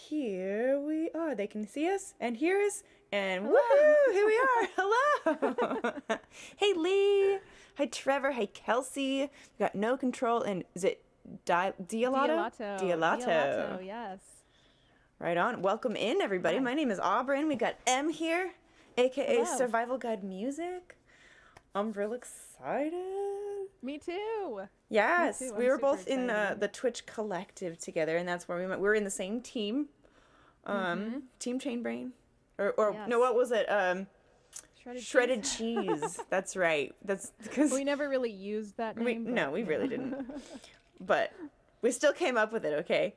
here we are. They can see us and hear us, and woohoo, here we are. Hello. Hey, Lee. Hi, Trevor. Hey, Kelsey. We got No Control, and is it Dialato? Dialato, yes. Right on. Welcome in, everybody. Hi. My name is Aubryn. We got M here, a.k.a. Hello. Survival Guide Music. I'm real excited. Me too. Yes, Me too. we I'm were super both in excited. the Twitch collective together, and that's where we met. We were in the same team, Team Chain Brain, or Yes. no, what was it? Shredded cheese. cheese. That's right. That's because We never really used that name. no, we really didn't. But we still came up with it. Okay.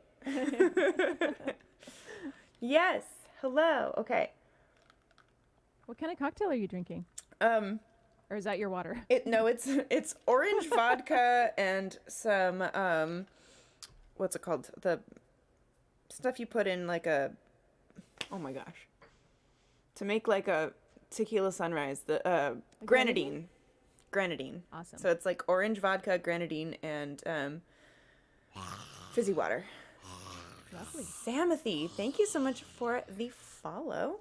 Yes. Hello. Okay. What kind of cocktail are you drinking? Or is that your water? It's orange vodka and some what's it called? The stuff you put in like a, oh my gosh, to make like a tequila sunrise. The grenadine. Awesome. So it's like orange vodka, grenadine, and fizzy water. Lovely. Samothy, thank you so much for the follow.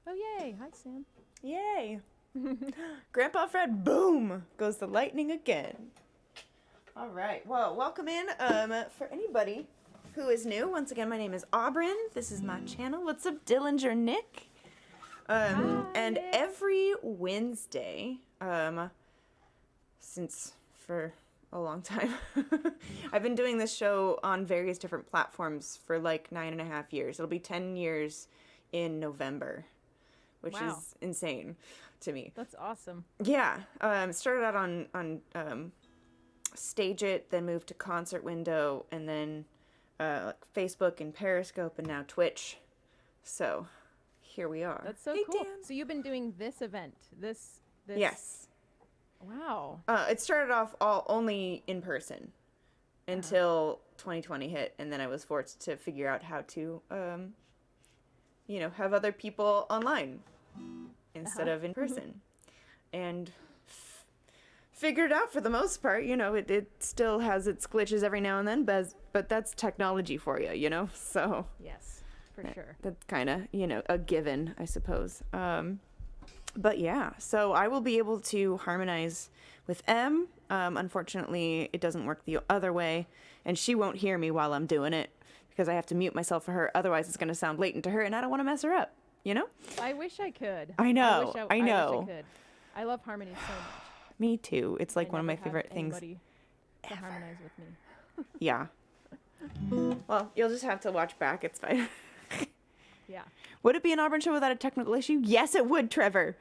Oh, yay. Hi, Sam. Yay. Grandpa Fred, boom, goes the lightning again. All right. Well, welcome in. For anybody who is new, once again, my name is Aubryn. This is my channel. What's up, Dillinger Nick? And Nick. every Wednesday, since for a long time, I've been doing this show on various different platforms for like 9.5 years. It'll be 10 years in November, which Wow. is insane to me. That's awesome. Yeah, started out on Stage It, then moved to Concert Window, and then Facebook and Periscope, and now Twitch. So here we are. That's so Hey, cool. Dan. So you've been doing this event. This. Yes. Wow. It started off only in person until 2020 hit, and then I was forced to figure out how to, have other people online instead of in person. And figured out for the most part, it still has its glitches every now and then, but that's technology for you, so Yes, for sure. that's kind of, a given, I suppose. But yeah, so I will be able to harmonize with M. Unfortunately, it doesn't work the other way, and she won't hear me while I'm doing it because I have to mute myself for her. Otherwise, it's going to sound blatant to her, and I don't want to mess her up, I wish I could. I know, I know. I wish I could. I love harmony so much. Me too. It's like I one of my never have favorite things. anybody to harmonize with me. Yeah. Well, you'll just have to watch back. It's fine. Yeah. Would it be an Auburn show without a technical issue? Yes, it would, Trevor.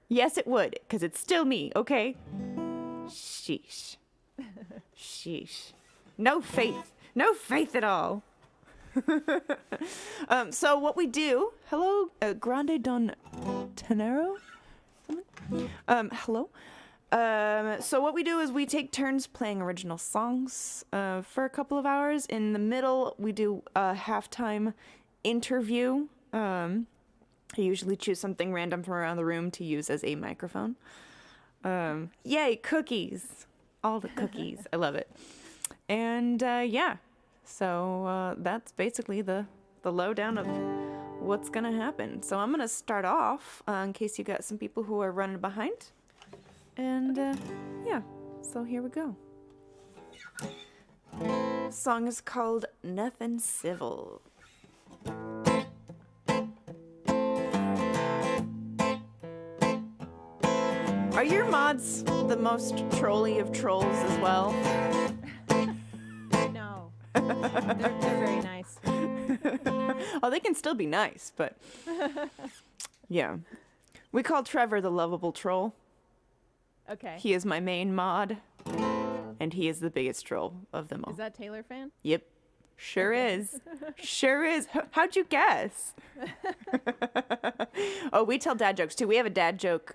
Yes, it would, because it's still me, okay? Sheesh. Sheesh. No faith. No faith at all. So what we do... Hello, Grande Don Tenero? Hello. So what we do is we take turns playing original songs for a couple of hours. In the middle, we do a halftime interview. I usually choose something random from around the room to use as a microphone. Yay, cookies. All the cookies. I love it. And yeah, so that's basically the lowdown of what's going to happen. So I'm going to start off in case you got some people who are running behind. And yeah, so here we go. The song is called Nothing Civil. Are your mods the most trolly of trolls as well? No. They're very nice. Oh, they can still be nice, but yeah. We call Trevor the lovable troll. Okay. He is my main mod, and he is the biggest troll of them all. Is that Taylor fan? Yep. Sure is. Sure is. How'd you guess? Oh, we tell dad jokes too. We have a dad joke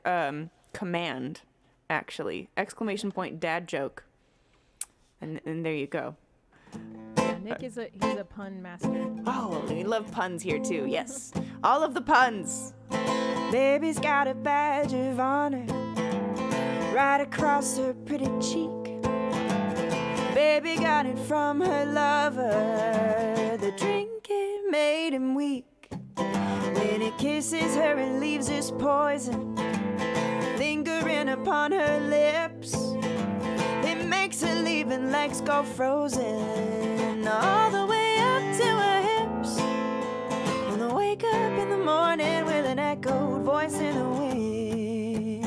command, actually. ! Dad joke. And there you go. Yeah, Nick he's a pun master. Oh, we love puns here too. Yes. All of the puns. Baby's got a badge of honor right across her pretty cheek. Baby got it from her lover. The drink it made him weak. When it kisses her, it leaves its poison lingering upon her lips. It makes her leaving legs go frozen all the way up to her hips. And I wake up in the morning with an echoed voice in the wind,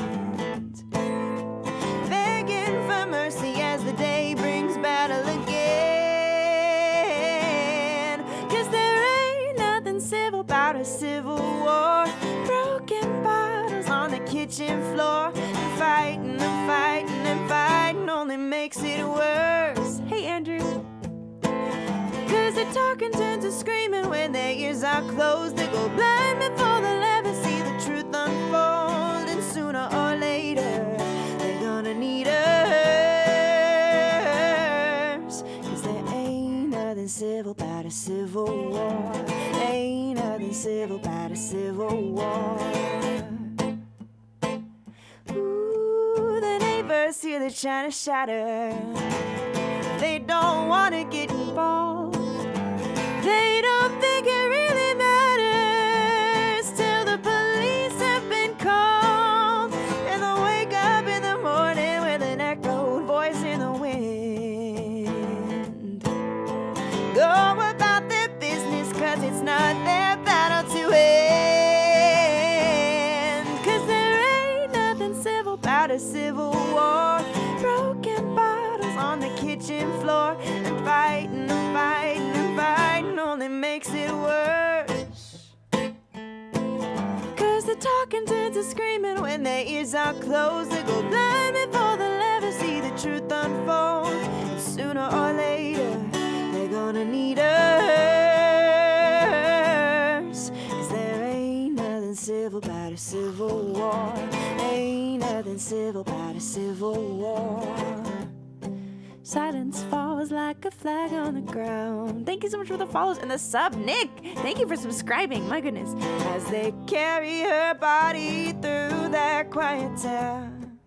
begging for mercy as the day brings battle again. 'Cause there ain't nothing civil about a civil war. Broken bottles on the kitchen floor, and fighting and fighting and fighting only makes it worse. Hey, Andrew. 'Cause they're talking turns to screaming when their ears are closed. They go blind before they'll ever see the truth unfold. And sooner or later, they're gonna need us. 'Cause there ain't nothing civil about a civil war. Ain't nothing civil about a civil war. Ooh, the neighbors hear the china shatter. They don't wanna get involved. They don't think it really matters till the police have been called. And they'll wake up in the morning with an echoed voice in the wind. Go about their business, 'cause it's not their battle to end. 'Cause there ain't nothing civil about a civil war. Broken bottles on the kitchen floor, and fighting and fighting and fighting only makes it worse. 'Cause the talking turns to screaming when their ears are closed. They go blind before they'll ever see the truth unfold. And sooner or later, they're gonna need us. 'Cause there ain't nothing civil about a civil war. Ain't nothing civil about a civil war. Silence falls like a flag on the ground. Thank you so much for the follows and the sub, Nick. Thank you for subscribing. My goodness. As they carry her body through that quiet town.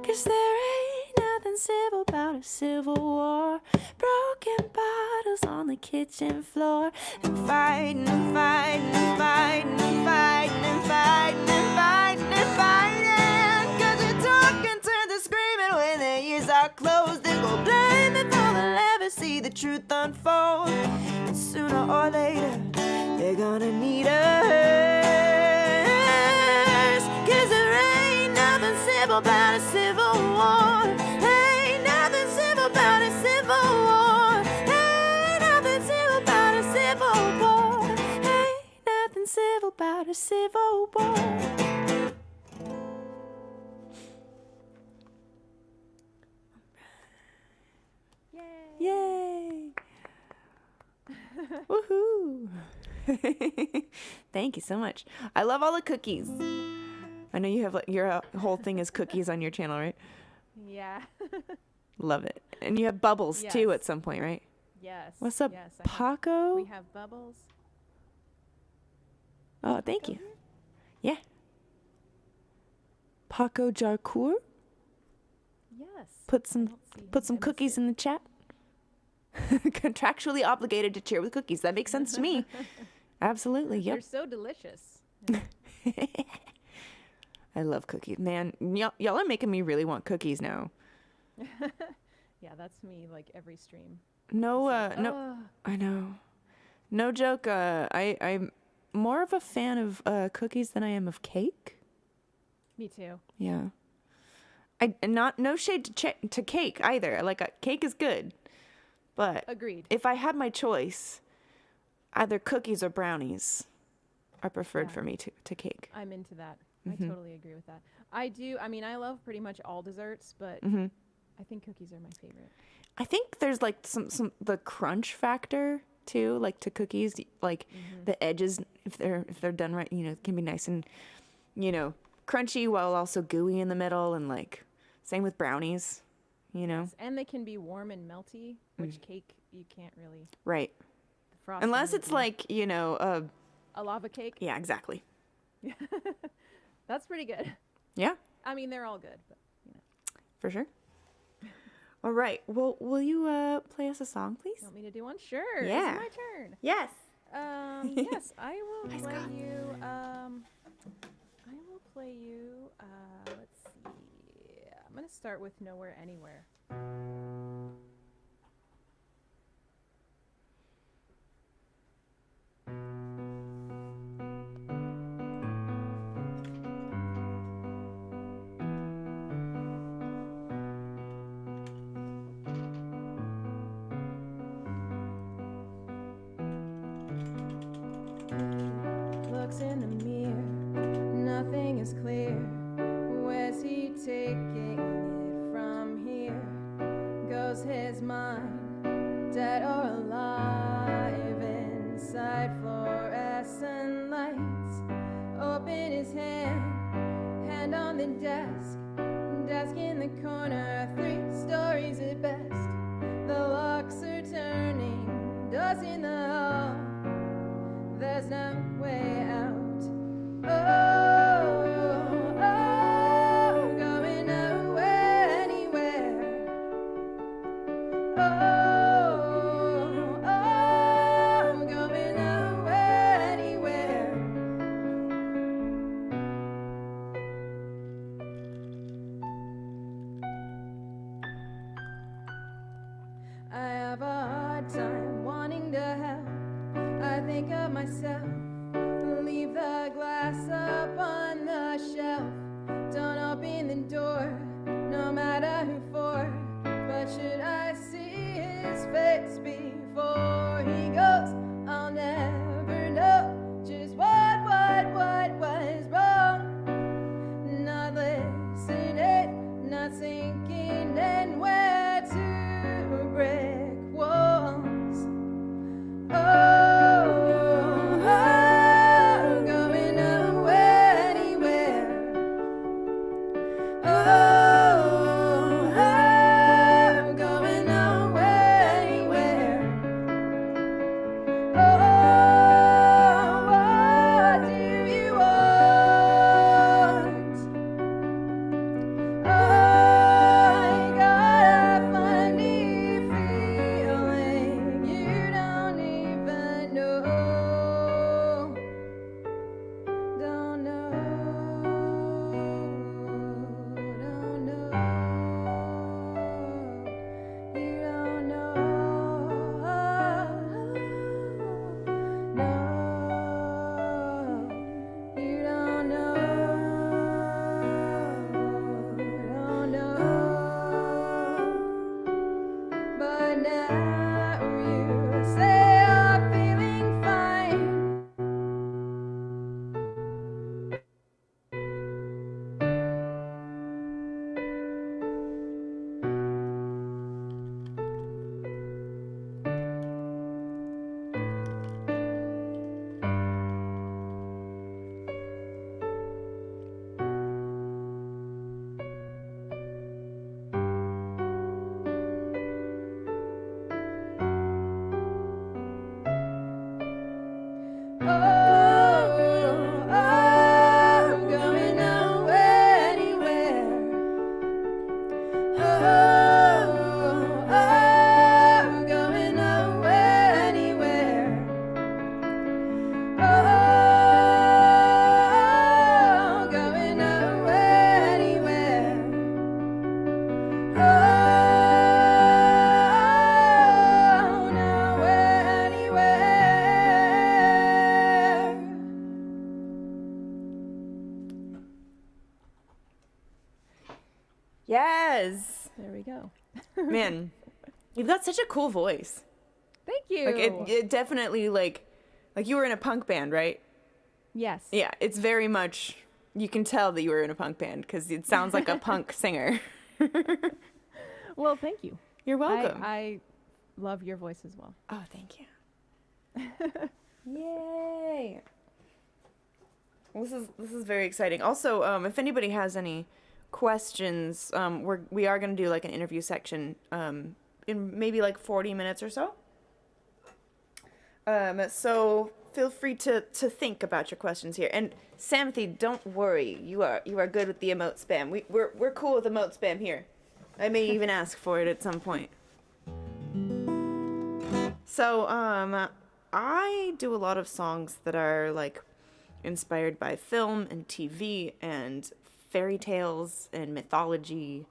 'Cause there ain't nothing civil about a civil war. Broken bottles on the kitchen floor, and fighting and fighting and fighting and fighting and fighting and fighting and fighting. 'Cause they're talking turns to screaming when their ears are closed. They go blind before they'll ever see the truth unfold. And sooner or later, they're gonna need us. 'Cause there ain't nothing civil about a civil war. Ain't nothing civil about a civil war. Ain't nothing civil about a civil war. Ain't nothing civil about a civil war. Yay! Woohoo! Thank you so much. I love all the cookies. I know you have your whole thing is cookies on your channel, right? Yeah. Love it. And you have bubbles too Yes. at some point, right? Yes. What's up, Yes, Paco? we have bubbles. Oh, thank you. Yeah. Paco Jarcour? Yes. Put I some don't see put him. some I missed cookies it. in the chat. Contractually obligated to cheer with cookies. That makes sense to me. Absolutely. Yep. They're so delicious. I love cookies. Man, y'all are making me really want cookies now. Yeah, that's me like every stream. No, It's like, no, "Ugh." I know. No joke. I'm more of a fan of cookies than I am of cake. Me too. Yeah. No shade to cake either. Like cake is good, but Agreed. if I had my choice, either cookies or brownies are preferred Yeah. for me to cake. I'm into that. Mhm. I totally agree with that. I mean, I love pretty much all desserts, but Hmm. I think cookies are my favorite. I think there's like some the crunch factor too, like to cookies, like the edges if they're done right, can be nice and crunchy while also gooey in the middle, and like same with brownies, And they can be warm and melty, which cake you can't really. right. The frosting Unless would it's be- like, a lava cake. yeah, exactly. That's pretty good. Yeah, I mean, they're all good, but for sure. All right. Well, will you play us a song, please? Want me to do one? Sure. Yeah. It's my turn. Yes. Yes, I will Nice play God. you. I will play you. Let's see. I'm gonna start with Nowhere Anywhere. Looks in the mirror, nothing is clear. Where's he taking it from here? Goes his mind, dead or alive, inside fluorescent lights. Open his hand on the desk, desk in the corner, 3 stories at best. The locks are turning, doors in the hall. There's no way out. Going nowhere, anywhere. Going nowhere, anywhere. I have a hard time wanting to help. I think of myself, leave the glass up on the shelf. Don't open the door, no matter who for. But should I see his face before he goes? I'll never know just what was wrong. Not listening, not sinking, and where to brick walls. Going nowhere, anywhere. Going nowhere, anywhere. What do you want? I got a funny feeling you don't even know. Don't know. Don't know. You don't know. No. You don't know. Don't know. But now you say I'm feeling fine. Going nowhere, anywhere. Going nowhere, anywhere. Going nowhere, anywhere. Nowhere, anywhere. Yes. There we go. Man, you've got such a cool voice. Thank you. Like it definitely like you were in a punk band, right? Yes. Yeah, it's very much, you can tell that you were in a punk band because it sounds like a punk singer. Well, thank you. You're welcome. I love your voice as well. Oh, thank you. Yay. Well, this is very exciting. Also, if anybody has any questions, we are going to do like an interview section in maybe like 40 minutes or so. So feel free to think about your questions here. And Samothy, don't worry. You are good with the emote spam. We're cool with emote spam here. I may even ask for it at some point. So, I do a lot of songs that are like inspired by film and TV and fairy tales and mythology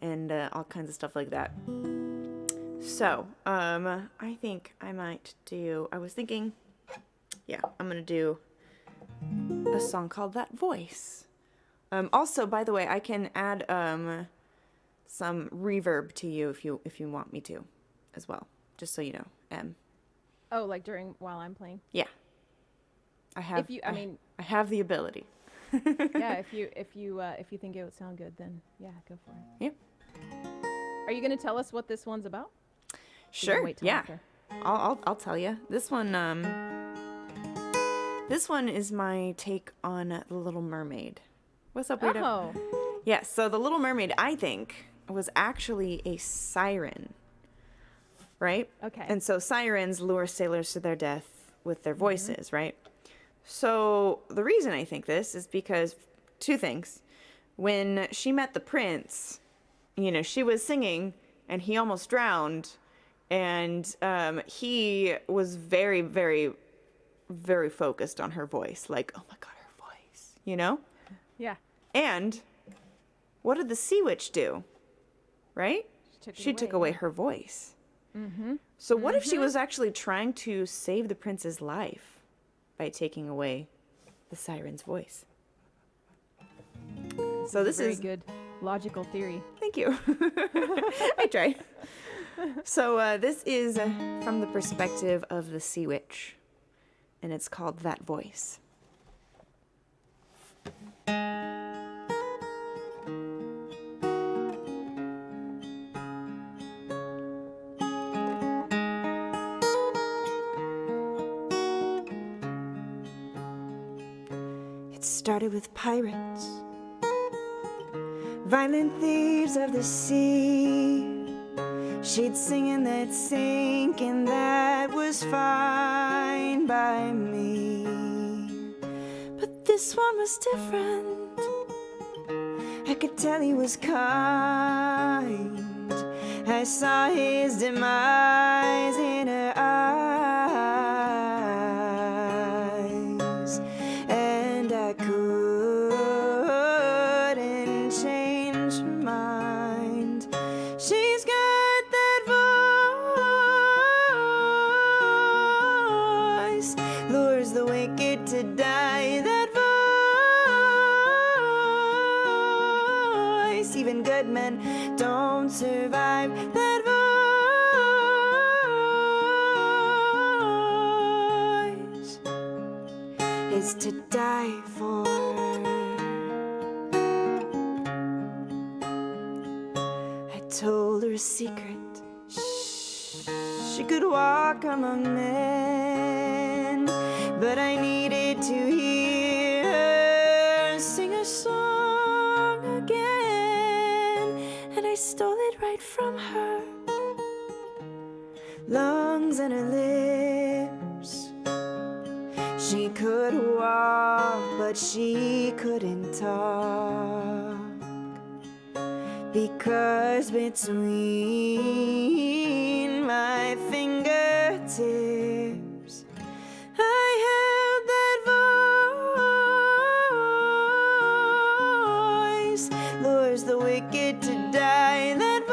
and all kinds of stuff like that. So, I think I might do, I was thinking, yeah, I'm gonna do a song called That Voice. Also, by the way, I can add some reverb to you if you want me to as well, just so you know. Oh, like while I'm playing? Yeah. I have I have the ability. Yeah, if you think it would sound good, then yeah, go for it. Yep. Are you going to tell us what this one's about? Sure. Wait till yeah. after? I'll tell you. This one is my take on The Little Mermaid. What's up, weirdo? Oh. Yeah, so The Little Mermaid, I think, was actually a siren. Right? Okay. And so sirens lure sailors to their death with their voices, right? So the reason I think this is because two things. When she met the prince, you know, she was singing and he almost drowned. And he was very, very, very focused on her voice. Like, oh my God, her voice, you know? Yeah. And what did the sea witch do? Right? She took away her voice. Mm-hmm. So what if she was actually trying to save the prince's life by taking away the siren's voice? So this is very good logical theory. Thank you. I tried. So this is from the perspective of the sea witch, and it's called That Voice. Started with pirates, violent thieves of the sea. She'd sing and they'd sink, and that was fine by me. But this one was different. I could tell he was kind. I saw his demise in her eyes, and I couldn't change her mind. She's got that voice, lures the wicked to die. That voice, even good men don't survive. That voice is to die for. I told her a secret. She could walk among men, but I needed to hear her sing a song again, and I stole it right from her. Lungs and her lips. She could walk, but she couldn't talk, because between my fingertips I held that voice, lures the wicked to die. That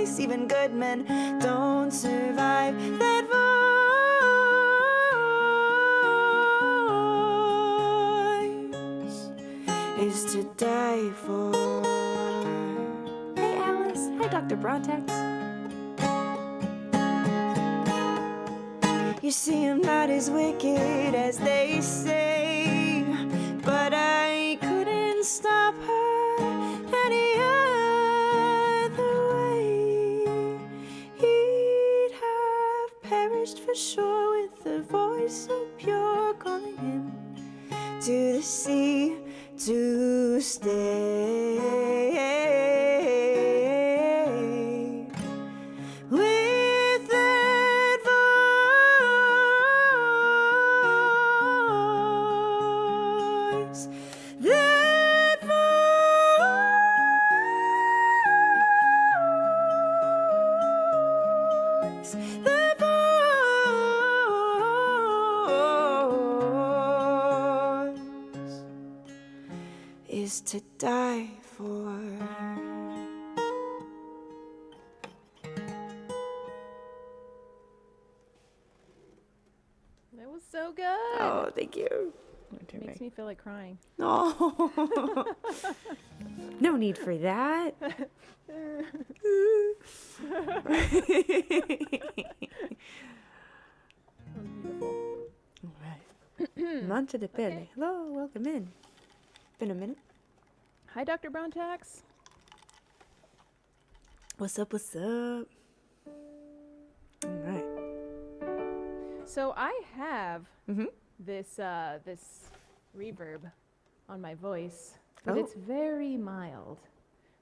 voice, even good men don't survive. That voice is to die for. Hey Alice. Hi Dr. Brontex. You see, I'm not as wicked as they say, but I couldn't stop her any other way. He'd have perished for sure with a voice so pure, calling him to the sea to stay. With that voice, that voice. used to die for. That was so good. Oh, thank you. Makes me feel like crying. Oh. No need for that. Beautiful. All right. Mancha de pele. Okay. Hello, welcome in. Been a minute. Hi, Dr. Brown Tax. What's up? What's up? All right. So I have Mm-hmm. this reverb on my voice, but Oh. it's very mild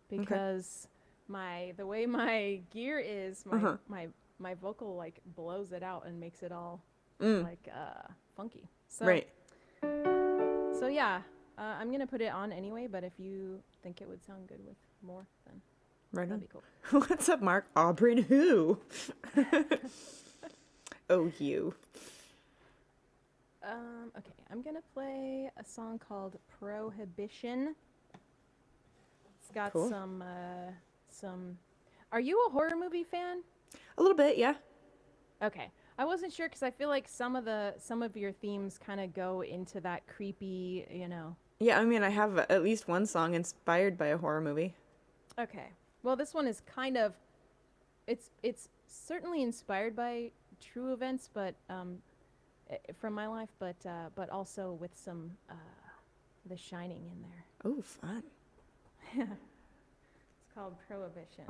because the way my gear is, Uh-huh. my vocal like blows it out and makes it all like funky. So Right. So yeah, I'm gonna put it on anyway. But if you think it would sound good with more, then Right that'd on. be cool. What's up, Mark? Aubryn who? Oh, you. Okay, I'm gonna play a song called Prohibition. It's got Cool. some. Are you a horror movie fan? A little bit, yeah. Okay, I wasn't sure because I feel like some of your themes kind of go into that creepy, you know. Yeah, I mean, I have at least one song inspired by a horror movie. Okay, well, this one is kind of, it's certainly inspired by true events, but from my life, but also with some The Shining in there. Oh, fun. It's called Prohibition.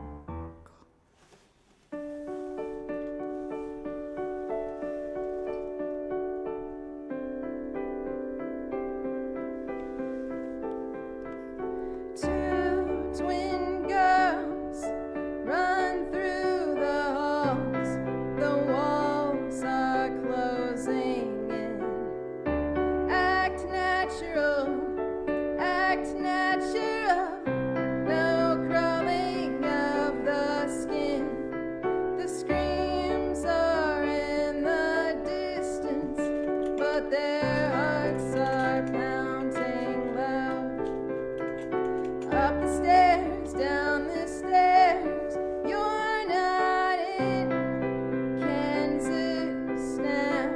Two twin girls run through the halls. The walls are closing in. Act natural, act natural. No crawling of the skin. The screams are in the distance, but their hearts are pounding loud. Up the stairs, down the stairs. You're not in Kansas now.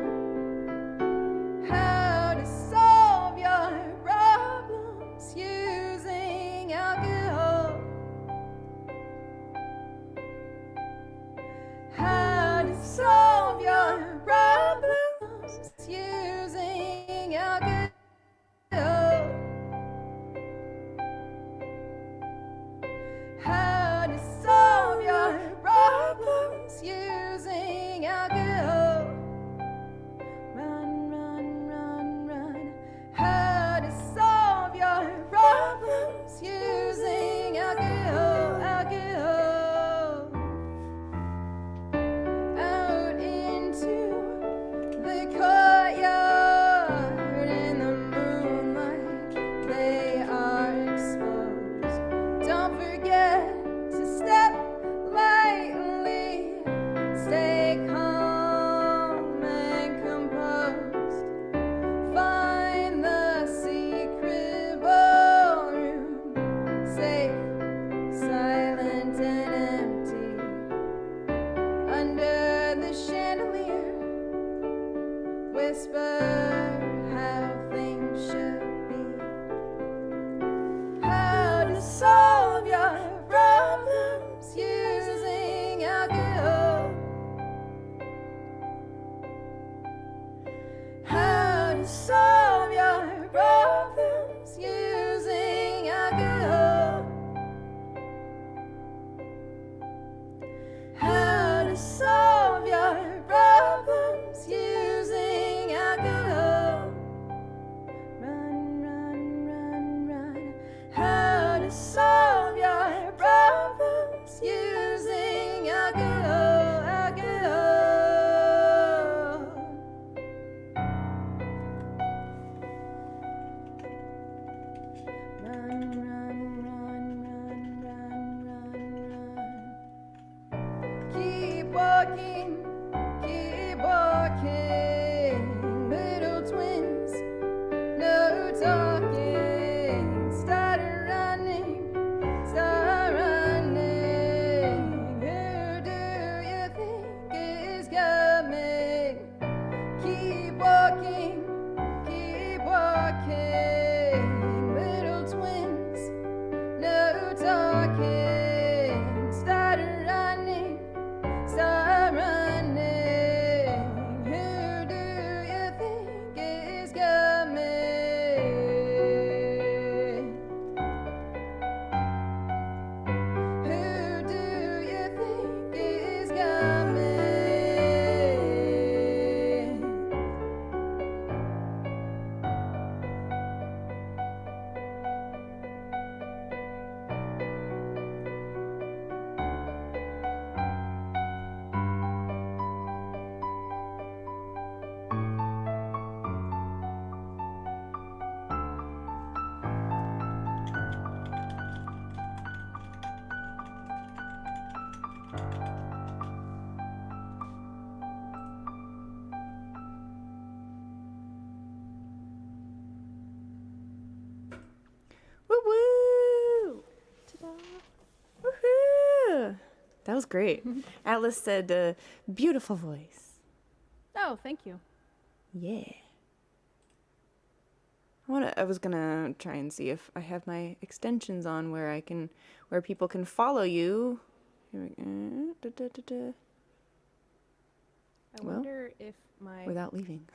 How to solve your problems using alcohol. How to solve your problems using alcohol. How to solve your problems using alcohol. Run, run, run, run. How to solve your problems using alcohol, alcohol. Out into the courtyard in the moonlight, they are exposed. Don't forget to step lightly, stay calm and composed. Find the secret ballroom, safe, silent and empty. Under the chandelier, whisper how things should be. How to solve your problems using alcohol. How to solve your problems using alcohol. How to solve your problems using alcohol. Run, run, run, run. How to solve your problems using alcohol, alcohol. That was great. Atlas said, beautiful voice. Oh, thank you. Yeah. I was gonna try and see if I have my extensions on where people can follow you. Here we go. I wonder if my without leaving.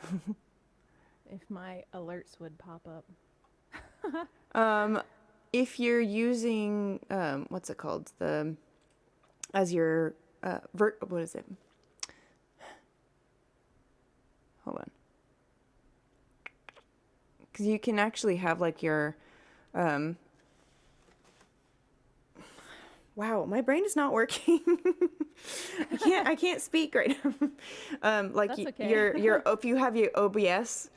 if my alerts would pop up. If you're using what's it called? As your what is it? Hold on. Because you can actually have like your wow, my brain is not working. I can't speak right now. Like That's okay. your if you have your OBS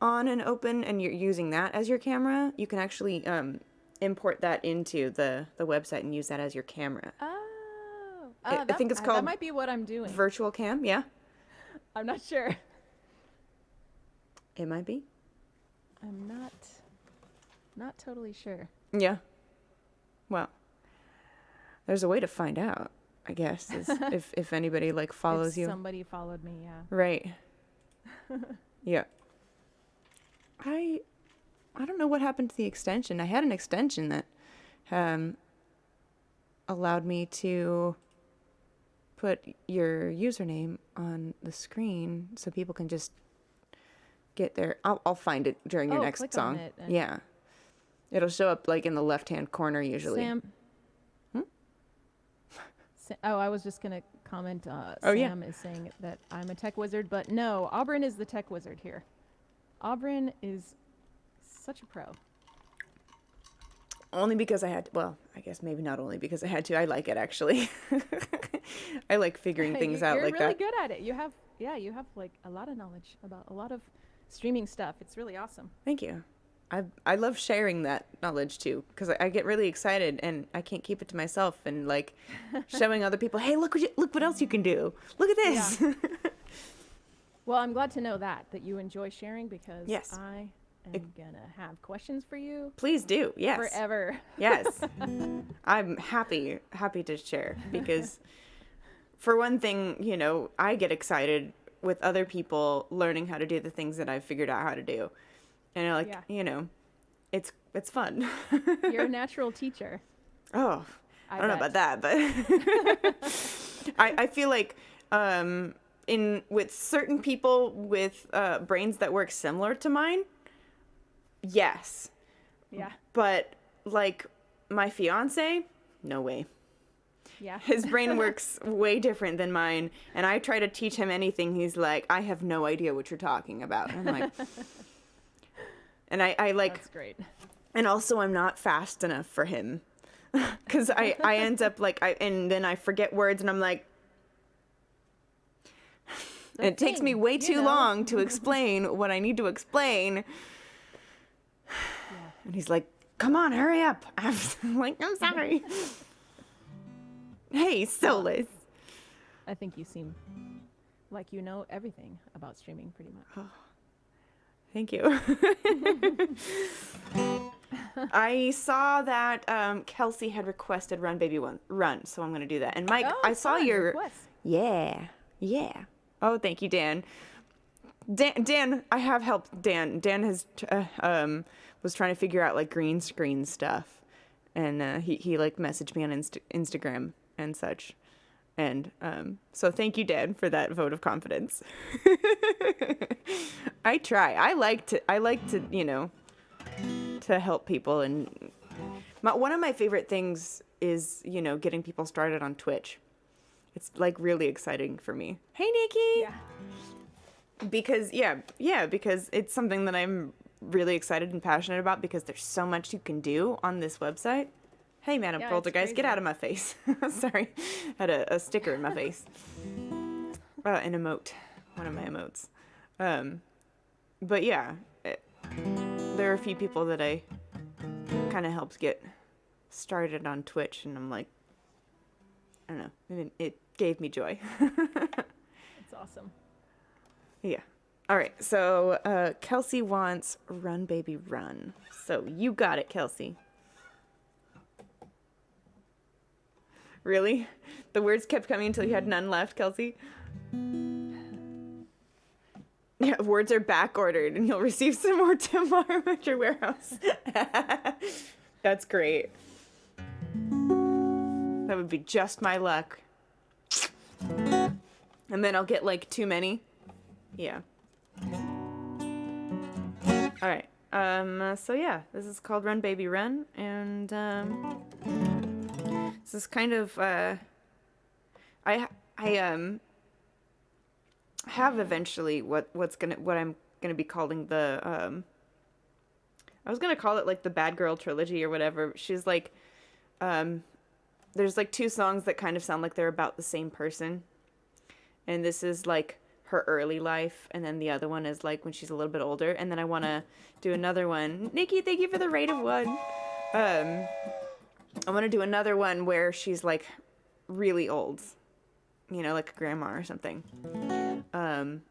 on and open and you're using that as your camera, you can actually import that into the website and use that as your camera. Oh, I think it's called that might be what I'm doing. Virtual cam, yeah? I'm not sure. It might be. I'm not totally sure. Yeah. Well, there's a way to find out, I guess, is if anybody like follows if you. Somebody followed me, yeah. Right. Yeah. I don't know what happened to the extension. I had an extension that allowed me to put your username on the screen so people can just get there. I'll find it during your next click song. on it and- Yeah. It'll show up like in the left-hand corner usually. Sam. I was just gonna comment. Oh, yeah. Sam is saying that I'm a tech wizard, but no, Auburn is the tech wizard here. Auburn is such a pro. Only because I had to, well, I guess maybe not only because I had to. I like it actually. I like figuring things out like You're really that. good at it. You have like a lot of knowledge about a lot of streaming stuff. It's really awesome. Thank you. I love sharing that knowledge too, because I get really excited and I can't keep it to myself and like showing other people, hey, look what else you can do. Look at this. Yeah. Well, I'm glad to know that you enjoy sharing because Yes. I am gonna have questions for you Please do. Yes. forever. Yes. I'm happy to share because for one thing, you know, I get excited with other people learning how to do the things that I've figured out how to do. And like, Yeah. you know, it's fun. You're a natural teacher. Oh, I don't know bet. about that, but I feel like with certain people with brains that work similar to mine, yes. Yeah. But like my fiance, no way. Yeah. His brain works way different than mine, and I try to teach him anything. He's like, I have no idea what you're talking about. And I'm like, and I like, That's great. and also I'm not fast enough for him, because I end up like and then I forget words, and I'm like, and it takes me way too long to explain what I need to explain. Yeah. And he's like, come on, hurry up. I'm like, I'm sorry. Hey, Solus. I think you seem like you know everything about streaming pretty much. Thank you. I saw that Kelsey had requested Run Baby Run, so I'm going to do that. And Mike, I saw fun your... request. Yeah. Oh, thank you, Dan. Dan, I have helped Dan. Dan has was trying to figure out like green screen stuff, and he like messaged me on Instagram and such, and so thank you, Dan, for that vote of confidence. I try. I like to you know, to help people, and one of my favorite things is, you know, getting people started on Twitch. It's like really exciting for me. Hey, Nikki. Yeah. Because because it's something that I'm really excited and passionate about, because there's so much you can do on this website. Hey, Madam Yeah, Poltergeist, it's get crazy. out of my face. Sorry, had a sticker in my face. An emote, one of my emotes. But yeah, there are a few people that I kind of helped get started on Twitch, and I'm like, I don't know, it gave me joy. It's awesome. Yeah. All right. So Kelsey wants Run Baby Run. So you got it, Kelsey. Really? The words kept coming until you had none left, Kelsey? Yeah, words are back ordered and you'll receive some more tomorrow at your warehouse. That's great. That would be just my luck. And then I'll get like too many. Yeah. All right. So yeah, this is called Run Baby Run, and this is kind of I have eventually what I'm gonna be calling the I was gonna call it like the Bad Girl trilogy or whatever. She's like there's like two songs that kind of sound like they're about the same person, and this is like her early life, and then the other one is like when she's a little bit older, and then I want to do another one. Nikki, thank you for the rate of one. I want to do another one where she's like really old, you know, like a grandma or something, and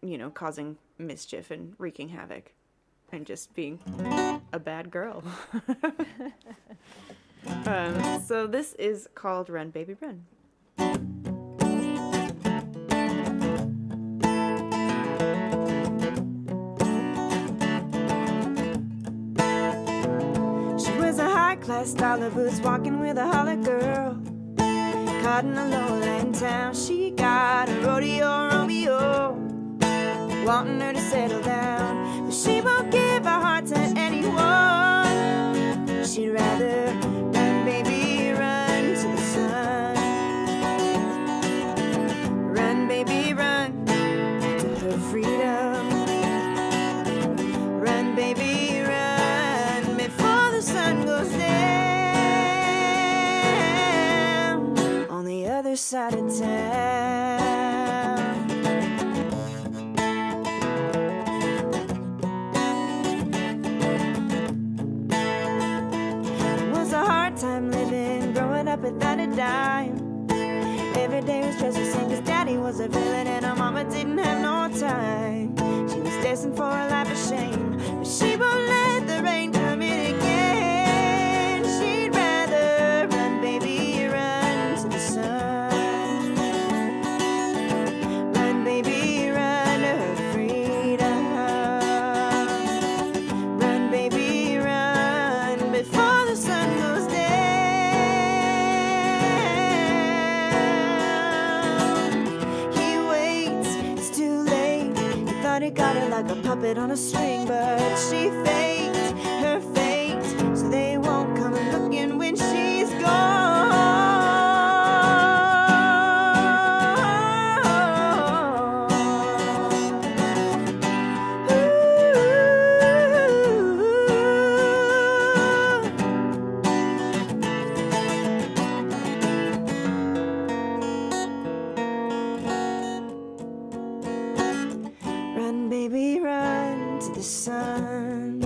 you know, causing mischief and wreaking havoc and just being a bad girl. So this is called Run Baby Run. High-class dollar boots, walking with a holler girl. Caught in a lowland town, she got a rodeo Romeo, wanting her to settle down, but she won't give her heart to anyone. She'd rather run, baby, run to the sun. Run, baby, run to her freedom. Run, baby, run before the sun goes down on the other side of town. It was a hard time living, growing up without a dime. Every day was just the same, cause daddy was a villain and her mama didn't have no time. She was destined for a life of shame, but she won't let the rain come in again. She'd rather run, baby, run to the sun. Run, baby, run to her freedom. Run, baby, run before the sun goes down. He waits, it's too late. He thought he got her like a puppet on a string, but she faked her fate, so they won't come looking when she's gone. Run, baby, run to the sun.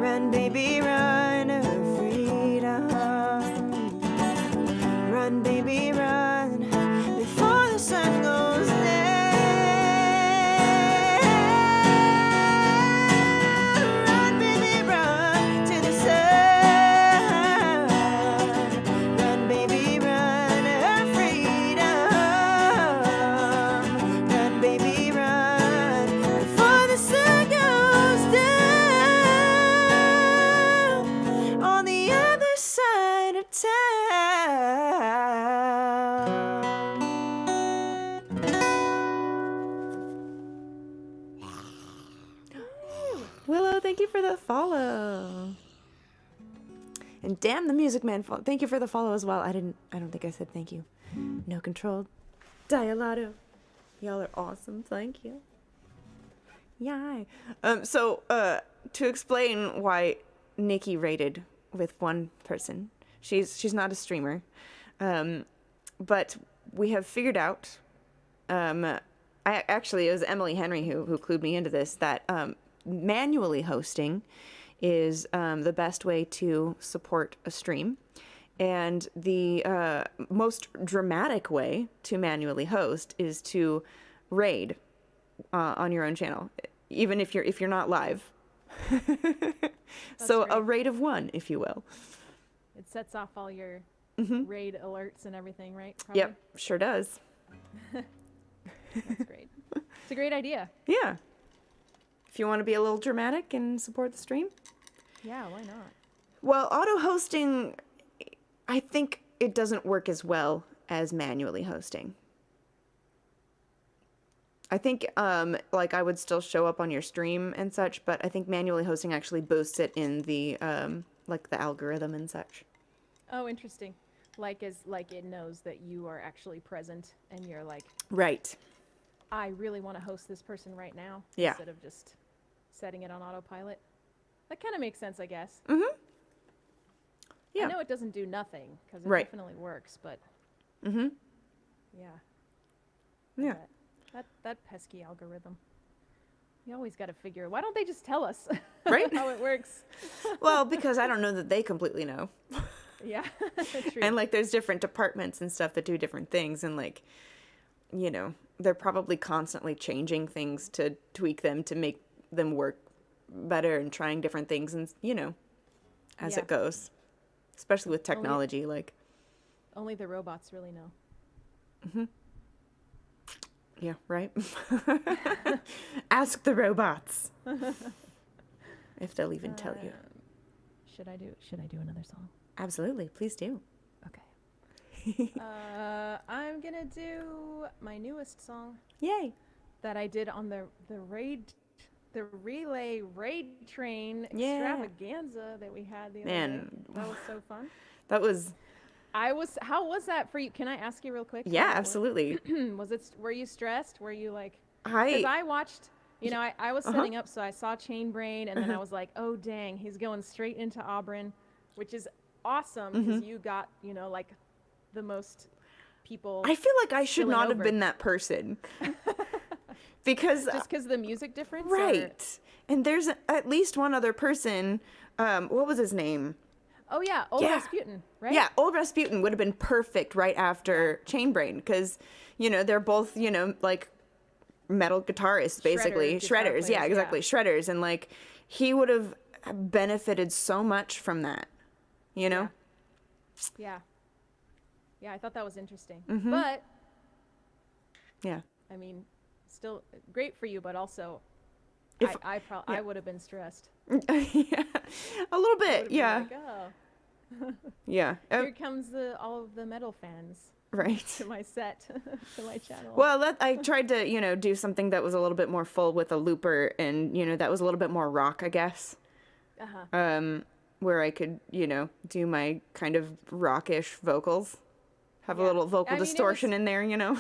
Run, baby, run to her freedom. Run, baby, run before the sun goes down. Run, baby, run to the sun. Run, baby, run to her freedom. Run, baby, run before the sun goes down on the other side of town. Willow, thank you for the follow. And damn the Music Man, thank you for the follow as well. I don't think I said thank you. No Control, Dialato. Y'all are awesome. Thank you. Yay. So to explain why Nikki rated with one person, she's not a streamer, but we have figured out. It was Emily Henry who clued me into this, that manually hosting is the best way to support a stream. And the most dramatic way to manually host is to raid on your own channel, even if you're not live. So right. A raid of one, if you will. It sets off all your raid alerts and everything, right? Probably? Yep, sure does. That's great. It's a great idea. Yeah. If you want to be a little dramatic and support the stream. Yeah, why not? Well, auto-hosting, I think it doesn't work as well as manually hosting. I think, like, I would still show up on your stream and such, but I think manually hosting actually boosts it in the, like, the algorithm and such. Oh, interesting. Like it knows that you are actually present, and you're like, Right. I really want to host this person right now, Yeah. instead of just setting it on autopilot. That kind of makes sense, I guess. Mm-hmm. Yeah. I know it doesn't do nothing, because it Right. definitely works, but Mm-hmm. yeah. Yeah. That pesky algorithm. You always got to figure, why don't they just tell us Right? how it works? Well, because I don't know that they completely know. Yeah, true. And, like, there's different departments and stuff that do different things, and, like, you know, they're probably constantly changing things to tweak them to make them work better and trying different things and, you know, as Yeah. it goes. Especially with technology, like, Only the robots really know. yeah, right? Ask the robots. If they'll even tell you. Should I do another song? Absolutely, please do. Okay. I'm gonna do my newest song Yay. that I did on the relay raid train Yeah. extravaganza that we had the other Man. day. That was so fun. That was, How was that for you? Can I ask you real quick? yeah, absolutely. Were you stressed? Were you like, I, because I watched, you know, I was setting up, so I saw Chain Brain, and then I was like, oh dang, he's going straight into Auburn, which is awesome, because you got, you know, like the most people. I feel like I should spilling not have over. been that person. Because, Just because of the music difference? or- right. And there's at least one other person, what was his name? Oh yeah, old Yeah. Rasputin, right? Yeah, old Rasputin would have been perfect right after Chainbrain, because, you know, they're both, you know, like metal guitarists, basically. guitar Shredders, players, yeah, exactly. yeah. Shredders. And, like, he would have benefited so much from that, you know? Yeah. Yeah, I thought that was interesting. Mm-hmm. But, Yeah. I mean, still great for you, but also, If- I would have been stressed. Yeah. A little I bit, would've been yeah. like, oh, Yeah. here comes all of the metal fans Right. to my set, to my channel. Well, I tried to, you know, do something that was a little bit more full with a looper, and, you know, that was a little bit more rock, I guess. Uh-huh. Where I could, you know, do my kind of rockish vocals. Have a Yeah. little vocal I mean, it distortion was- in there, you know?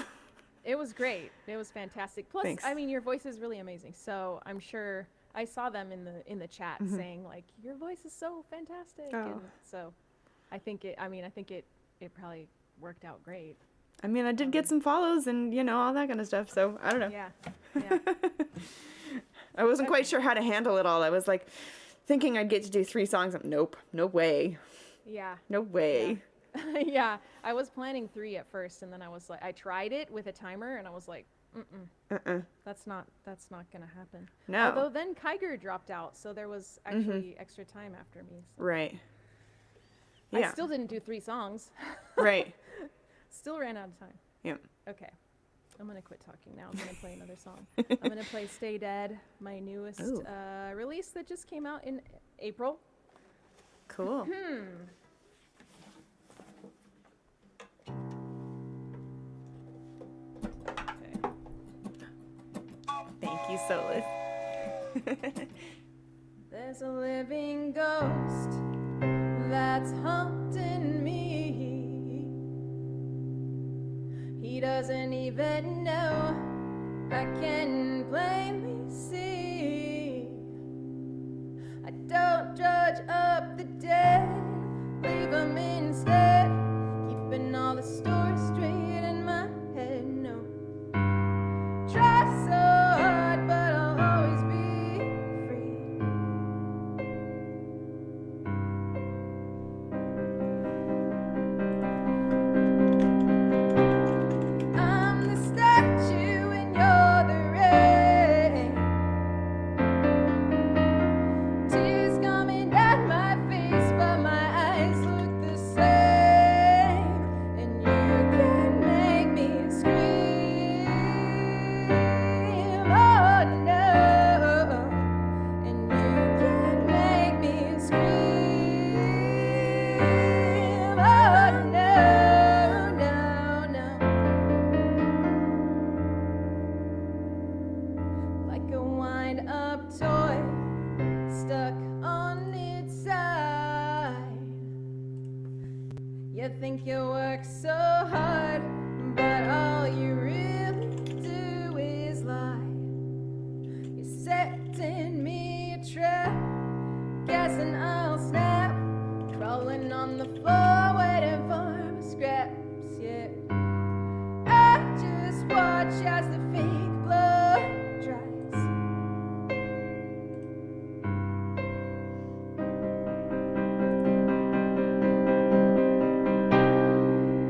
It was great. It was fantastic. Plus, Thanks. I mean, your voice is really amazing. So I'm sure I saw them in the chat saying like, your voice is so fantastic. Oh. And so I think it probably worked out great. I mean, I did get some follows and, you know, all that kind of stuff, so I don't know. Yeah. Yeah. I wasn't quite sure how to handle it all. I was like thinking I'd get to do 3 songs. Nope, no way. Yeah. No way. Yeah. I was planning 3 at first, and then I was like, I tried it with a timer, and I was like, that's not gonna happen. No. Although then Kiger dropped out, so there was actually extra time after me. So. Right. I Yeah. still didn't do 3 songs. Right. Still ran out of time. Yep. Okay. I'm going to quit talking now. I'm going to play another song. I'm going to play Stay Dead, my newest Ooh. release that just came out in April. Cool. Okay. Thank you, Solus. There's a living ghost that's haunting me. He doesn't even know. I can plainly see. I don't judge up the dead, leave them instead, keeping all the stories straight in my head. No, try so hard, but I'll always be free. I'm the statue and you're the rain. work so hard, but all you really do is lie. You're setting me a trap, guessing I'll snap, crawling on the floor, waiting for my scraps, yeah. I just watch as the fake blood dries.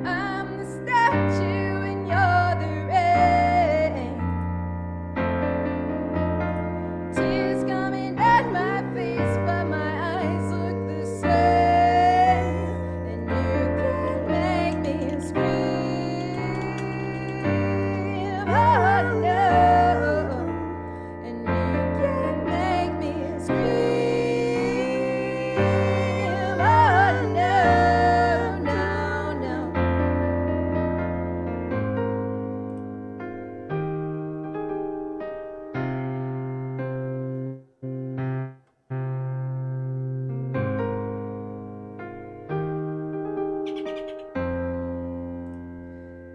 I'm the statue and you're the rain. Tears coming down my face, but my eyes look the same. And you can make me scream, oh no. And you can make me scream, oh no, no, no.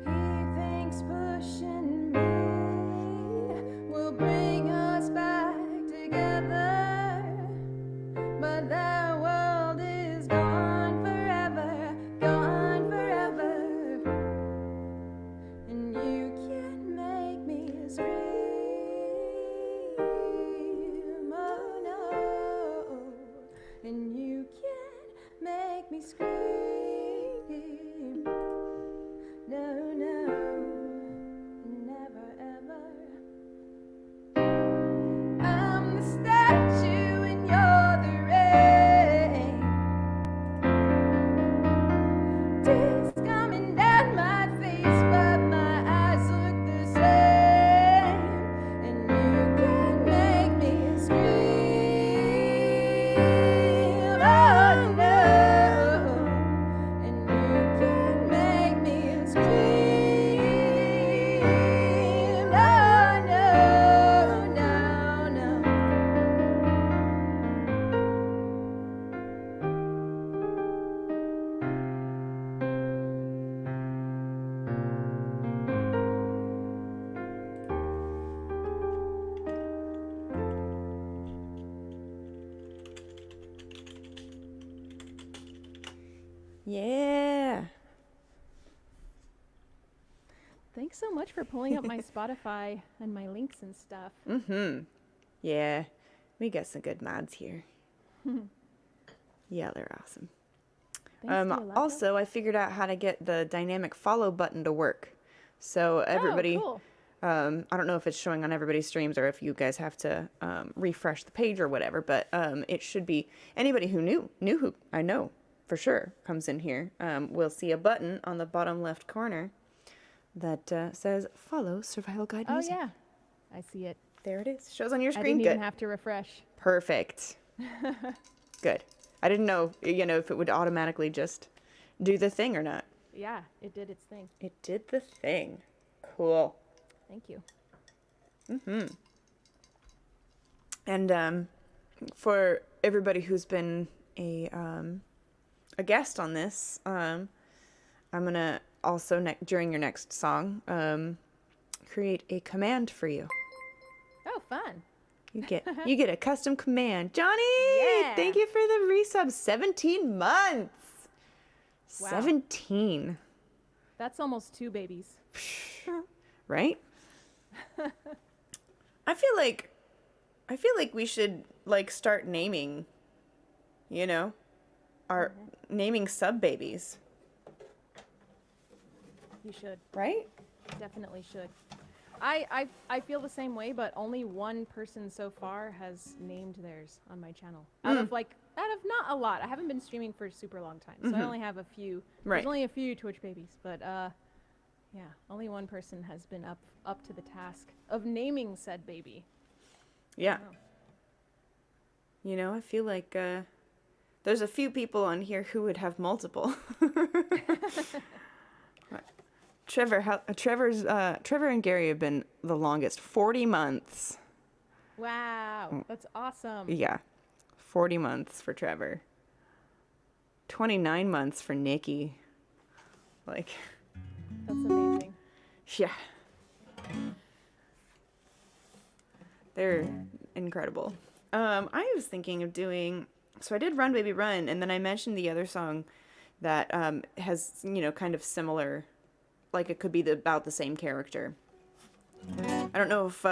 He thinks pushing me will bring us back together, but that world is gone forever, gone forever. And you can make me scream, oh no. And you can make me scream, no, no, never ever. I'm the statue and you're the rain. Tears coming down my face, but my eyes look the same. And you can make me scream, oh no. And you can make me scream, oh no, no, no. Yeah. Thanks so much for pulling up my Spotify and my links and stuff. Mm-hmm. Yeah. We got some good mods here. Yeah, they're awesome. Thanks, dear Lapa. Also, I figured out how to get the dynamic follow button to work. So everybody, Oh, cool. I don't know if it's showing on everybody's streams or if you guys have to refresh the page or whatever, but it should be anybody who knew who I know for sure comes in here will see a button on the bottom left corner that says follow Survival Guide Oh, Music. yeah. I see it. There it is. Shows on your I screen. didn't Good. even have to refresh. Perfect. Good. I didn't know, if it would automatically just do the thing or not. Yeah, it did its thing. It did the thing. Cool. Thank you. And for everybody who's been a guest on this, I'm gonna also during your next song create a command for you. Oh, fun. You get a custom command, Johnny. Yeah. Thank you for the resub. 17 months. Wow. 17. That's almost 2 babies. Right? I feel like we should start naming, our naming sub babies. You should. Right? Definitely should. I feel the same way, but only one person so far has named theirs on my channel. Out of not a lot. I haven't been streaming for a super long time, so I only have a few. Right. There's only a few Twitch babies, but yeah, only one person has been up to the task of naming said baby. Yeah. Wow. I feel like there's a few people on here who would have multiple. Trevor and Gary have been the longest, 40 months. Wow, that's awesome. Yeah, 40 months for Trevor. 29 months for Nikki. Like, That's amazing. yeah. They're incredible. I was thinking of doing, so I did Run Baby Run, and then I mentioned the other song that has, you know, kind of similar, like it could be about the same character. I don't know if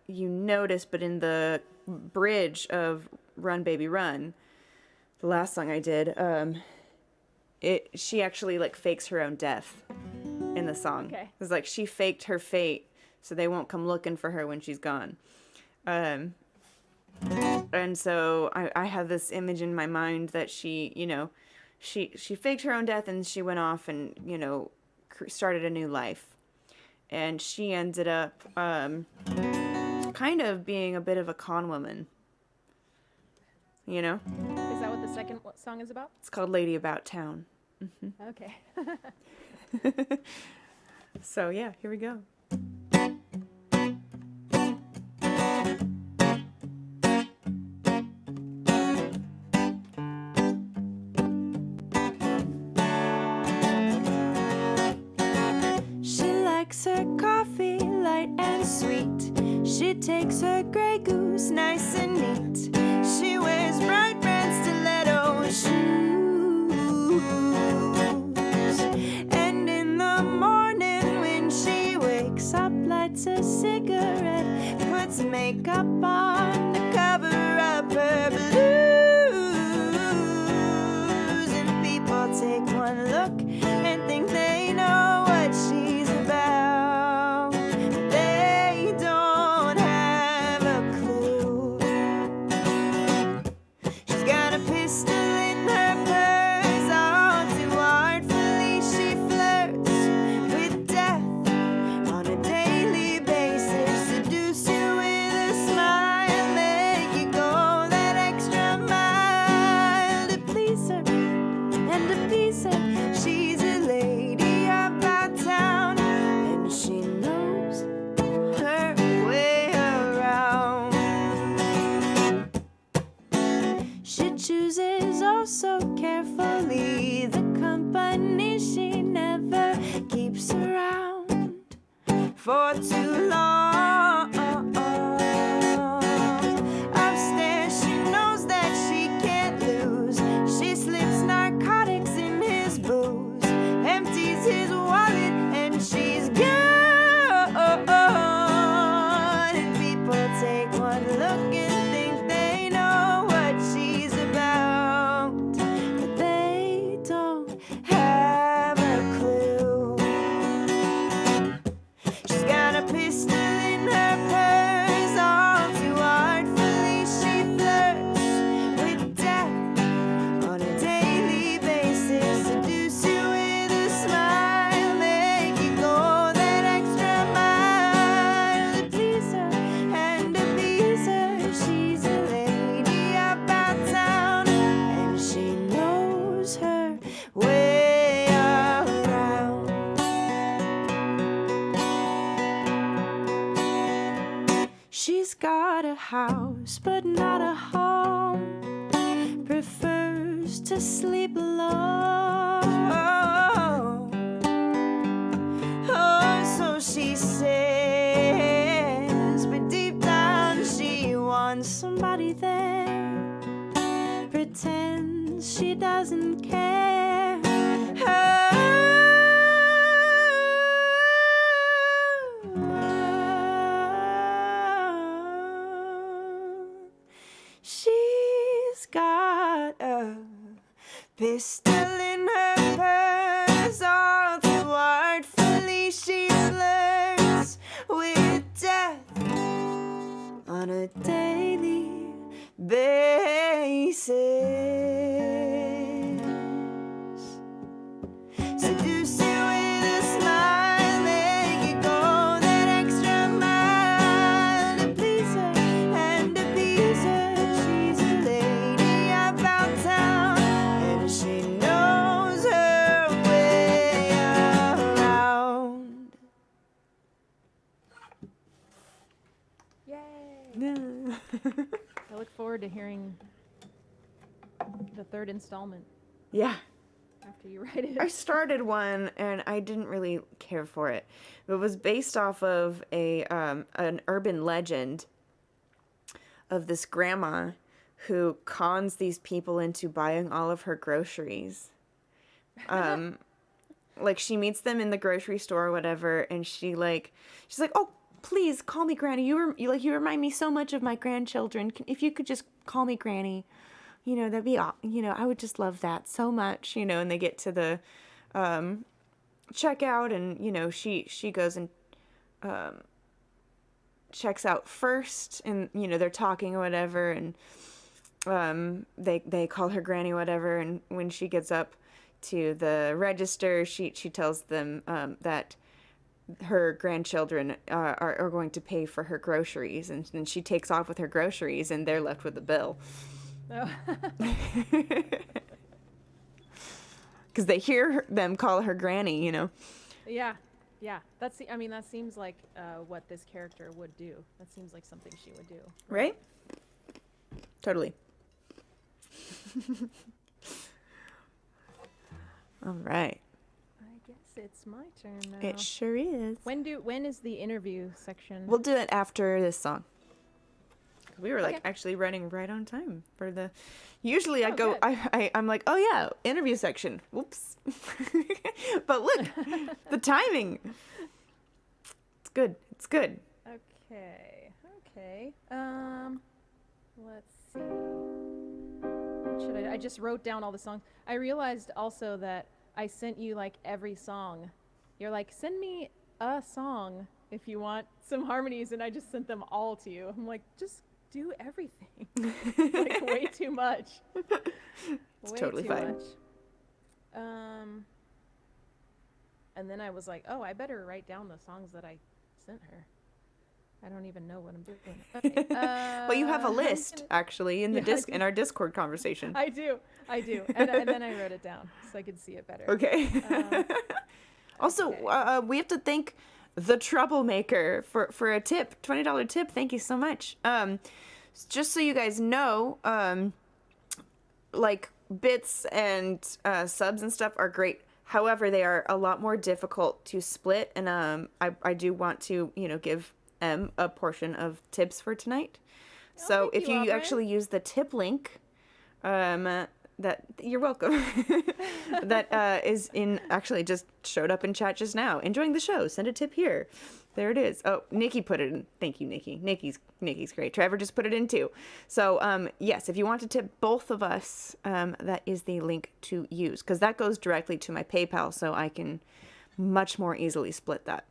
you noticed, but in the bridge of Run Baby Run, the last song I did, she actually like fakes her own death in the song. Okay. It's like she faked her fate so they won't come looking for her when she's gone. And so I have this image in my mind that she, you know, she faked her own death and she went off and, you know, started a new life. And she ended up kind of being a bit of a con woman. You know? Is that what the second song is about? It's called Lady About Town. Okay. So yeah, here we go. Her coffee light and sweet. She takes her Grey Goose nice and neat. She wears bright red stiletto shoes. And in the morning when she wakes up, lights a cigarette, puts makeup on to cover up her blues. And people take one look and think they know what she's about. Chooses oh so carefully the company she never keeps around for too long. Upstairs she knows that she can't lose. She slips narcotics in his booze, empties his wallet, and she's gone. And people take one look and think they know what she's about, but they don't have a clue. She's got a pistol in her purse, all too artfully she flirts with death on a daily basis. Seduce you with a smile, make you go that extra mile to please her and appease her. She's a lady about town, and she knows her way around. She's got a house, but not a home. Prefers to sleep alone. Oh, so she says, but deep down she wants somebody there. Pretends she doesn't care. She's got a pistol in her purse, all too artfully she flirts with death on a daily basis. Seduce you with a smile, make you go that extra mile to please her and appease her. She's a lady about town, and she knows her way around. Yay! I look forward to hearing the third installment. Yeah. after you write it. I started one and I didn't really care for it. It was based off of an urban legend of this grandma who cons these people into buying all of her groceries. Like she meets them in the grocery store or whatever, and she's like, "Oh, please call me Granny. You remind me so much of my grandchildren. If you could just call me Granny, that'd be, I would just love that so much, And they get to the checkout, and she goes and checks out first, and they're talking or whatever, and they call her Granny or whatever, and when she gets up to the register, she tells them that her grandchildren are going to pay for her groceries, and then she takes off with her groceries, and they're left with a bill. Oh. Because they hear them call her Granny, Yeah. That seems like what this character would do. That seems like something she would do. Right? Totally. All right. I guess it's my turn now. It sure is. When is the interview section? We'll do it after this song. We were Okay. actually running right on time for the. Usually I go. Good. I'm like, oh yeah, interview section. Whoops. But look, the timing. It's good. It's good. Okay. Let's see. What should I just wrote down all the songs. I realized also that I sent you like every song. You're like, send me a song if you want some harmonies, and I just sent them all to you. I'm like, just do everything. Like way too much. It's totally fine. Much. And then I was like, oh, I better write down the songs that I sent her. I don't even know what I'm doing. Okay. Well, you have a list actually in the in our Discord conversation. I do, and then I wrote it down so I could see it better. Okay. Also, okay. We have to thank the Troublemaker for a tip, $20 tip. Thank you so much. Just so you guys know, like bits and subs and stuff are great. However, they are a lot more difficult to split, and I do want to give a portion of tips for tonight. So if you actually use the tip link, that you're welcome. That is actually just showed up in chat just now. Enjoying the show. Send a tip here. There it is. Oh, Nikki put it in. Thank you, Nikki. Nikki's great. Trevor just put it in too. So yes, if you want to tip both of us, that is the link to use, because that goes directly to my PayPal, so I can much more easily split that.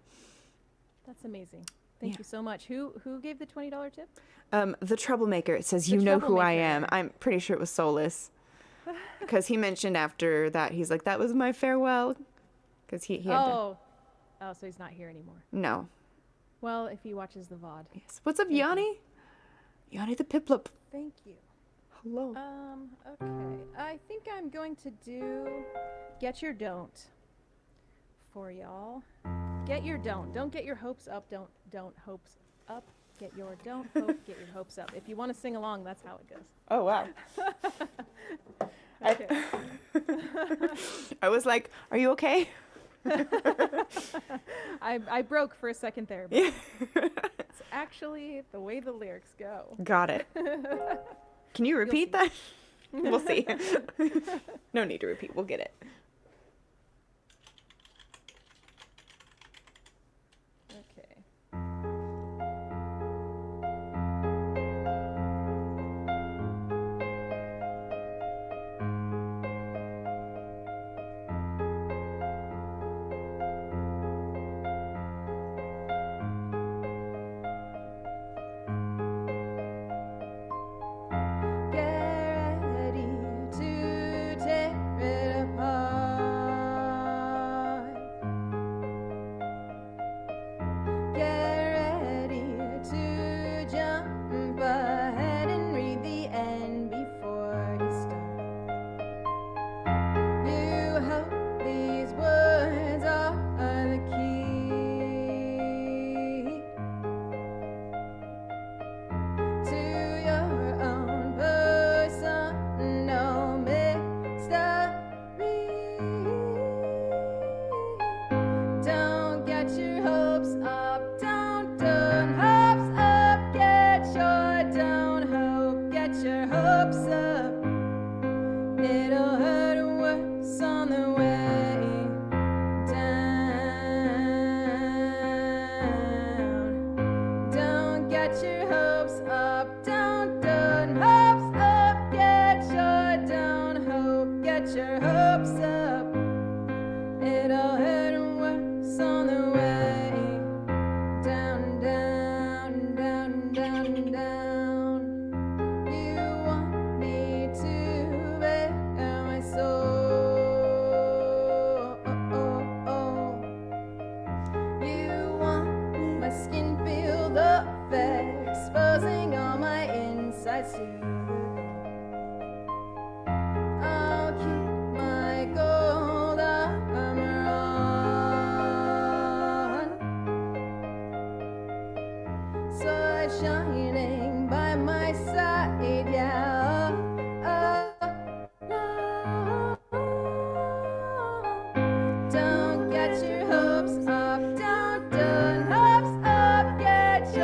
That's amazing. Thank you so much. Who gave the $20 tip? The Troublemaker. It says, you know who I am. I'm pretty sure it was Solus. Because he mentioned after that, he's like, that was my farewell. Because he had Oh, so he's not here anymore. No. Well, if he watches the VOD. Yes. What's up, Yanni? Yanni the Piplup. Thank you. Hello. Okay. I think I'm going to do Get Your Don't for y'all. Get your don't. Don't get your hopes up. Don't hopes up. Get your don't hope. Get your hopes up. If you want to sing along, that's how it goes. Oh, wow. Okay. I was like, are you okay? I broke for a second there. But it's actually the way the lyrics go. Got it. Can you repeat that? We'll see. No need to repeat. We'll get it. Get ready to tear it apart. sides to the I'll keep my gold armor on, sword shining by my side, yeah. Don't get your hopes up, don't hopes up, get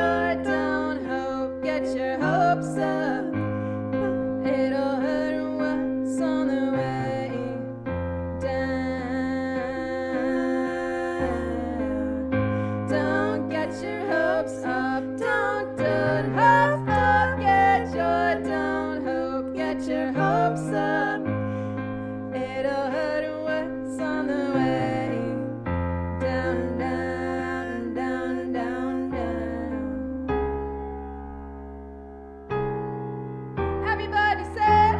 your hopes up. It'll hurt what's on the way down. Don't get your hopes up, don't hopes up, get your hopes up. It'll hurt what's on the way down, down, down, down, down. Everybody said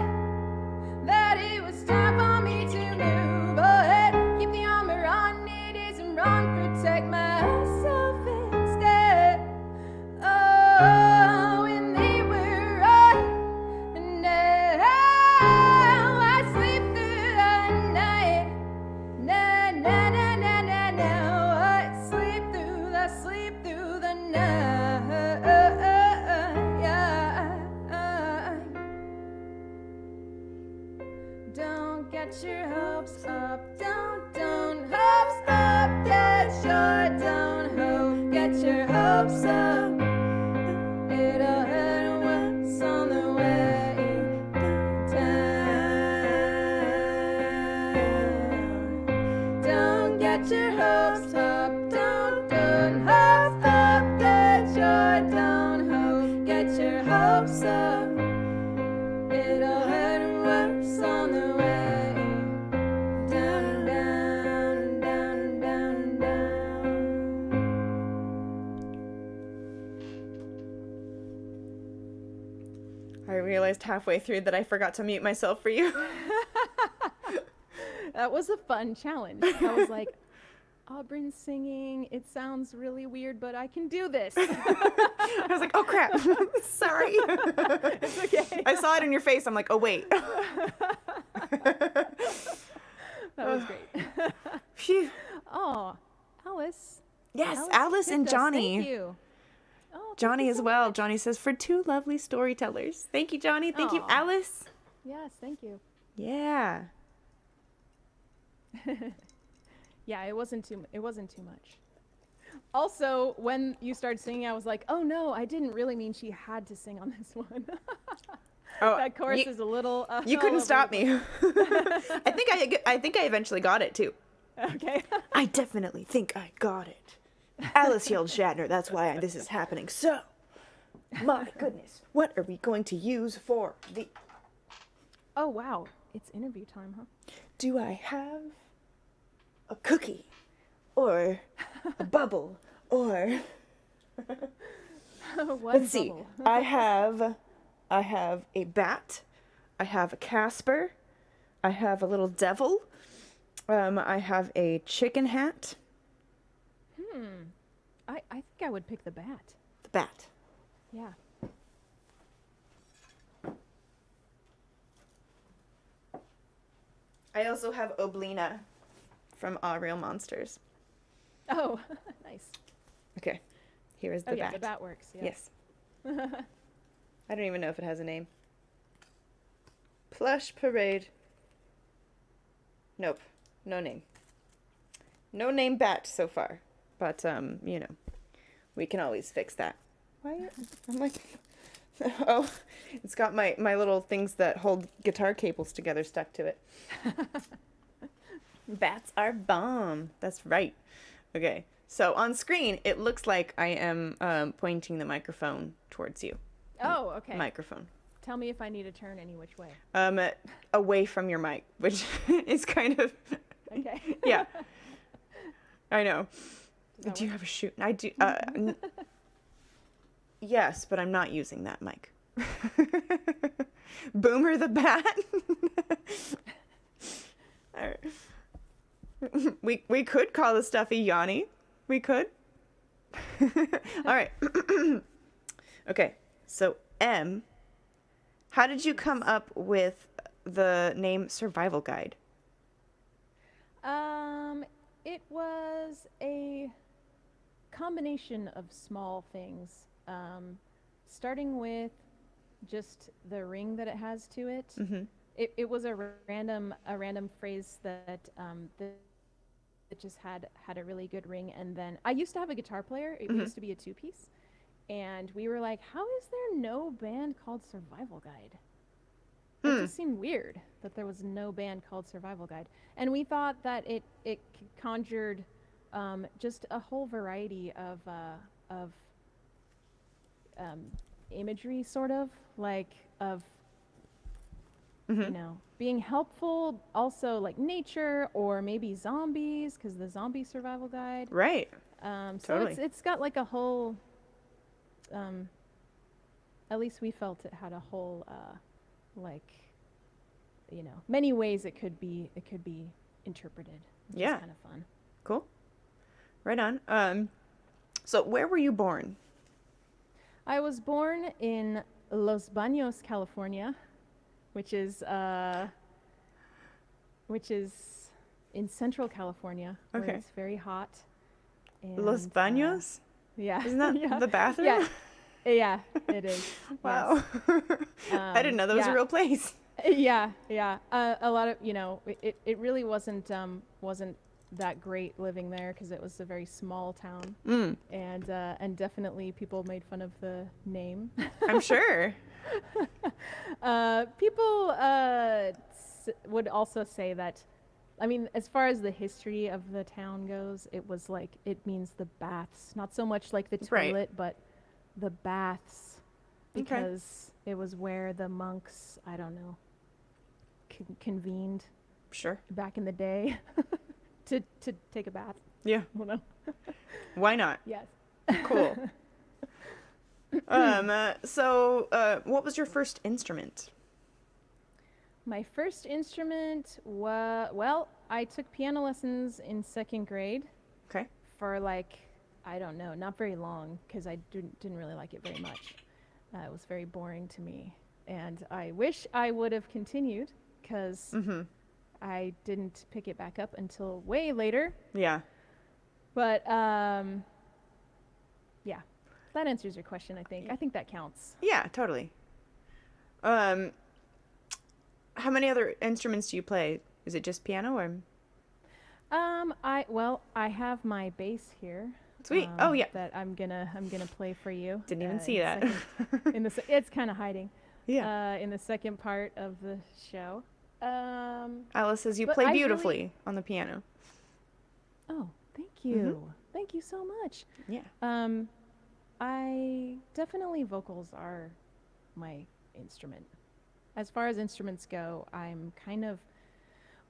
that it was time for me to move ahead. Keep the armor on, it isn't wrong. Protect myself instead. Oh, and they were right. And now I sleep through the night. Na na na na na. Now I sleep through the night. Don't get your hopes up, don't hopes up, get your hopes up. It'll hurt what's on the way down. Don't get your hopes up, don't hopes up, get your hopes up. It'll hurt what's on the way down, down, down, down, down. I realized halfway through that I forgot to mute myself for you. That was a fun challenge. I was like, Auburn's singing. It sounds really weird, but I can do this. I was like, oh crap. Sorry. It's okay. I saw it in your face. I'm like, oh wait. That was great. Phew. Oh, Alice. Yes, Alice and tipped us. Johnny. Thank you. Oh, thank Johnny you as so well. much. Johnny says, for two lovely storytellers. Thank you, Johnny. Thank you, Aw. Alice. Yes, thank you. Yeah. Yeah, it wasn't too much. Also, when you started singing, I was like, oh no, I didn't really mean she had to sing on this one. Oh, That chorus is a little. you all couldn't over stop the me. I think I eventually got it too. place. Okay. I definitely think I got it. Alice yelled Shatner. That's why this is happening. So, my goodness, what are we going to use for the... Oh wow, it's interview time, huh? Do I have a cookie? Or a bubble? Or... One Let's see. bubble. I have a bat. I have a Casper. I have a little devil. I have a chicken hat. I think I would pick the bat. The bat. Yeah. I also have Oblina from All Real Monsters. Oh, nice. Okay, here is the Oh yeah, bat. the bat works. Yeah. Yes. I don't even know if it has a name. Plush Parade. Nope, no name. No name bat so far, but you know, we can always fix that. Why? I'm like, oh, it's got my little things that hold guitar cables together stuck to it. Bats are bomb. That's right. Okay, so on screen it looks like I am pointing the microphone towards you. Oh, okay. Microphone. Tell me if I need to turn any which way. Away from your mic, which is kind of Okay. yeah. I know. that Do you work? have a shoot? I do. Yes, but I'm not using that mic. Boomer the bat. All right. We could call the stuffy Yanni. We could. All right. Okay. So M How did you come up with the name Survival Guide? It was a combination of small things, starting with just the ring that it has to it. Mm-hmm. It was a random phrase that it just had a really good ring. And then I used to have a guitar player. It Mm-hmm. used to be a two-piece, and we were like, how is there no band called Survival Guide? It just seemed weird that there was no band called Survival Guide. And we thought that it conjured just a whole variety of imagery, sort of, like, of, Mm-hmm. you know, being helpful, also like nature or maybe zombies, because the zombie survival guide. Right. So Totally. it's got like a whole, at least we felt it had a whole, like, you know, many ways it could be interpreted, which Yeah. is kind of fun. Cool. Right on. So where were you born? I was born in Los Baños, California, which is in Central California, where Okay. it's very hot. Los And, Baños? yeah. Isn't that Yeah. the bathroom? Yeah. Yeah, it is. Wow. I didn't know that was a yeah. real place. Yeah, yeah. A lot of, you know, it really wasn't that great living there, because it was a very small town, Mm, and definitely people made fun of the name. I'm sure. People would also say that, I mean, as far as the history of the town goes, it was like, it means the baths, not so much like the Right. toilet, but the baths, Okay. because it was where the monks, I don't know, convened Sure. back in the day to take a bath. Yeah. I don't know. Why not? Yes. Cool. So what was your first instrument? My first instrument was, well, I took piano lessons in second grade Okay. for, like, I don't know, not very long, because I didn't really like it very much. It was very boring to me, and I wish I would have continued, because Mm-hmm. I didn't pick it back up until way later. Yeah. But yeah, that answers your question. I think that counts. Yeah, totally. How many other instruments do you play? Is it just piano or? I have my bass here. Sweet. Oh, yeah. That I'm gonna play for you. Didn't even in see the that. it's kind of hiding. Yeah. In the second part of the show. Alice says you but play I really- beautifully on the piano. Oh, thank you. Thank you so much. Yeah. I definitely, vocals are my instrument. As far as instruments go, I'm kind of,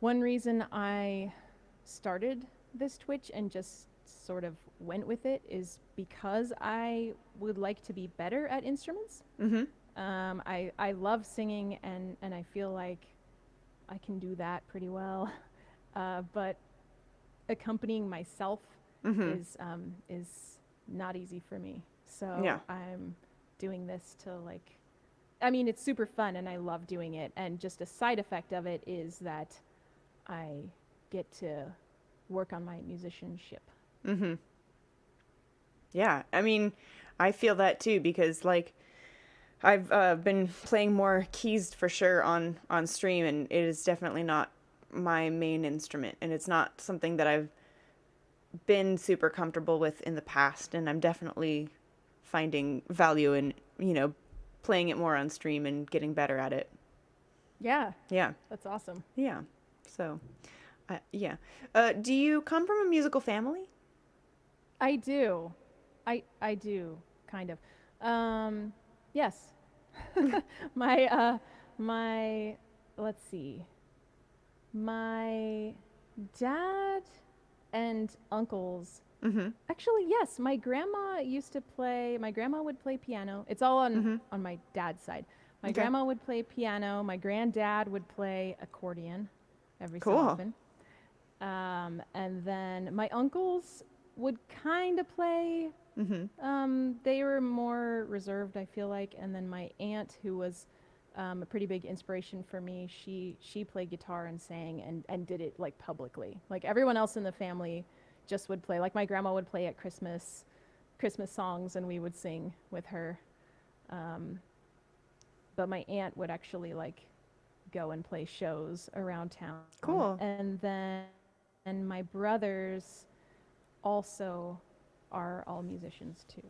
one reason I started this Twitch and just sort of went with it is because I would like to be better at instruments. Mm-hmm. I love singing, and I feel like I can do that pretty well. But accompanying myself is not easy for me. So Yeah. I'm doing this to, like, I mean, it's super fun and I love doing it. And just a side effect of it is that I get to work on my musicianship. Mm-hmm. Yeah, I mean, I feel that too because like I've been playing more keys for sure on stream, and it is definitely not my main instrument, and it's not something that I've been super comfortable with in the past, and I'm definitely finding value in, you know, playing it more on stream and getting better at it. Yeah, Yeah. that's awesome. Yeah. So, yeah. Do you come from a musical family? I do. I do, kind of. Yes. My let's see. My dad and uncles. Mm-hmm. Actually, yes, my grandma would play piano. It's all on my dad's side. My Okay. grandma would play piano. My granddad would play accordion every Cool. so often. And then my uncles would kind of play. Mm-hmm. They were more reserved, I feel like. And then my aunt, who was a pretty big inspiration for me. She played guitar and sang and did it like publicly. Like everyone else in the family just would play. Like my grandma would play at Christmas songs and we would sing with her. But my aunt would actually like go and play shows around town. Cool. And then my brothers also are all musicians too,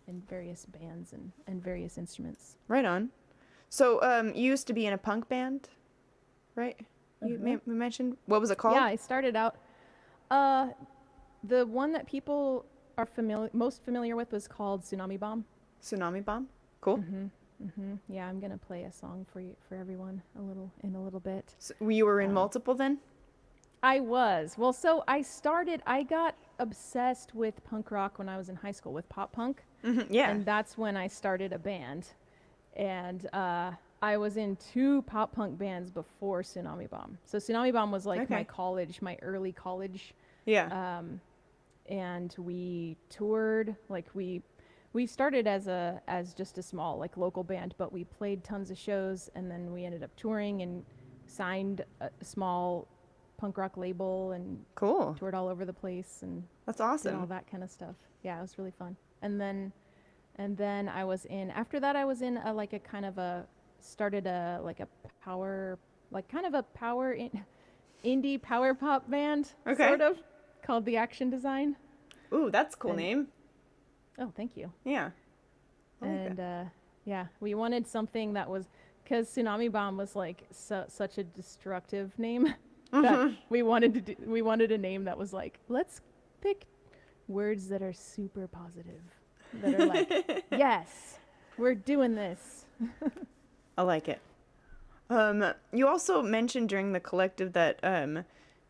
in various bands and various instruments. Right on. So you used to be in a punk band, right? You mentioned, what was it called? Yeah, I started out. The one that people are most familiar with was called Tsunami Bomb. Tsunami Bomb. Cool. Yeah, I'm gonna play a song for everyone in a little bit. So you were in multiple then? I was. Well, so I got obsessed with punk rock when I was in high school with pop punk. Yeah. And that's when I started a band. And I was in 2 pop punk bands before Tsunami Bomb. So Tsunami Bomb was like my early college. Yeah. And we toured, like we started as just a small like local band, but we played tons of shows, and then we ended up touring and signed a small punk rock label and Cool. toured all over the place and That's did awesome. all that kind of stuff. Yeah, it was really fun. And then after that I was in started a power, like kind of a power indie power pop band, Okay. sort of, called The Action Design. Ooh, that's a cool And- name. Oh, thank you. Yeah. I like And that. yeah, we wanted something that was, because Tsunami Bomb was like such a destructive name that we wanted a name that was like, let's pick words that are super positive, that are like, yes, we're doing this. I like it. You also mentioned during the collective that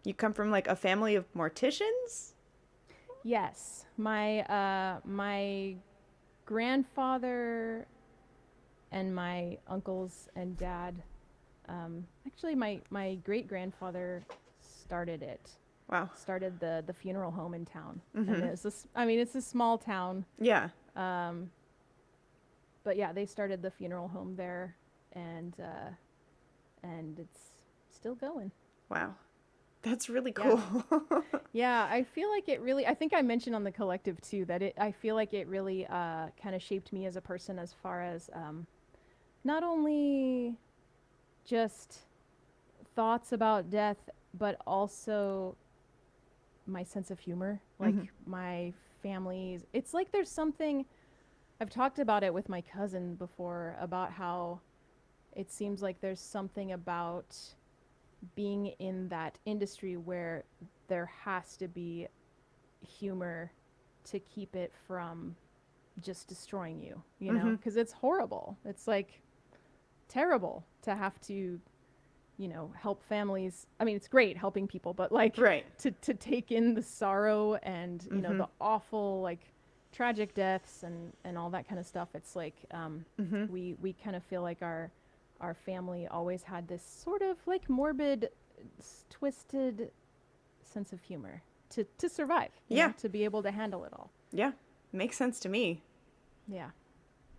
you come from like a family of morticians? Yes, my grandfather and my uncles and dad, actually my great grandfather started it. Wow. Started the funeral home in town, and it's a small town. Yeah. But yeah, they started the funeral home there, and it's still going. Wow. That's really cool. Yeah, I feel like I think I mentioned on the collective too that I feel like it really kind of shaped me as a person, as far as not only just thoughts about death, but also my sense of humor. Like my family's, it's like there's something, I've talked about it with my cousin before, about how it seems like there's something about being in that industry where there has to be humor to keep it from just destroying you, you know, because it's horrible. It's like terrible to have to, you know, help families. I mean, it's great helping people, but like to take in the sorrow and, you know, the awful, like tragic deaths and all that kind of stuff. It's like, we kind of feel like our family always had this sort of like morbid, twisted sense of humor to survive. You know, to be able to handle it all. Yeah. Makes sense to me. Yeah.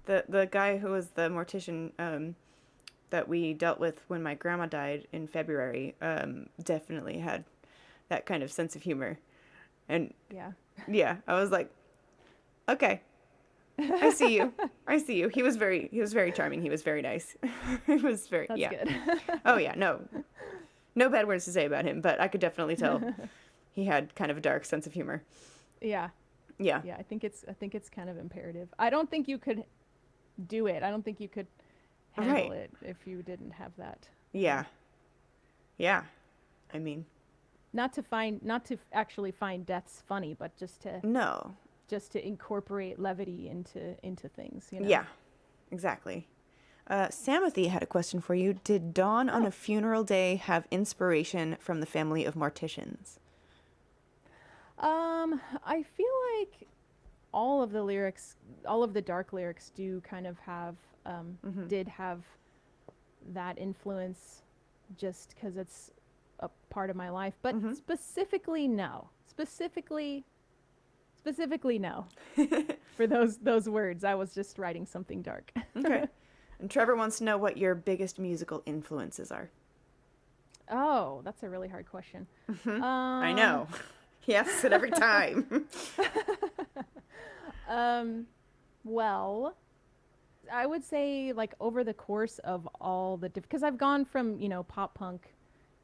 The guy who was the mortician that we dealt with when my grandma died in February definitely had that kind of sense of humor. And yeah, I was like, okay, I see you. I see you. He was very charming. He was very nice. He was very, That's good. Oh yeah, no bad words to say about him, but I could definitely tell he had kind of a dark sense of humor. Yeah. Yeah. Yeah, I think it's kind of imperative. I don't think you could do it. I don't think you could handle it if you didn't have that. Yeah. Yeah. I mean, not to actually find deaths funny, but just to incorporate levity into things, you know. Yeah. Exactly. Samothy had a question for you. Did Dawn on a Funeral Day have inspiration from the family of morticians? I feel like all of the dark lyrics do kind of have, did have that influence, just because it's a part of my life. But specifically, no. Specifically, no. For those words, I was just writing something dark. Okay. And Trevor wants to know what your biggest musical influences are. Oh, that's a really hard question. I know. He asks it every time. Well, I would say like over the course of all the because I've gone from, pop punk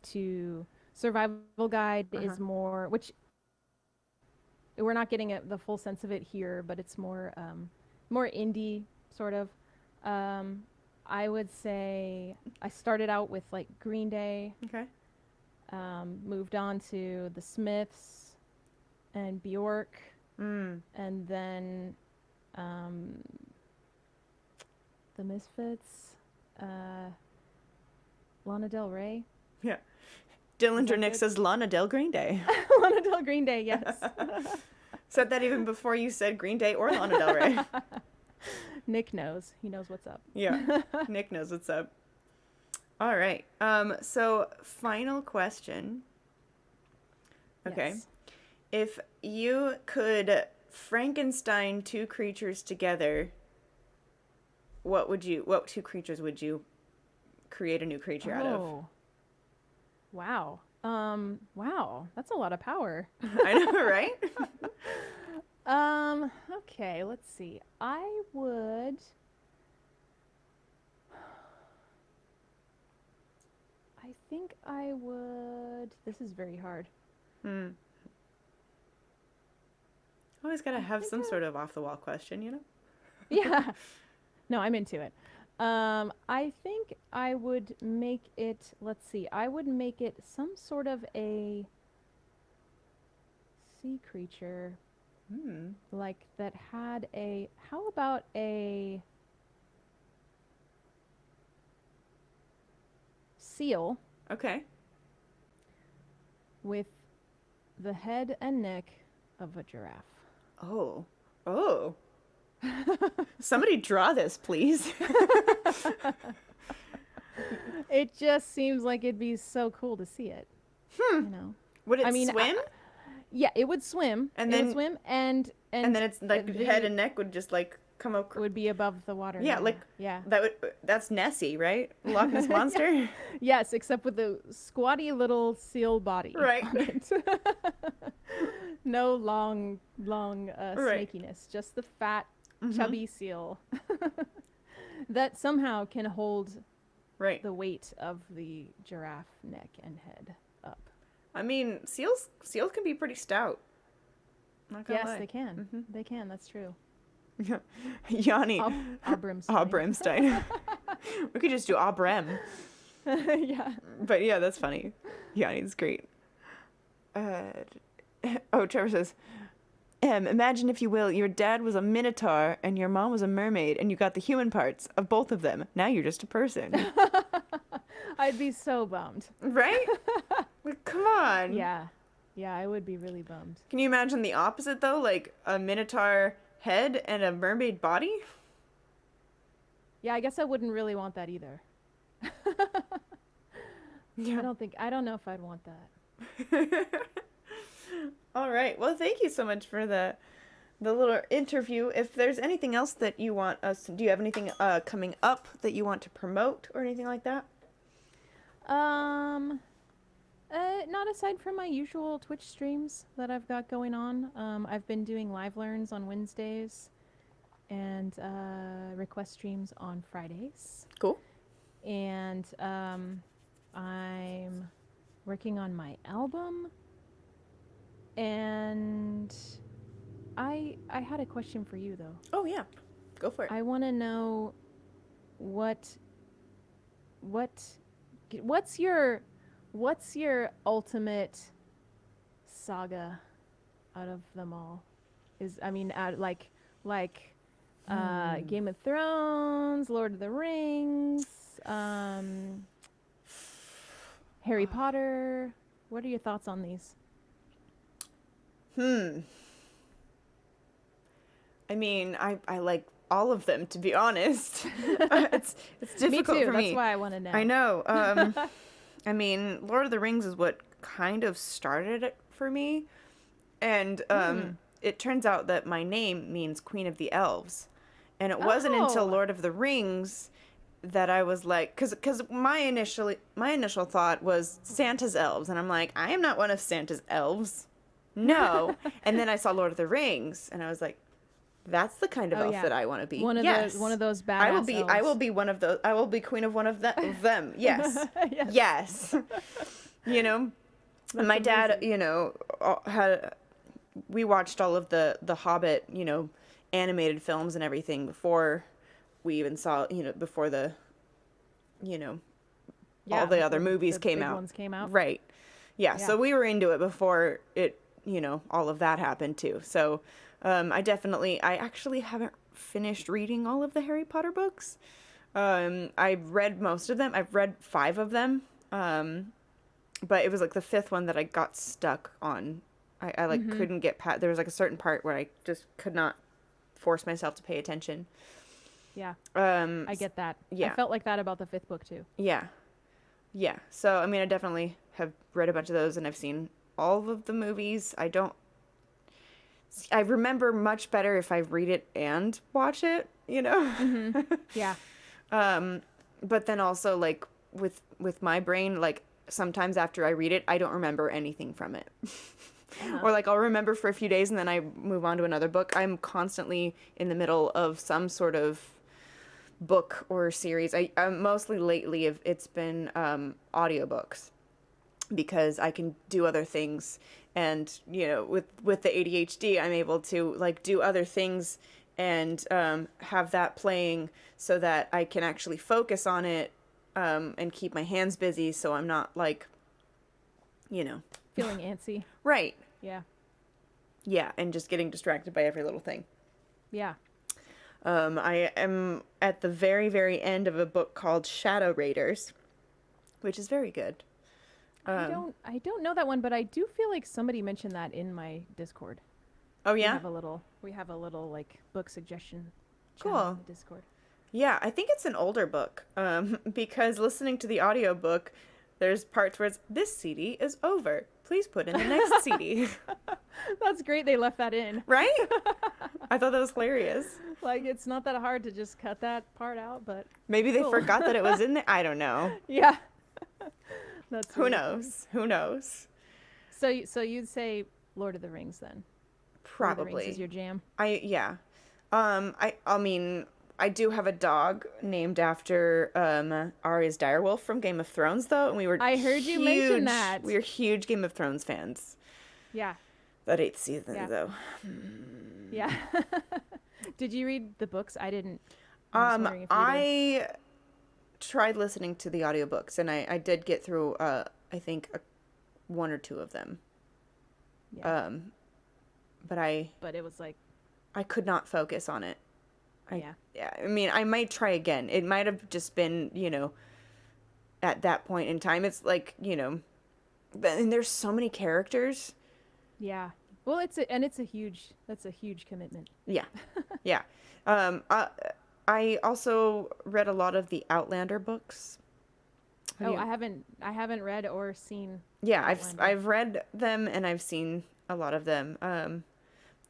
to Survival Guide is more, which we're not getting the full sense of it here, but it's more indie sort of. I would say I started out with like Green Day, Okay. moved on to the Smiths and Bjork, Mm. and then the Misfits, Lana Del Rey. Yeah. Dillinger that Nick good? says Lana Del Green Day. Lana Del Green Day, yes. Said that even before you said Green Day or Lana Del Rey. Nick knows. He knows what's up. Yeah. Nick knows what's up. All right. So final question. Okay. Yes. If you could Frankenstein two creatures together, what two creatures would you create a new creature out of? Oh. Wow. Wow. That's a lot of power. I know, right? Okay, let's see. I think I would. This is very hard. Hmm. Always gotta have some think sort of off the wall question, you know? Yeah. No, I'm into it. I think I would make it, let's see, I would make it some sort of a sea creature, Hmm. like that had how about a seal Okay. with the head and neck of a giraffe? Oh. Oh. Somebody draw this, please. It just seems like it'd be so cool to see it. You know? Would it I mean, swim? Yeah, it would swim. And It would then- swim and and then it's like the- head and neck would just like come up. would be above the water. Yeah, like yeah. that's Nessie, right? Loch Ness monster. Yes, except with the squatty little seal body. Right. on it. No long Right. snakiness, just the fat, Mhm. chubby seal that somehow can hold Right. the weight of the giraffe neck and head up. I mean, seals can be pretty stout. Not gonna Yes, lie. they can. Mhm. They can. That's true. Yanni. Brimstone. Brimstein. We could just do Brem. Yeah. But yeah, that's funny. Yanni's great. Trevor says, imagine, if you will, your dad was a minotaur and your mom was a mermaid and you got the human parts of both of them. Now you're just a person. I'd be so bummed. Right? Like, come on. Yeah. Yeah, I would be really bummed. Can you imagine the opposite, though? Like a minotaur head and a mermaid body? Yeah, I guess I wouldn't really want that either. Yeah. I don't know if I'd want that. All right. Well, thank you so much for the little interview. If there's anything else that you want us to, do you have anything coming up that you want to promote or anything like that? Not aside from my usual Twitch streams that I've got going on. I've been doing live learns on Wednesdays and request streams on Fridays. Cool. And I'm working on my album. And I had a question for you though. Oh yeah, go for it. I want to know what's your ultimate saga out of them all? Game of Thrones, Lord of the Rings, Harry Potter. What are your thoughts on these? I mean, I like all of them, to be honest. It's difficult me too. for me. That's why I want to know. I know. I mean, Lord of the Rings is what kind of started it for me. And it turns out that my name means Queen of the Elves. And it wasn't until Oh. Lord of the Rings that I was like, because my initial thought was Santa's elves, and I'm like, I am not one of Santa's elves. No. And then I saw Lord of the Rings, and I was like, that's the kind of elf that I want to be. One of those badass I will be. elves. I will be one of those. I will be queen of one of them. Yes. Yes. You know, and my dad, you know, we watched all of the Hobbit, you know, animated films and everything before we even saw, you know, before the, you know, all the other movies came out. Ones came out. Right. Yeah. So we were into it before it, you know, all of that happened too. So I actually haven't finished reading all of the Harry Potter books. I've read most of them. I've read 5 of them. But it was like the 5th one that I got stuck on. I like couldn't get past. There was like a certain part where I just could not force myself to pay attention. Yeah. I get that. Yeah. I felt like that about the 5th book too. Yeah. Yeah. So, I mean, I definitely have read a bunch of those and I've seen all of the movies. I remember much better if I read it and watch it, you know? Yeah. But then also like with my brain, like sometimes after I read it, I don't remember anything from it. Or like I'll remember for a few days and then I move on to another book. I'm constantly in the middle of some sort of book or series. I mostly lately it's been audiobooks because I can do other things, and you know, with the ADHD, I'm able to like do other things and have that playing so that I can actually focus on it and keep my hands busy, so I'm not like, you know, feeling antsy. Right. Yeah. Yeah, and just getting distracted by every little thing. Yeah. I am at the very, very end of a book called Shadow Raiders, which is very good. I don't know that one, but I do feel like somebody mentioned that in my Discord. Oh yeah? We have a little like book suggestion Cool. channel in the Discord. Yeah, I think it's an older book. Because listening to the audiobook, there's parts where it's, this CD is over. Please put in the next CD. That's great they left that in. Right? I thought that was hilarious. Like, it's not that hard to just cut that part out, but maybe they forgot that it was in there. I don't know. Yeah. That's Who really knows? Who knows? So you'd say Lord of the Rings then? Probably. Lord of the Rings is your jam? Yeah. I mean, I do have a dog named after Arya's direwolf from Game of Thrones, though, and we were I heard you mention that. We were huge Game of Thrones fans. Yeah. That 8th season, though. Yeah. Did you read the books? I didn't. I tried listening to the audiobooks, and I did get through, I think, 1 or 2 of them. Yeah. But it was like, I could not focus on it. Yeah. I mean, I might try again. It might have just been, you know, at that point in time. It's like, you know, and there's so many characters. Yeah. Well, that's a huge commitment. Yeah. Yeah. I also read a lot of the Outlander books. I haven't read or seen. Yeah, Outlander. I've read them and I've seen a lot of them.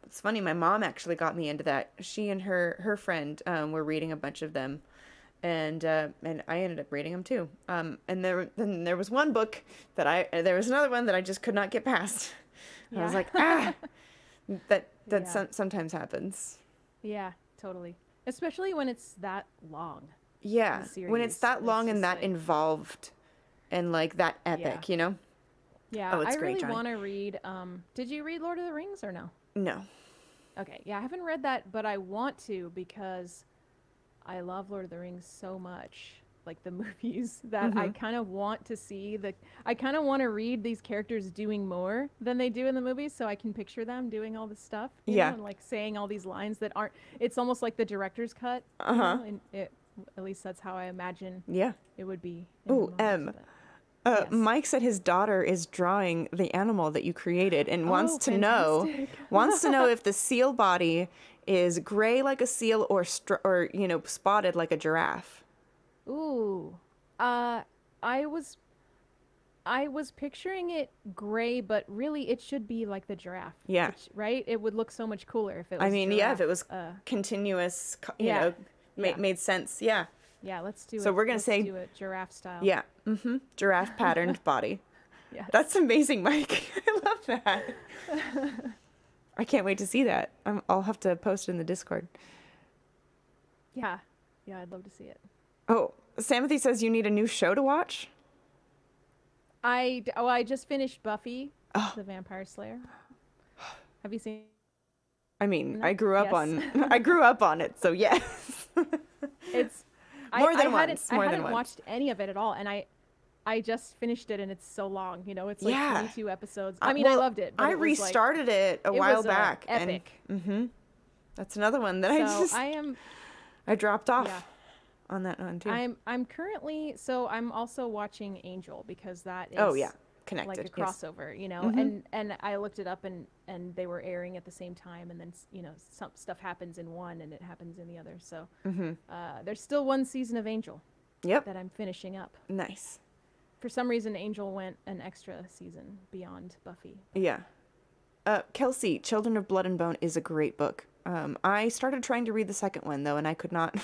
It's funny, my mom actually got me into that. She and her friend were reading a bunch of them, and I ended up reading them too. And there was one book there was another one that I just could not get past. I was like, that sometimes happens. Yeah, totally. Especially when it's that long. Yeah, when it's that long and that like, involved, and like that epic, you know. Yeah, oh, it's I great, really Johnny. want to read. Did you read Lord of the Rings or no? No. Okay, yeah, I haven't read that, but I want to because I love Lord of the Rings so much, like the movies, that I kind of want to see I kind of want to read these characters doing more than they do in the movies, so I can picture them doing all this stuff, you know, and like saying all these lines that aren't. It's almost like the director's cut. You know, and at least that's how I imagine. Yeah. It would be. Ooh, yes. Mike said his daughter is drawing the animal that you created and wants to know if the seal body is gray like a seal or you know, spotted like a giraffe. Ooh, I was picturing it gray, but really it should be like the giraffe. Yeah. Right? It would look so much cooler if it was. I mean, yeah, if it was continuous, you know, made sense. Yeah. Yeah, let's do it. So we're gonna let's say do it giraffe style. yeah, giraffe patterned body. Yes. That's amazing, Mike. I love that. I can't wait to see that. I'll have to post it in the Discord. Yeah. Yeah, I'd love to see it. Oh, Samothy says you need a new show to watch. I just finished Buffy, Oh. the Vampire Slayer. Have you seen? I mean, No? I grew up Yes. on I grew up on it, so yes. It's More than I hadn't, once, I more than hadn't once. watched any of it at all, and I just finished it, and it's so long. You know, it's like Yeah. 22 episodes. I mean, I Well, loved it. But I it was like, restarted it a it while was, back. epic. And, that's another one that So I dropped off Yeah. on that one too. I'm currently, so I'm also watching Angel, because that is Oh yeah, connected. like a yes. crossover, you know. And I looked it up, and they were airing at the same time, and then, you know, some stuff happens in one and it happens in the other. So there's still one season of Angel Yep. that I'm finishing up. Nice. For some reason, Angel went an extra season beyond Buffy. Yeah. Kelsey, Children of Blood and Bone is a great book. I started trying to read the second one though, and I could not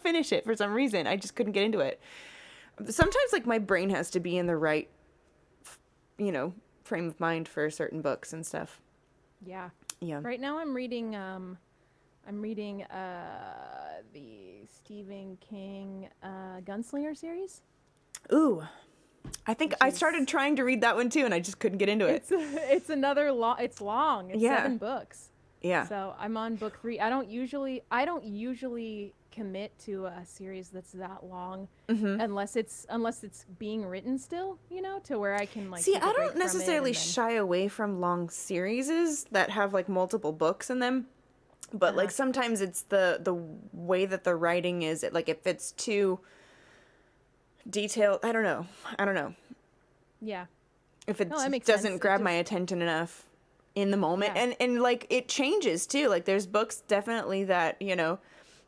finish it for some reason. I just couldn't get into it. Sometimes like my brain has to be in the right, frame of mind for certain books and stuff. Yeah. Yeah. Right now I'm reading the Stephen King Gunslinger series. Ooh. I think Which I is- started trying to read that one too, and I just couldn't get into it. It's another long. It's long. It's Yeah. 7 books. Yeah. So I'm on book 3. I don't usually commit to a series that's that long unless it's being written still, you know, to where I can like See, take a I break don't from it necessarily and then- shy away from long series that have like multiple books in them, but like sometimes it's the way that the writing is. Like if it's too detailed, I don't know. Yeah. If it No, that makes doesn't sense. It grab my just- attention enough in the moment, Yeah. and like it changes too. Like there's books definitely that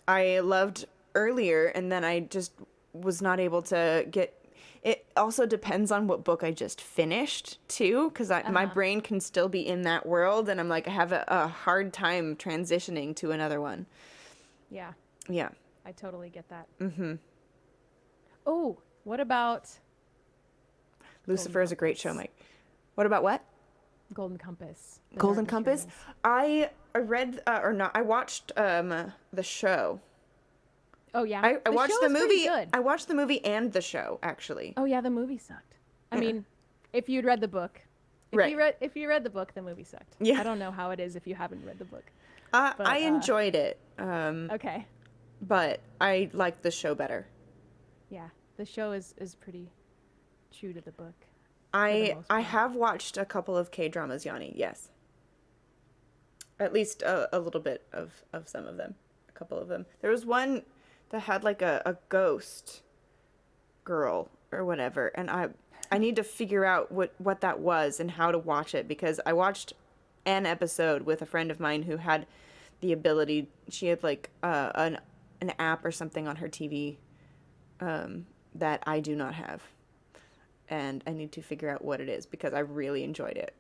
I loved earlier, and then I just was not able to get. It also depends on what book I just finished too, because my brain can still be in that world, and I'm like I have a hard time transitioning to another one. Yeah. Yeah. I totally get that. Oh, what about Lucifer is a great show, Mike. What about what? Golden Compass? The Golden Darkest Compass? Journeys. I read I watched the show. Oh yeah. I watched show the is pretty movie. good. I watched the movie and the show actually. Oh yeah, the movie sucked. I Yeah. mean, if you'd read the book, Right. if you read the book, the movie sucked. Yeah. I don't know how it is if you haven't read the book. I enjoyed it, Okay. but I liked the show better. Yeah, the show is pretty true to the book. I most I part. have watched a couple of K-dramas, Yanni. Yes. At least a little bit of some of them. A couple of them. There was one that had like a ghost girl or whatever, and I need to figure out what that was and how to watch it, because I watched an episode with a friend of mine who had the ability. She had like an app or something on her TV that I do not have, and I need to figure out what it is because I really enjoyed it.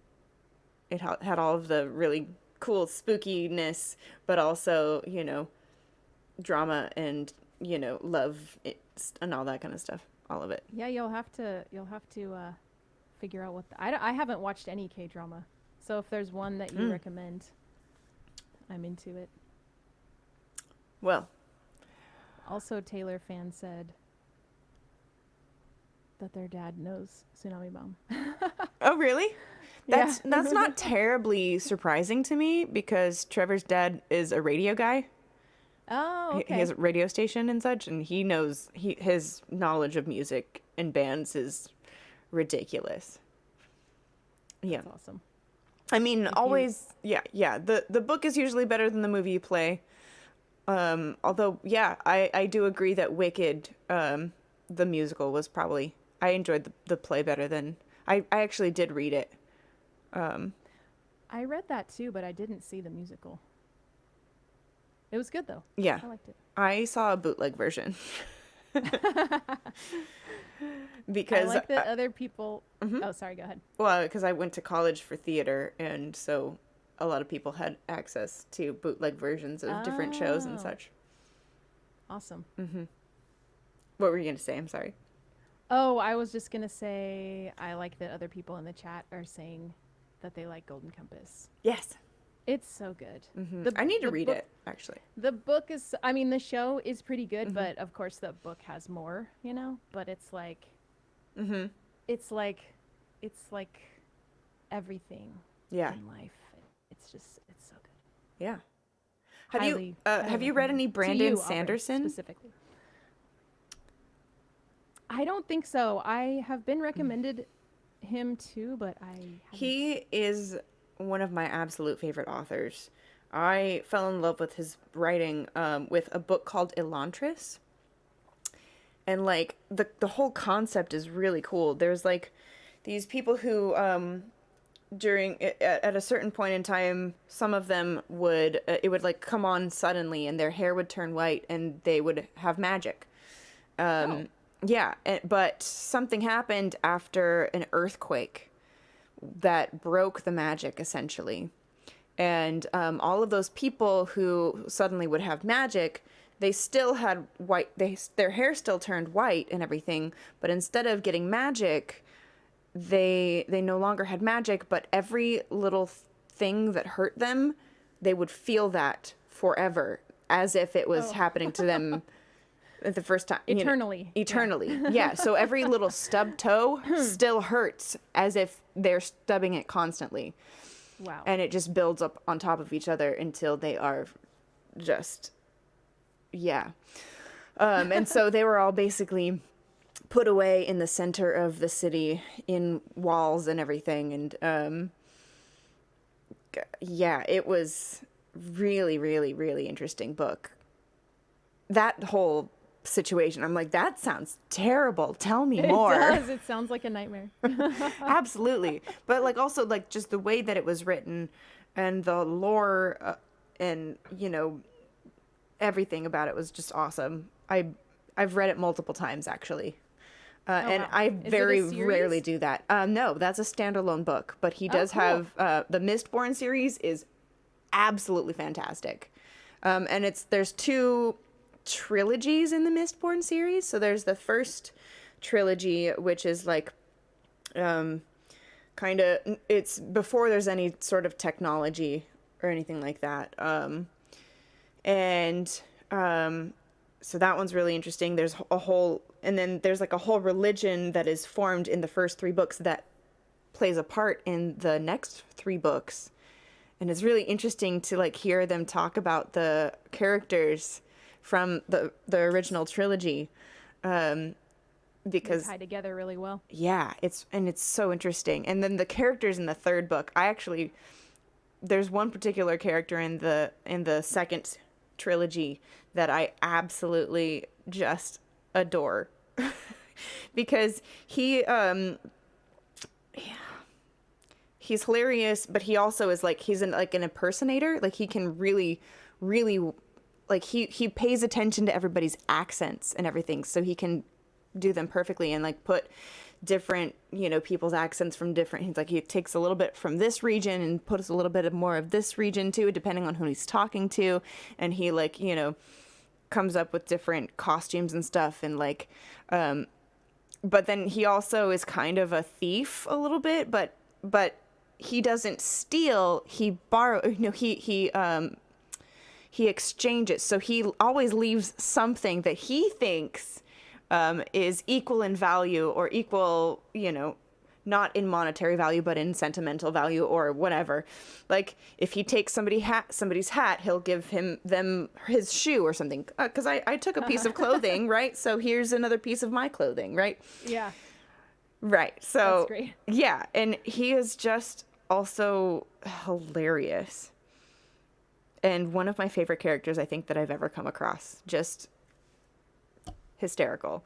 It had all of the really cool spookiness, but also drama and love and all that kind of stuff. All of it. Yeah, you'll have to figure out what I haven't watched any K-drama. So if there's one that you recommend, I'm into it. Well, Also, Taylor fan said that their dad knows Tsunami Bomb. oh really? Yeah. That's not terribly surprising to me because Trevor's dad is a radio guy. Oh, okay. He has a radio station and such, and he knows his knowledge of music and bands is ridiculous. Yeah. That's awesome. I mean, always, yeah. The book is usually better than the movie you play. Although, yeah, I do agree that Wicked, the musical, was probably, I enjoyed the play better than, I actually did read it. I read that too, but I didn't see the musical. It was good though. Yeah. I liked it. I saw a bootleg version. Because I like that other people. Oh, sorry. Go ahead. well, because I went to college for theater, and so a lot of people had access to bootleg versions of different shows and Oh. such. Awesome. What were you going to say? I'm sorry. Oh, I was just gonna say I like that other people in the chat are saying that they like Golden Compass. Yes. It's so good. I need to read book, it, actually. The book is, I mean, the show is pretty good, but of course the book has more, you know. But it's like, it's like everything Yeah. in life. It's so good. Yeah. Highly Have you read any recommend. To Brandon you, Aubrey, Sanderson? specifically? I don't think so. I have been recommended him too, but I haven't. He is one of my absolute favorite authors. I fell in love with his writing with a book called Elantris. And like the whole concept is really cool. There's like these people who at a certain point in time, some of them would it would like come on suddenly and their hair would turn white and they would have magic. Yeah, but something happened after an earthquake that broke the magic, essentially. And all of those people who suddenly would have magic, they still had white, their hair still turned white and everything, but instead of getting magic, they no longer had magic, but every little thing that hurt them, they would feel that forever, as if it was happening to them the first time. Eternally. Eternally. Yeah. So every little stub toe still hurts as if they're stubbing it constantly. Wow. And it just builds up on top of each other until they are just, yeah. And so they were all basically put away in the center of the city in walls and everything. And yeah, it was really, really, really interesting book. That whole situation, I'm like, that sounds terrible. Tell me more. It does. It sounds like a nightmare. Absolutely. But like also like just the way that it was written and the lore and, you know, everything about it was just awesome. I've read it multiple times, actually. And wow. I Is it a very series? rarely do that. No, that's a standalone book, but he does cool. have the Mistborn series is absolutely fantastic. And there's 2 trilogies in the Mistborn series. So there's the first trilogy, which is like kind of, it's before there's any sort of technology or anything like that. So that one's really interesting. There's and then there's like a whole religion that is formed in the first 3 books that plays a part in the next 3 books. And it's really interesting to like hear them talk about the characters from the original trilogy, because they tie together really well. Yeah, it's so interesting. And then the characters in the 3rd book, there's one particular character in the second trilogy that I absolutely just adore because he's hilarious, but he also is like he's an impersonator. Like he can really like he pays attention to everybody's accents and everything, so he can do them perfectly and like put different, you know, people's accents from different, he's like, he takes a little bit from this region and puts a little bit of more of this region too, depending on who he's talking to. And he like, you know, comes up with different costumes and stuff. And like, but then he also is kind of a thief a little bit, but he doesn't steal, he he exchanges. So he always leaves something that he thinks is equal in value or equal, you know, not in monetary value, but in sentimental value or whatever. Like if he takes somebody's hat, he'll give them his shoe or something. 'Cause I took a piece of clothing, right? So here's another piece of my clothing, right? Yeah. Right. So That's great. Yeah. And he is just also hilarious. And one of my favorite characters, I think, that I've ever come across. Just hysterical.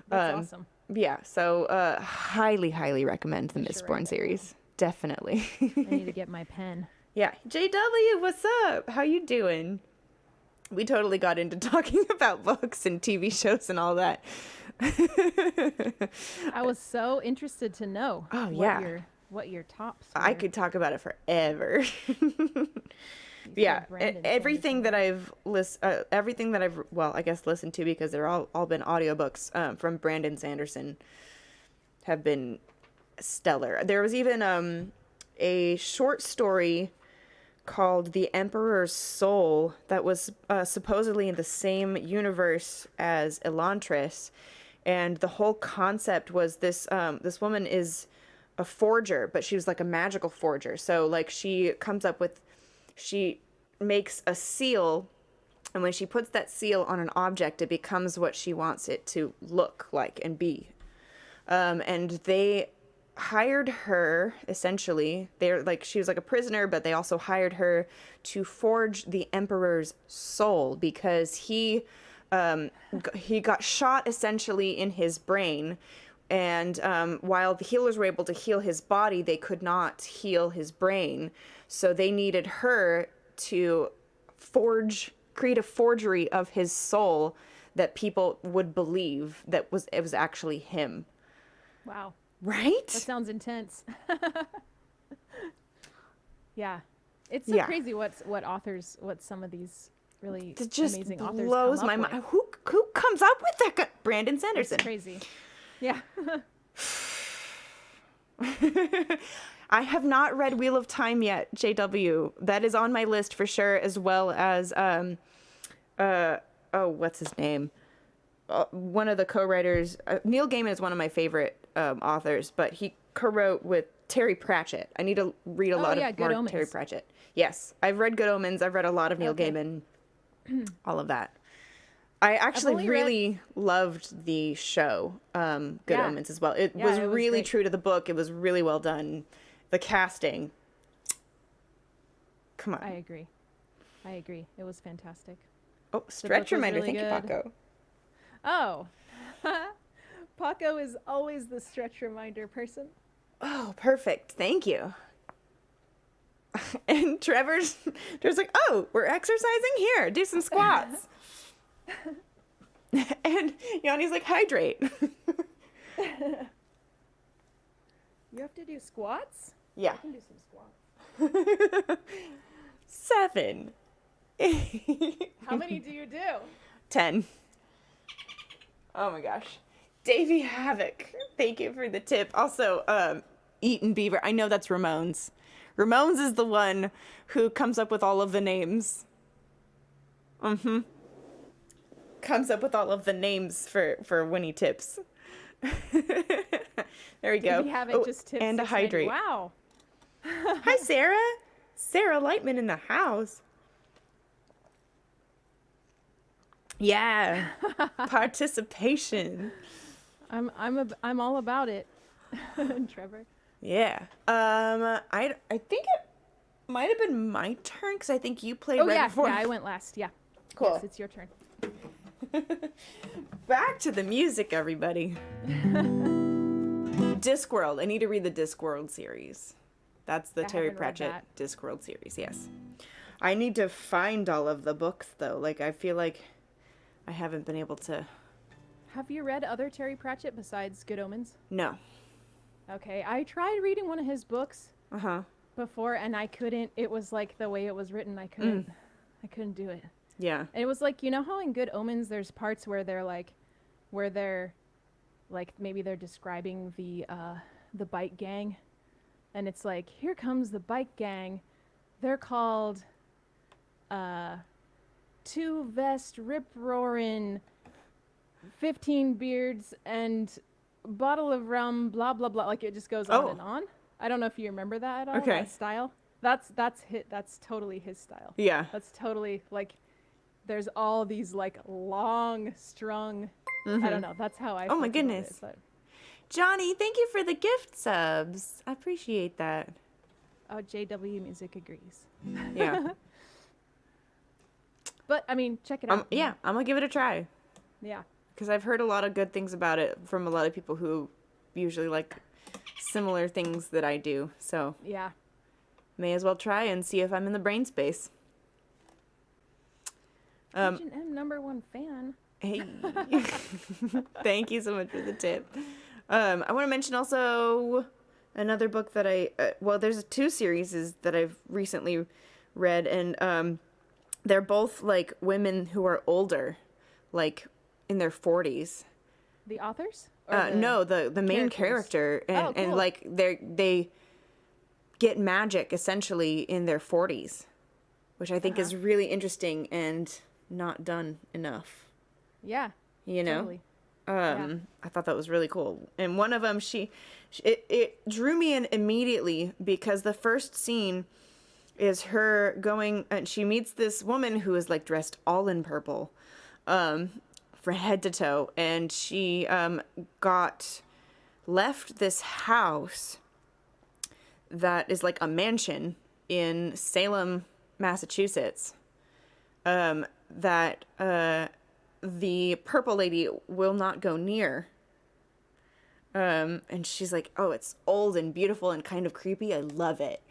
That's awesome. Yeah, so highly, highly recommend the Mistborn series. Definitely. I need to get my pen. Yeah. JW, what's up? How you doing? We totally got into talking about books and TV shows and all that. I was so interested to know what your tops were. I could talk about it forever. Yeah, Brandon everything that Sanderson. well, I guess listened to, because they're all been audiobooks from Brandon Sanderson, have been stellar. There was even a short story called The Emperor's Soul that was supposedly in the same universe as Elantris, and the whole concept was this woman is a forger, but she was like a magical forger. So like she makes a seal, and when she puts that seal on an object, it becomes what she wants it to look like and be. And they hired her, essentially. They're like, she was like a prisoner, but they also hired her to forge the Emperor's soul, because he got shot essentially in his brain. And while the healers were able to heal his body, they could not heal his brain. So they needed her to create a forgery of his soul that people would believe that it was actually him. Wow. Right? That sounds intense. Yeah. It's so crazy what some of these really amazing authors blows come my up mind. with. Who comes up with that guy? Brandon Sanderson. It's crazy. Yeah. I have not read Wheel of Time yet, JW. That is on my list for sure, as well as what's his name? One of the co-writers, Neil Gaiman is one of my favorite authors, but he co-wrote with Terry Pratchett. I need to read a lot of more Terry Pratchett. Yes, I've read Good Omens. I've read a lot of Neil Gaiman. All of that. I actually really loved the show, Good Omens, as well. It was really true to the book. It was really well done. The casting. Come on. I agree. It was fantastic. Oh, stretch reminder. Really Thank you, Paco. Oh. Paco is always the stretch reminder person. Oh, perfect. Thank you. And Trevor's like, oh, we're exercising here. Do some squats. And Yanni's like, hydrate. You have to do squats? Yeah. I can do some squats. 7. How many do you do? 10. Oh my gosh. Davey Havoc. Thank you for the tip. Also, Eaton Beaver. I know that's Ramones. Ramones is the one who comes up with all of the names. Mm-hmm. Comes up with all of the names for when he tips. There we go. Davey Havoc just tips and a hydrate. Wow. Hi, Sarah. Sarah Lightman in the house. Yeah. Participation. I'm all about it. Trevor. Yeah. I think it might have been my turn, because I think you played before. Yeah, I went last. Yeah. Cool. Yes, it's your turn. Back to the music, everybody. Discworld. I need to read the Discworld series. That's the Terry Pratchett Discworld series, yes. I need to find all of the books, though. Like, I feel like I haven't been able to. Have you read other Terry Pratchett besides Good Omens? No. Okay, I tried reading one of his books Uh-huh. before, and I couldn't. It was like the way it was written. I couldn't do it. Yeah. And it was like, you know how in Good Omens there's parts where they're maybe they're describing the bike gang, and it's like, here comes the bike gang. They're called Two Vest Rip Roarin', 15 Beards, and Bottle of Rum, blah blah blah. Like, it just goes on and on. I don't know if you remember that at all. Okay. That style. That's totally his style. Yeah. That's totally like. There's all these like long strung. I don't know. That's how I. Oh my goodness. Johnny, thank you for the gift subs. I appreciate that. Oh, JW Music agrees. Yeah. But I mean, check it out. Yeah, I'm gonna give it a try. Yeah. Because I've heard a lot of good things about it from a lot of people who usually like similar things that I do. So yeah, may as well try and see if I'm in the brain space. Agent M #1 fan. Hey, thank you so much for the tip. I want to mention also another book that there's 2 series that I've recently read, and they're both like women who are older, like in their 40s. The authors? No, the main characters? character, and Oh, cool. and like they get magic essentially in their 40s, which I think is really interesting and not done enough. Yeah. You know? Totally. I thought that was really cool. And one of them, it drew me in immediately because the first scene is her going, and she meets this woman who is like dressed all in purple, from head to toe, and she got left this house that is like a mansion in Salem, Massachusetts, that the purple lady will not go near. And she's like, oh, it's old and beautiful and kind of creepy. I love it.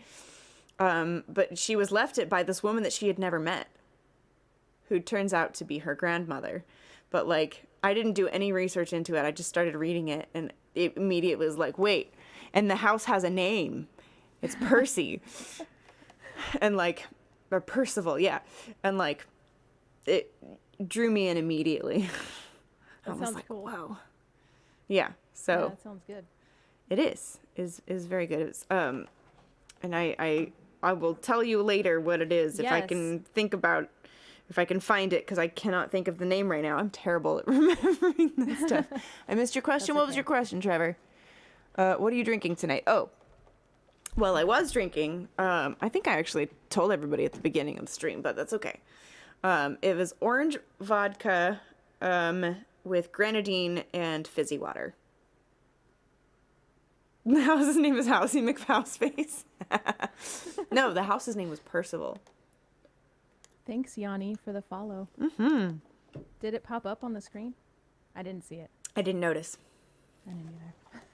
But she was left it by this woman that she had never met, who turns out to be her grandmother. But like, I didn't do any research into it. I just started reading it, and it immediately was like, wait, and the house has a name. It's Percy. And like, or Percival, yeah. And like, it drew me in immediately. I was sounds like, cool. whoa. Yeah, so. Yeah, that sounds good. It is very good. It's, and I will tell you later what it is if I can if I can find it, because I cannot think of the name right now. I'm terrible at remembering this stuff. I missed your question. What was your question, Trevor? What are you drinking tonight? Oh, well, I was drinking. I think I actually told everybody at the beginning of the stream, but that's okay. It was orange vodka with grenadine and fizzy water. The house's name is Housey McFousface. No, the house's name was Percival. Thanks, Yanni, for the follow. Mm-hmm. Did it pop up on the screen? I didn't see it. I didn't notice. I didn't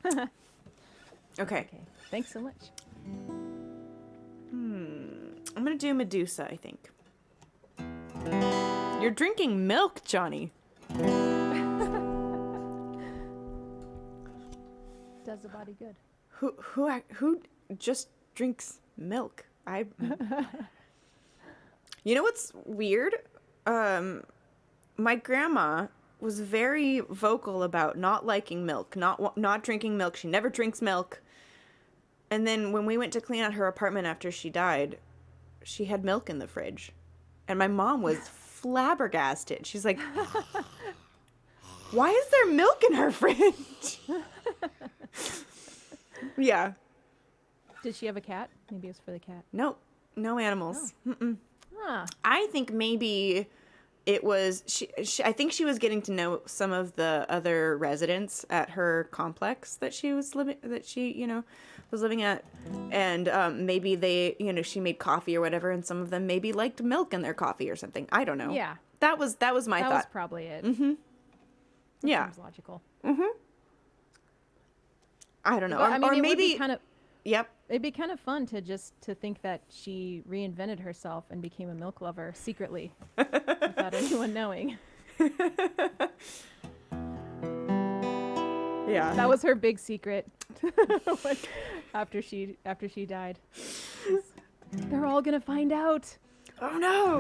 either. Okay. Okay. Thanks so much. I'm going to do Medusa, I think. You're drinking milk, Johnny. Does the body good. Who just drinks milk? You know what's weird? My grandma was very vocal about not liking milk, not drinking milk. She never drinks milk. And then when we went to clean out her apartment after she died, she had milk in the fridge. And my mom was flabbergasted. She's like, why is there milk in her fridge? Yeah. Did she have a cat? Maybe it was for the cat. Nope. No animals. Oh. Huh. I think maybe it was I think she was getting to know some of the other residents at her complex that she was living at, and maybe they, she made coffee or whatever, and some of them maybe liked milk in their coffee or something. I don't know. Yeah. That was my thought. That was probably it. Mm-hmm. That Yeah. Seems logical. Mm-hmm. I don't know. But, or it maybe would be kind of. Yep. It'd be kind of fun to think that she reinvented herself and became a milk lover secretly without anyone knowing. Yeah. That was her big secret. after she died. They're all gonna find out. Oh no!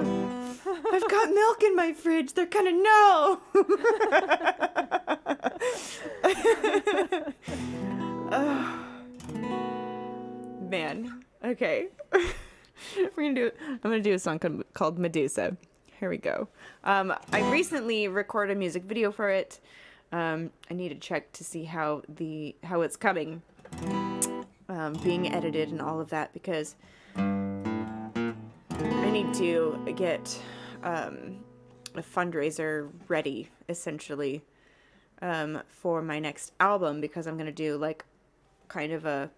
I've got milk in my fridge. They're gonna know. Oh. Man. Okay. I'm gonna do a song called Medusa. Here we go. I recently recorded a music video for it. I need to check to see how it's coming, being edited and all of that, because I need to get a fundraiser ready, essentially, for my next album, because I'm gonna do like kind of a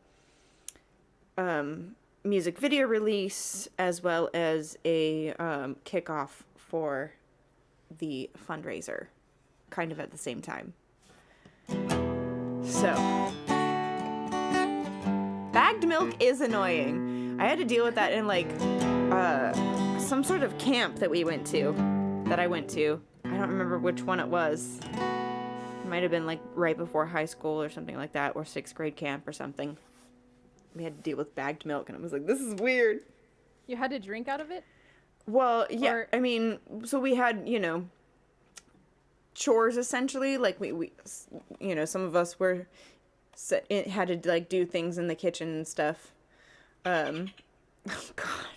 music video release as well as a kickoff for the fundraiser, kind of at the same time. So, bagged milk is annoying. I had to deal with that in like some sort of camp that I went to. I don't remember which one it was. It might have been like right before high school or something like that, or 6th grade camp or something. We had to deal with bagged milk, and I was like, this is weird. You had to drink out of it? Well, yeah, Or- I mean, so we had, chores essentially. Like we some of us were had to like do things in the kitchen and stuff. Oh God,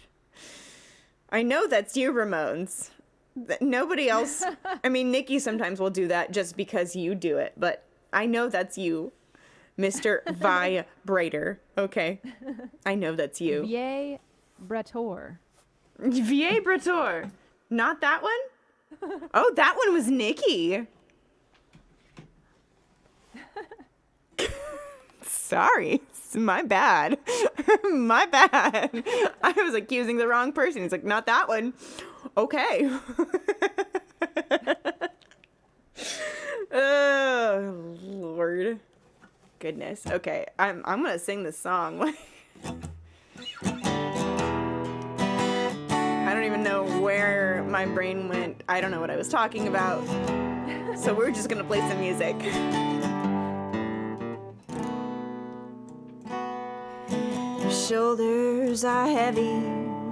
I know that's you, Ramones. Nobody else. I mean, Nikki sometimes will do that just because you do it, but I know that's you, Mr. Vibrator. Okay, I know that's you. Vieille Bretor. Vibrator. Not that one? Oh, that one was Nikki. Sorry. It's my bad. My bad. I was accusing the wrong person. It's like, not that one. Okay. Oh, Lord. Goodness. Okay. I'm going to sing this song. I don't even know where my brain went. I don't know what I was talking about. So we're just gonna play some music. Your shoulders are heavy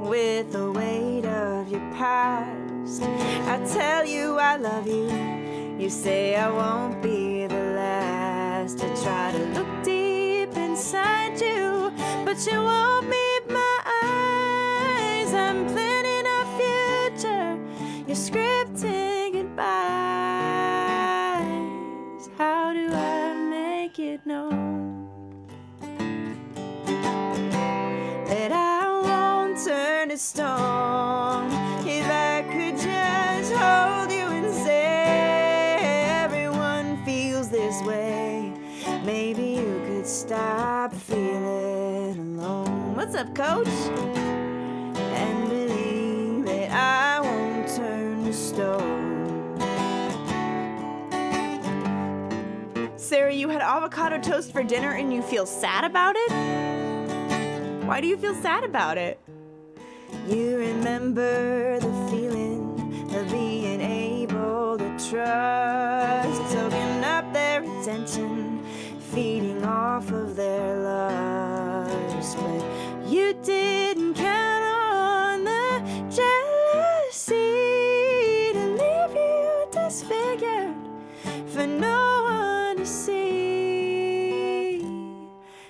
with the weight of your past. I tell you I love you. You say I won't be the last to try to look deep inside you, but you won't meet my eyes. I'm planning our future. You're scripting goodbyes. How do I make it known that I won't turn to stone? If I could just hold you and say everyone feels this way, maybe you could stop feeling alone. What's up, Coach? And believe that I won't turn to stone. Sarah, you had avocado toast for dinner and you feel sad about it? Why do you feel sad about it? You remember the feeling of being able to trust, soaking up their attention, feeding off of their lust. But you didn't count on the jealousy to leave you disfigured for no one to see.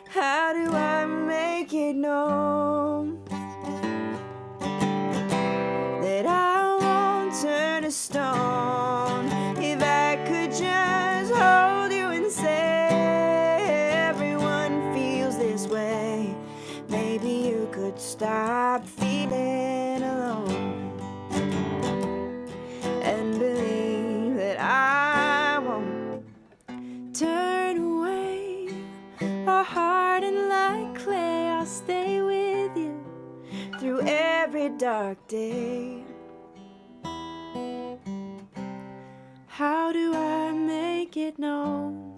How do I make it known that I won't turn to stone? If I could just hold you and say everyone feels this way, maybe you could stop feeling alone and believe that I won't turn away. Hardened like clay, I'll stay with you through every dark day. How do I make it known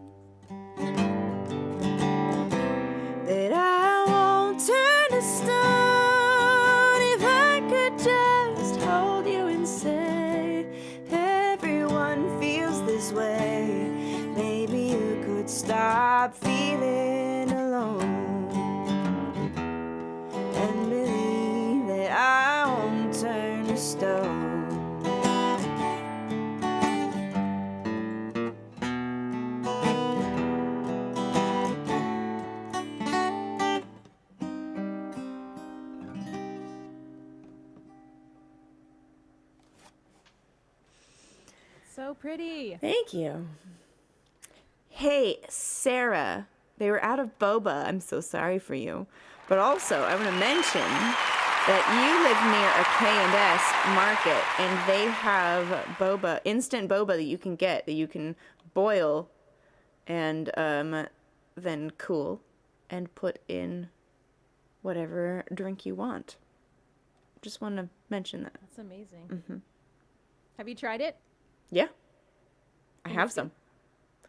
that I won't turn to stone? If I could just hold you and say everyone feels this way, maybe you could stop feeling alone and believe that I won't turn to stone. So pretty. Thank you. Hey, Sarah, they were out of boba. I'm so sorry for you. But also, I want to mention that you live near a K&S market, and they have boba, instant boba that you can get, that you can boil and then cool and put in whatever drink you want. Just want to mention that. That's amazing. Mm-hmm. Have you tried it? Yeah, I have some.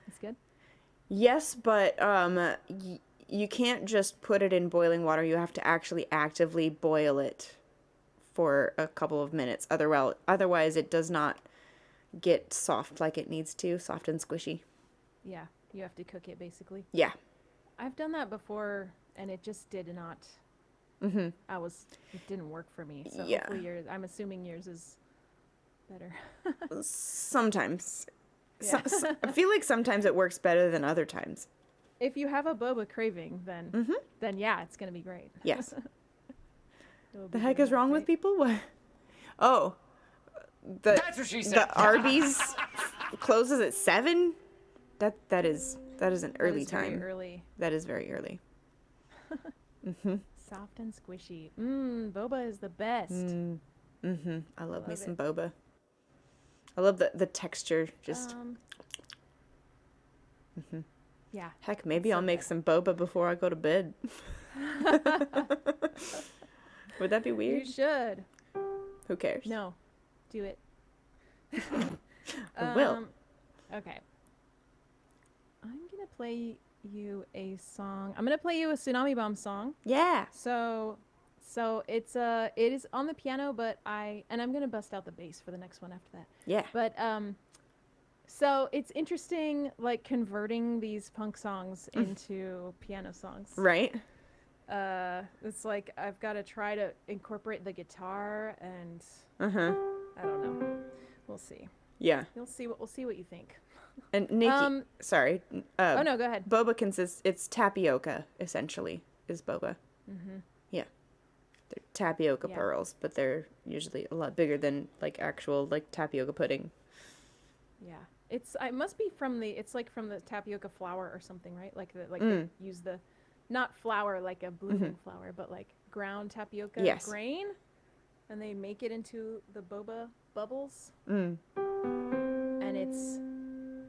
It's good. Yes, but you can't just put it in boiling water. You have to actually actively boil it for a couple of minutes. Otherwise, it does not get soft like it needs to, soft and squishy. Yeah, you have to cook it basically. Yeah. I've done that before, and it just did not Mm-hmm. It didn't work for me. So Yeah. hopefully I'm assuming yours is better. Sometimes. Yeah. I feel like sometimes it works better than other times. If you have a boba craving, Mm-hmm. then yeah, it's gonna be great. Yes. It'll The be heck good is wrong with right? people? What? Oh, That's what she said. the Arby's closes at 7. That is an early That is very time. early. That is very early. Mm-hmm. Soft and squishy. Boba is the best. Mm-hmm. I love me Love some it. boba. I love the texture. Just Yeah. heck, maybe so I'll make good. some boba before I go to bed. Would that be You weird? should. Who cares? No. Do it. I will. Okay. I'm gonna play you a song. I'm gonna play you a Tsunami Bomb song. Yeah. So it is on the piano, but I'm gonna bust out the bass for the next one after that. Yeah. But so it's interesting, like converting these punk songs into piano songs. Right. It's like I've got to try to incorporate the guitar, and Uh-huh. I don't know. We'll see. Yeah. We'll see what you think. And Nikki, sorry. Oh no, go ahead. Boba consists, it's tapioca, essentially, is boba. Mm-hmm. Yeah. They're tapioca Yeah. pearls, but they're usually a lot bigger than, like, actual, like, tapioca pudding. Yeah. It must be it's like from the tapioca flour or something, right? Like they use the, not flour like a blooming flour, but like ground tapioca Yes. grain, and they make it into the boba bubbles, Mm. and it's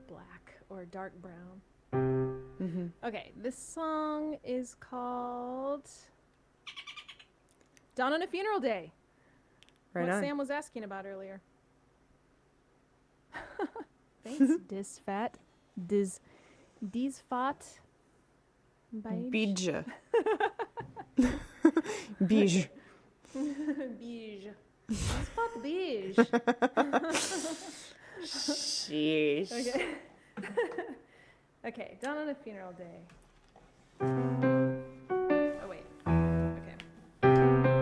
black or dark brown. Mm-hmm. Okay, this song is called Dawn on a Funeral Day. Right what on. Sam was asking about earlier. Thanks, Disfat. Disfat. Beige. Beige. Beige. Disfat beige. Sheesh. Okay. Okay, Dawn on a Funeral Day. Oh, wait. Okay.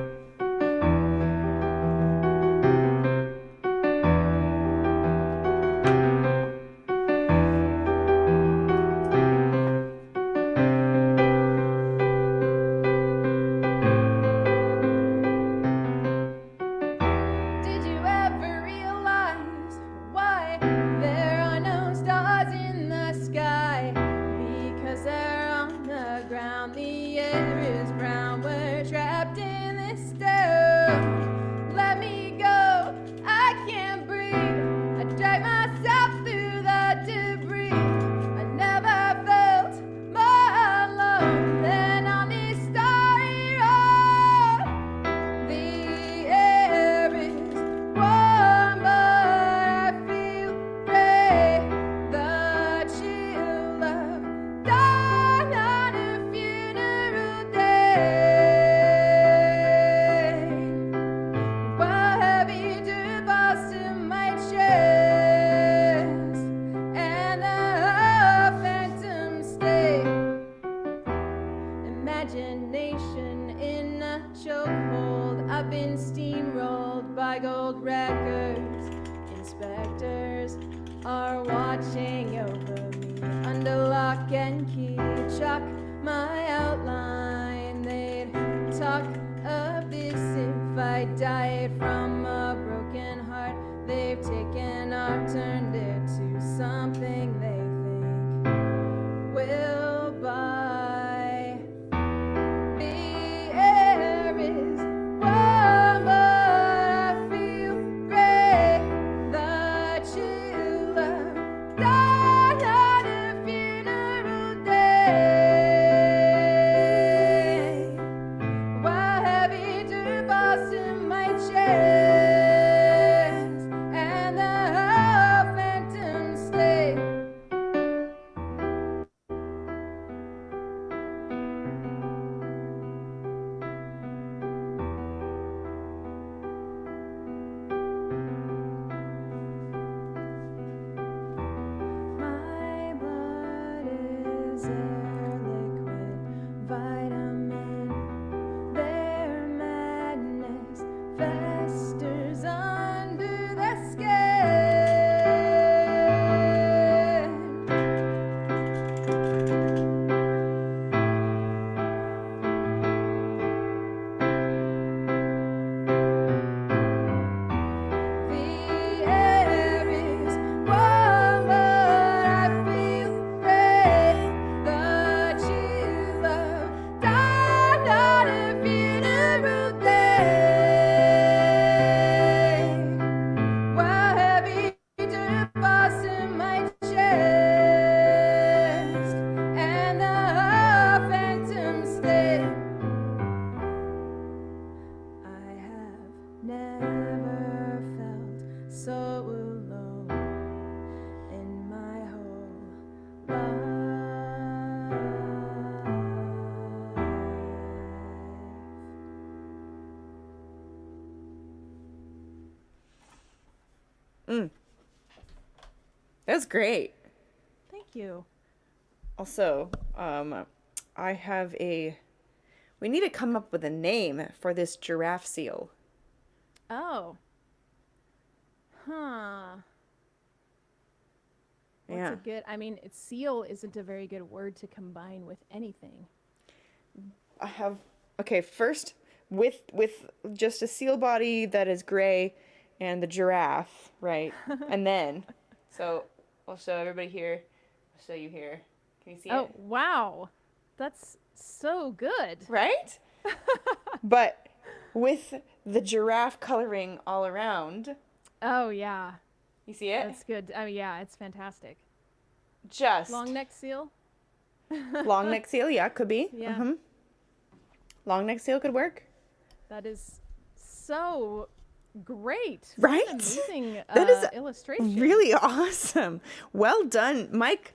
Did you ever realize why there are no stars in the sky? Because they're on the ground, the air is brown. We're trapped in this stone. Let me go, I can't breathe. I drag myself through the debris. I never felt more alone than on this starry road. The air is warm, but I feel gray. The chill of dawn on a funeral day. While heavy dew falls to my chest, and the phantoms stay. Imagination in a chokehold. I've been steamrolled by gold records. Inspectors are watching over me under lock and key. Chalk my outline. They'd talk of this if I died from a broken heart. They've taken or turned it to something they think will buy. The air is warm, but I feel gray. The chill of dawn on a funeral day. was great. Thank you. Also, I have we need to come up with a name for this giraffe seal. Oh. Huh. What's Yeah. a good? I mean, seal isn't a very good word to combine with anything. I have, okay, first, with just a seal body that is gray and the giraffe, right? And then, so I'll show everybody here. I'll show you here. Can you see Oh, it? wow. That's so good. Right? But with the giraffe coloring all around. Oh, yeah. You see it? That's good. Oh, yeah, it's fantastic. Just. Long neck seal? Long neck seal, yeah, could be. Yeah. Long neck seal could work. That is so great. Right? What an amazing That is illustration. Really awesome. Well done, Mike.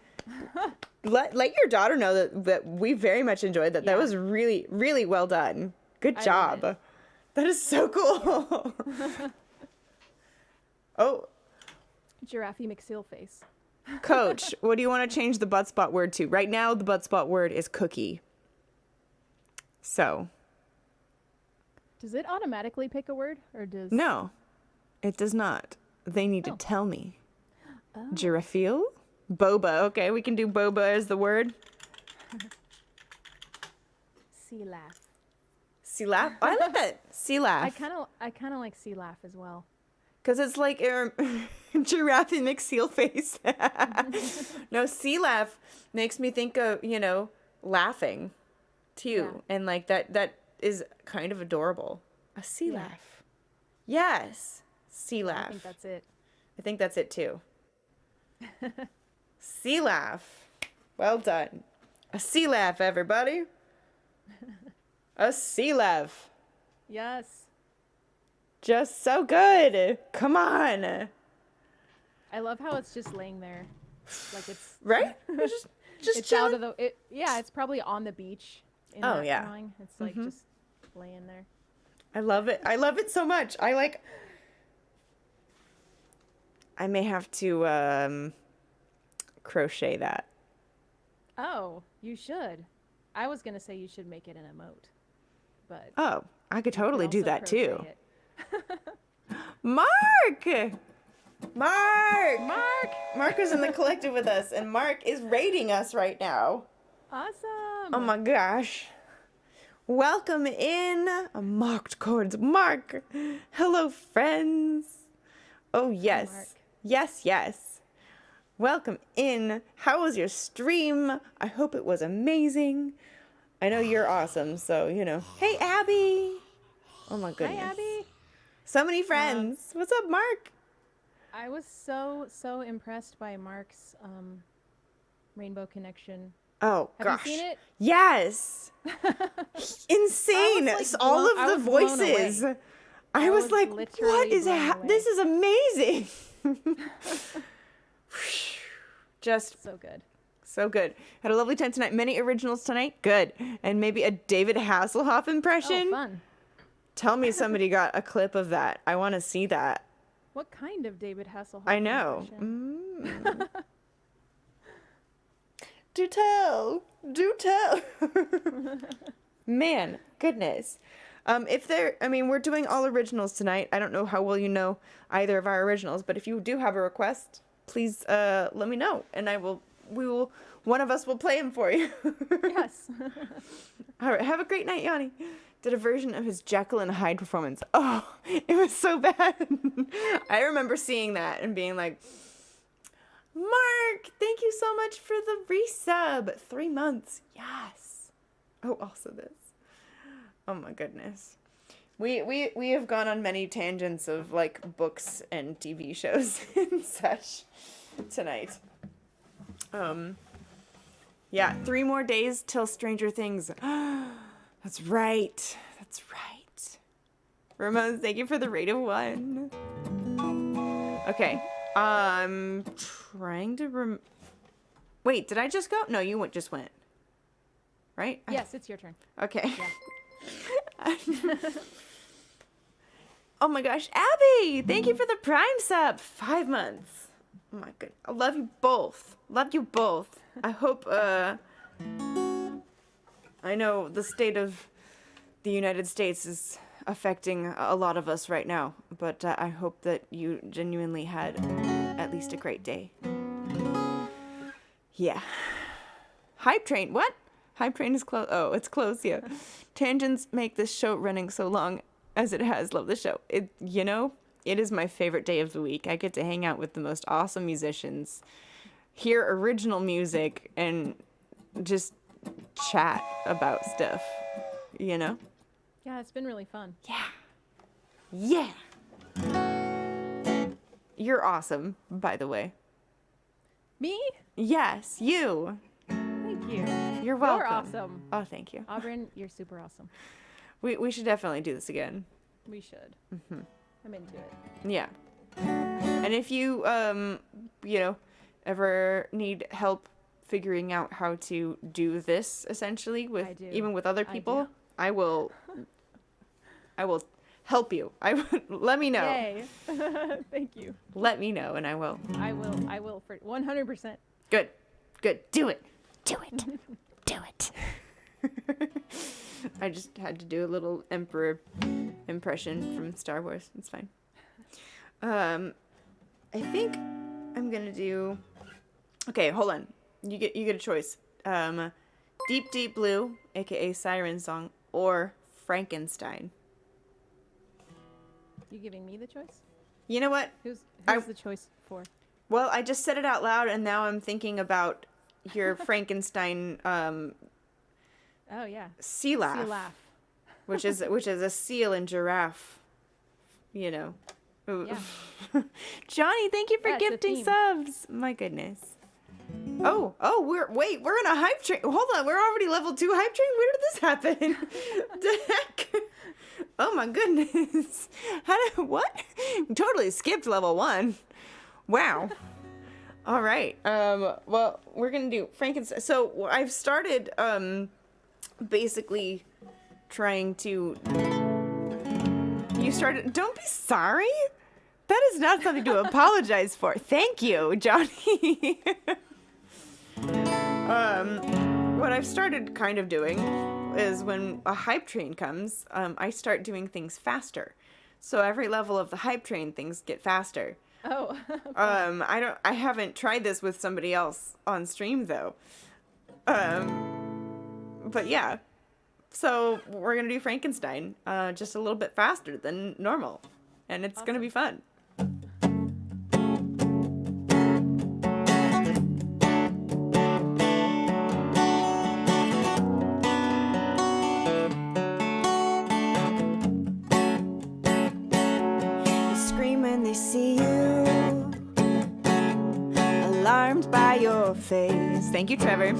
let your daughter know that we very much enjoyed that. That Yeah. was really, really well done. Good I love job. it. That is so cool. Oh, Giraffe McSeal face. Coach, what do you want to change the butt spot word to? Right now, the butt spot word is cookie. So. Does it automatically pick a word, or does? No, it does not. They need to tell me. Giraffe? Boba. Okay, we can do boba as the word. Sea laugh. Sea laugh. I like that. Sea laugh. I kind of like sea laugh as well. Because it's like a giraffe and McSeal face. No, sea laugh makes me think of, laughing too. Yeah. And like that is kind of adorable. A sea Yeah. laugh. Yes. Sea laugh. I think that's it. I think that's it too. Sea laugh. Well done. A sea laugh, everybody. A sea laugh. Yes. Just so good. Come on. I love how it's just laying there, like it's Right? Just it's chilling. out of the. Yeah, it's probably on the beach. In Oh, that yeah. drawing. It's like just laying there. I love it. I love it so much. I may have to crochet that. Oh, you should. I was gonna say you should make it an emote, but Oh, I could you totally do also that too. crochet it. Mark! Mark! Mark is in the collective with us, and Mark is rating us right now. Awesome. Oh my gosh. Welcome in. Marked chords. Mark. Hello, friends. Oh, yes. Mark. Yes. Welcome in. How was your stream? I hope it was amazing. I know you're awesome, so, Hey, Abby. Oh my goodness. Hi, Abby. So many friends. What's up, Mark? I was so impressed by Mark's Rainbow Connection. Oh, Have gosh. you seen it? Yes. Insane. I was, like, All blown- I of the was blown voices. away. I I was was like, literally what is blown away. this is amazing. Just So good. so good. Had a lovely time tonight. Many originals tonight. Good. And maybe a David Hasselhoff impression. Oh, fun. Tell me somebody got a clip of that. I want to see that. What kind of David Hasselhoff? I know. impression? Do tell. Do tell. Man, goodness. We're doing all originals tonight. I don't know how well you know either of our originals, but if you do have a request, please let me know, and one of us will play him for you. Yes. All right, have a great night, Yanni. Did a version of his Jekyll and Hyde performance. Oh, it was so bad. I remember seeing that and being like, Mark, thank you so much for the resub. 3 months. Yes. Oh, also this. Oh my goodness. We have gone on many tangents of like books and TV shows and such tonight. Yeah, 3 more days till Stranger Things. That's right. That's right. Ramon, thank you for the rate of 1. Okay. Trying to Wait, did I just go? No, you just went. Right? Yes, it's your turn. Okay. Yeah. Oh my gosh, Abby! Thank you for the Prime sub. 5 months. Oh my goodness. I love you both. Love you both. I hope, I know the state of the United States is affecting a lot of us right now, but I hope that you genuinely had at least a great day. Yeah. Hype train. What? Hype train is closed. Oh, it's closed. Yeah. Tangents make this show running so long as it has. Love the show. It is my favorite day of the week. I get to hang out with the most awesome musicians, hear original music, and just chat about stuff. You know? Yeah, it's been really fun. Yeah. You're awesome, by the way. Me? Yes, you. Thank you. You're welcome. You're awesome. Oh, thank you. Aubryn, you're super awesome. We should definitely do this again. We should. Mm-hmm. I'm into it. Yeah. And if you, ever need help figuring out how to do this, essentially, even with other people, I will help you. Let me know. Yay. Thank you. Let me know, and I will. I will for 100%. Good. Do it. Do it. I just had to do a little Emperor impression from Star Wars. It's fine. I think I'm gonna do. Okay, hold on. You get a choice. Deep Deep Blue, aka Siren Song, or Frankenstein. You giving me the choice? You know what? Who's the choice for? Well, I just said it out loud, and now I'm thinking about your Frankenstein. Oh yeah. Sea laugh. Sea laugh. which is a seal and giraffe. You know. Yeah. Johnny, thank you for Yeah, it's a gifting theme. subs. My goodness. Oh, we're in a hype train. Hold on, we're already level 2 hype train? Where did this happen? The heck? Oh my goodness. What? Totally skipped level 1. Wow. All right. Well, we're going to do Frankenstein. So I've started, basically trying to... You started... Don't be sorry. That is not something to apologize for. Thank you, Johnny. What I've started kind of doing is when a hype train comes, I start doing things faster. So every level of the hype train, things get faster. Oh. I haven't tried this with somebody else on stream though. But yeah. So we're gonna do Frankenstein, just a little bit faster than normal. And it's gonna be fun. They see you, alarmed by your face. Thank you, Trevor.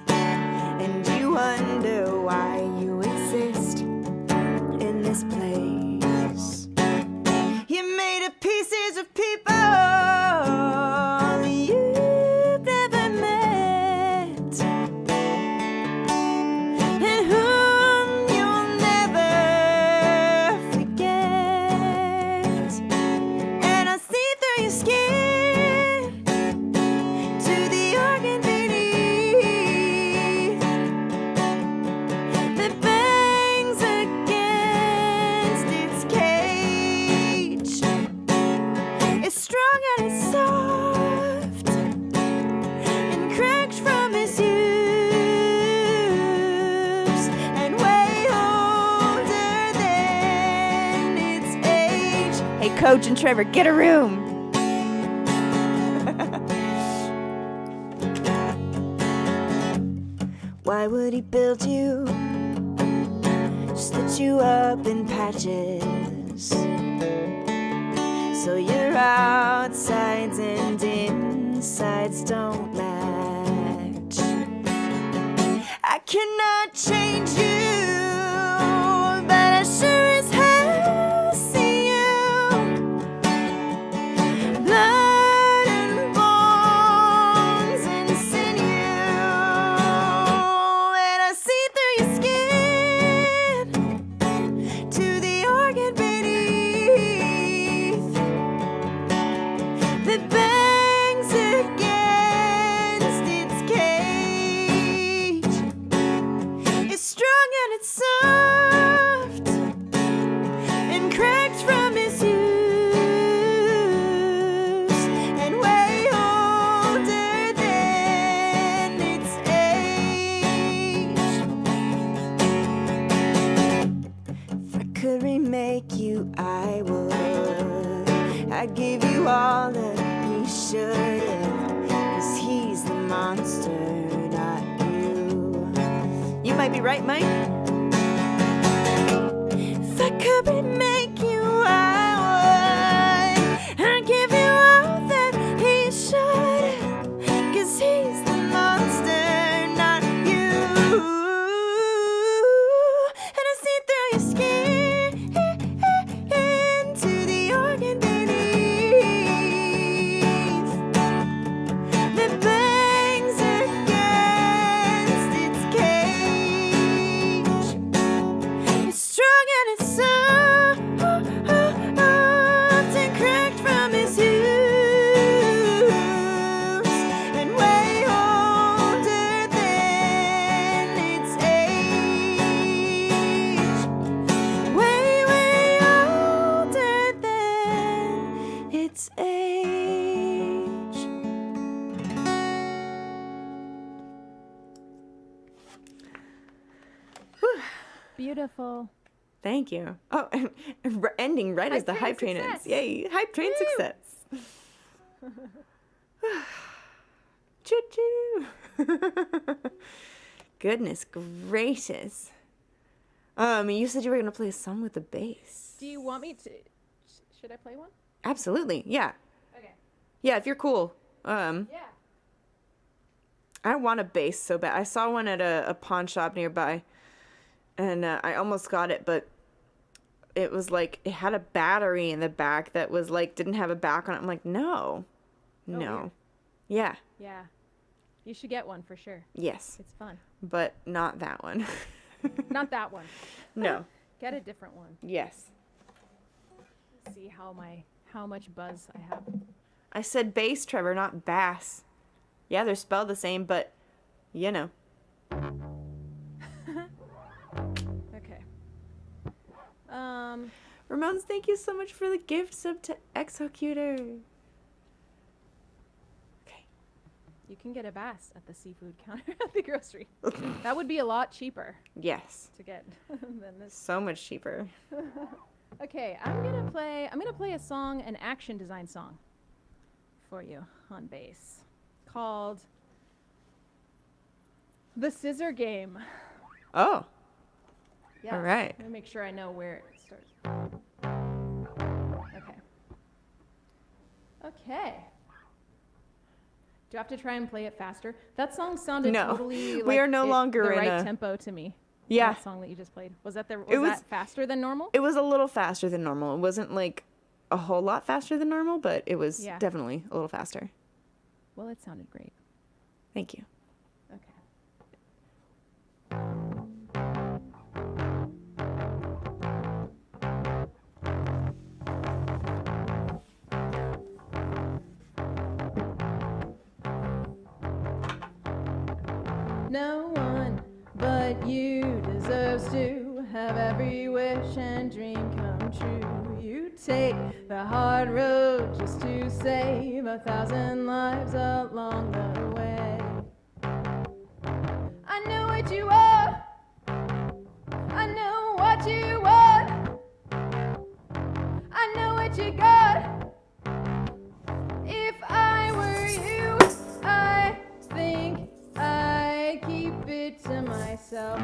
And you wonder why you exist in this place. You're made of pieces of people you've never met, and whom you'll never forget. And I see through your skin to the organ beneath that bangs against its cage. It's strong and it's soft and cracked from its use, and way older than its age. Hey, Coach and Trevor, get a room. Why would he build you? Stitch you up in patches, so your outsides and insides don't match. I cannot change you, but I sure as hell see you. Blood and bones and sinew, and I see through your skin to the organ beneath that bangs might be right, Mike. If I could remake you, I would. I'd give you all that he should. 'Cause he's the monster, not you. And I see through your skin into the organ beneath that bangs against its cage. It's strong and it's soft and cracked from his hooves, and way older than its age. Way, way older than its age. Beautiful. Thank you. Oh, and ending right as the hype train ends. Yay, hype train success. Choo-choo. Goodness gracious. You said you were gonna play a song with the bass. Do you want me to? Should I play one? Absolutely, yeah. Okay. Yeah, if you're cool. Yeah. I want a bass so bad. I saw one at a pawn shop nearby, and I almost got it, but it was like, it had a battery in the back that was like, didn't have a back on it. I'm like, no. No. weird. Yeah. Yeah. You should get one for sure. Yes. It's fun. But not that one. Not that one. No. Get a different one. Yes. See how much buzz I have. I said bass, Trevor, not bass. Yeah, they're spelled the same, but you know. Okay. Ramones, thank you so much for the gift sub to Exocutor. Okay. You can get a bass at the seafood counter at the grocery. That would be a lot cheaper Yes. to get than this. So much cheaper. Okay, I'm gonna play a song, an action design song, for you on bass, called "The Scissor Game." Oh. Yeah. All right. Let me make sure I know where it starts. Okay. Okay. Do I have to try and play it faster? That song sounded No. totally We like are no longer the in right a- tempo to me. Yeah. That song that you just played. Was that was- that faster than normal? It was a little faster than normal. It wasn't like a whole lot faster than normal, but it was Yeah. definitely a little faster. Well, it sounded great. Thank you. Okay. No one but you deserves to have every wish and dream come true. You take the hard road just to save 1,000 lives along the way. I know what you are. I know what you want. I know what you got. If I were you, I think I keep it to myself.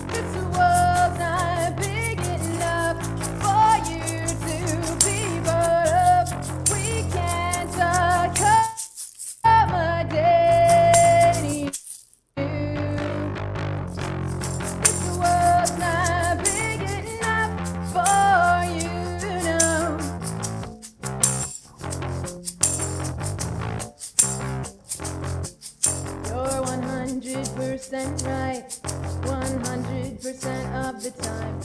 This world's not big enough for you to be brought up. We can't accommodate you. This world's not big enough for you to know. You're 100% right, 100% of the time.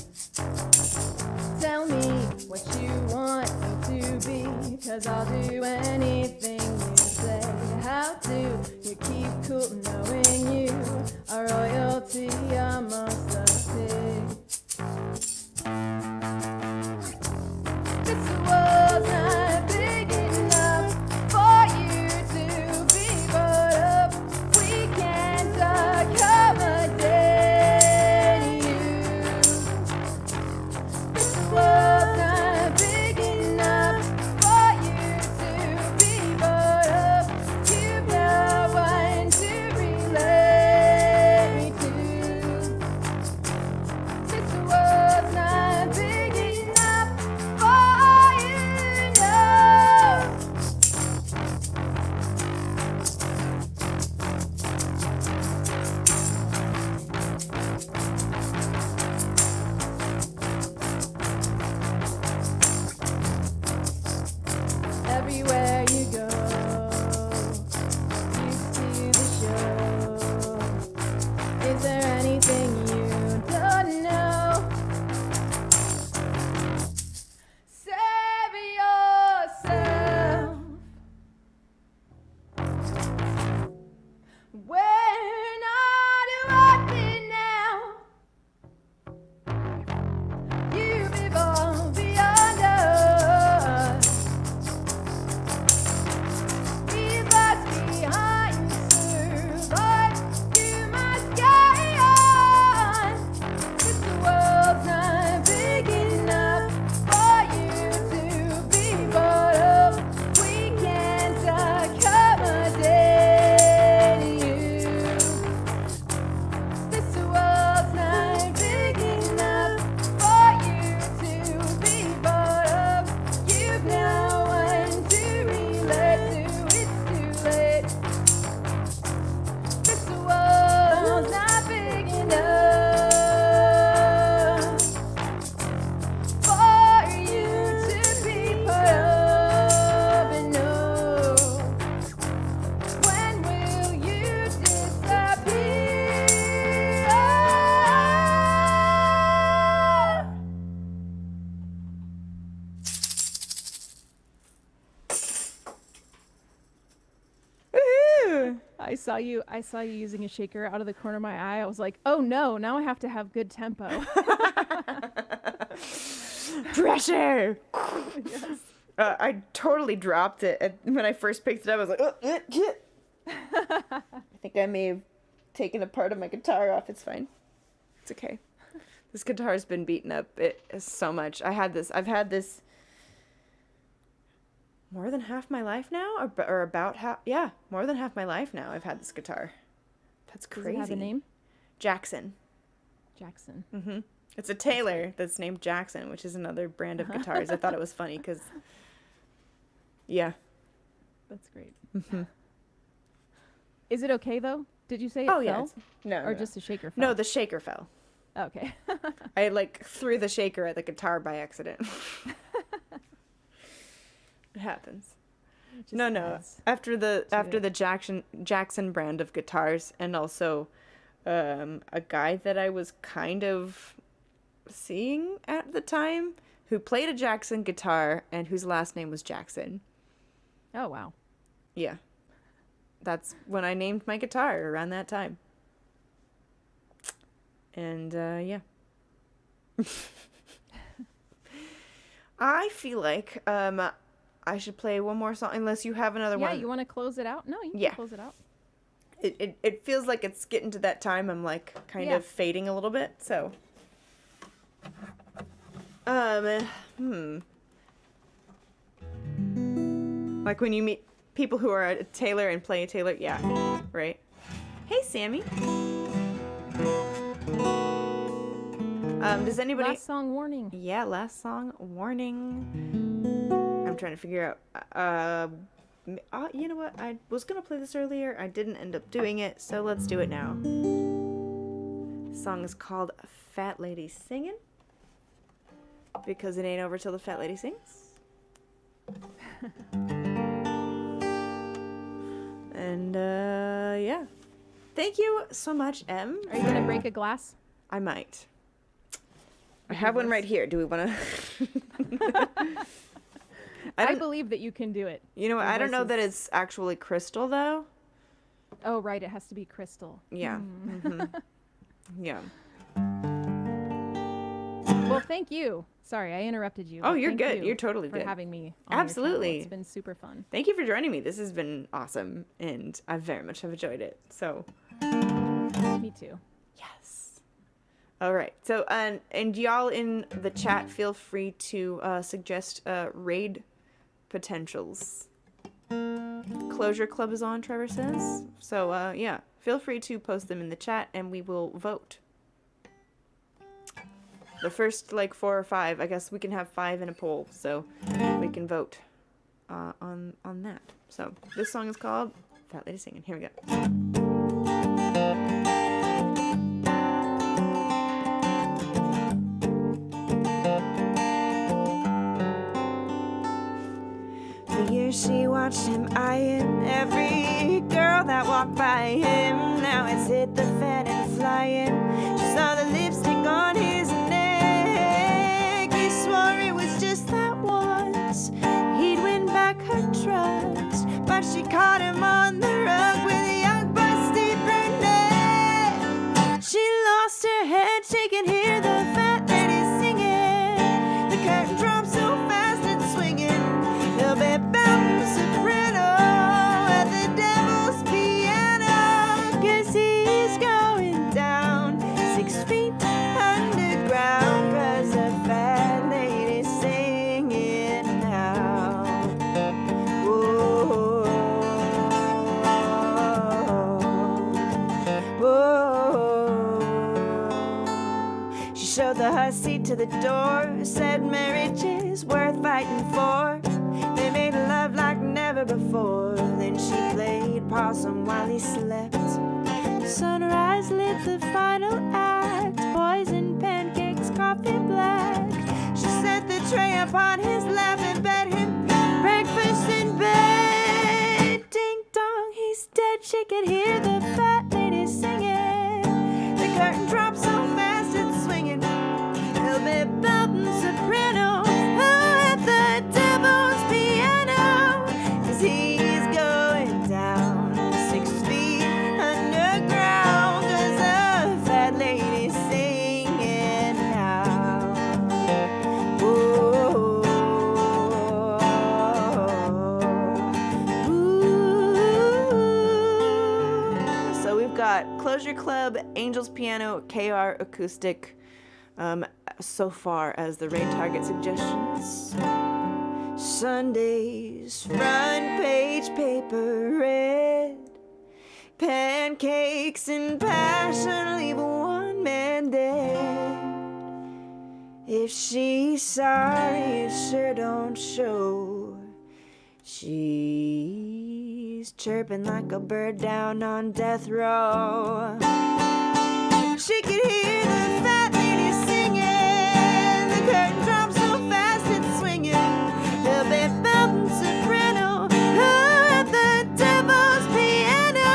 Tell me what you want me to be, 'cause I'll do anything you say. How do you keep cool knowing you are royalty amongst the pigs? This world's not big enough for you to be brought up. We can't accommodate you. This world's not big enough for you to be brought up. I saw you using a shaker out of the corner of my eye. I was like, oh no, now I have to have good tempo. Pressure. Yes. I totally dropped it when I first picked it up. I was like, oh, I think I may have taken a part of my guitar off. It's fine. It's okay. This guitar's been beaten up so much. I've had this more than half my life now, or about half. Yeah, more than half my life now. I've had this guitar. That's crazy. Does it have a name? Jackson. Jackson. Mm-hmm. It's a Taylor that's named Jackson, which is another brand of guitars. I thought it was funny because, yeah. That's great. Mm-hmm. Is it okay though? Did you say it Oh, fell? yeah. No. Or no. just a shaker fell? No, the shaker fell. Okay. I threw the shaker at the guitar by accident. It happens. No. After the Jackson brand of guitars, and also a guy that I was kind of seeing at the time who played a Jackson guitar and whose last name was Jackson. Oh wow. Yeah. That's when I named my guitar, around that time. And yeah. I feel like I should play one more song, unless you have another one. Yeah, you want to close it out? No, you can close it out. It feels like it's getting to that time. I'm like kind of fading a little bit, so. Like when you meet people who are a Taylor and play a Taylor, yeah, right? Hey, Sammy. Does anybody? Last song warning. Yeah, last song warning. I'm trying to figure out. You know what? I was gonna play this earlier. I didn't end up doing it, so let's do it now. The song is called "Fat Lady Singin'" because it ain't over till the fat lady sings. And yeah, thank you so much, Em. Are you gonna break a glass? I might. I have one right here. Do we want to? I believe that you can do it. You know what? I don't know that it's actually crystal though. Oh right, it has to be crystal. Yeah. Mm-hmm. Yeah. Well, thank you. Sorry, I interrupted you. Oh, but you're thank good. you You're totally for good. having me on your Absolutely. channel. It's been super fun. Thank you for joining me. This has been awesome, and I very much have enjoyed it. So. Me too. Yes. All right. So, and y'all in the chat, feel free to suggest raid potentials. Closure Club is on, Trevor says. So, yeah, feel free to post them in the chat, and we will vote. The first, 4 or 5, I guess we can have 5 in a poll, so we can vote on that. So, this song is called Fat Lady Singin'. Here we go. For years she watched him eyeing every girl that walked by him. Now it's hit the fan and flying. She saw the lipstick on his neck. He swore it was just that once he'd win back her trust, but she caught him on the rug with a young busty brunette. She lost her head, she could hear the fat lady singing. The curtain dropped so fast it's swinging. He'll be bouncing soprano at the devil's piano, 'cause he's going down 6 feet underground, 'cause the fat lady's singing now. Whoa, whoa. She showed the hussy to the door, said marriage is worth fighting for. They made love like never before. Then she played possum while he slept. Sunrise lit the final act. Poison pancakes, coffee black. She set the tray upon his lap and bet him breakfast in bed. Ding dong, he's dead. She could hear the fat lady singing. The curtain dropped so fast it's swinging. He'll be belting soprano at the devil's piano, 'cause he's going down 6 feet got Closure Club, Angels Piano, KR Acoustic, so far as the raid target suggestions. Sunday's front page paper red. Pancakes and passion leave one man dead. If she's sorry, it sure don't show. She's chirping like a bird down on death row. She could hear the fat lady singing. The curtain drops so fast it's swinging. There'll be mountain soprano at the devil's piano.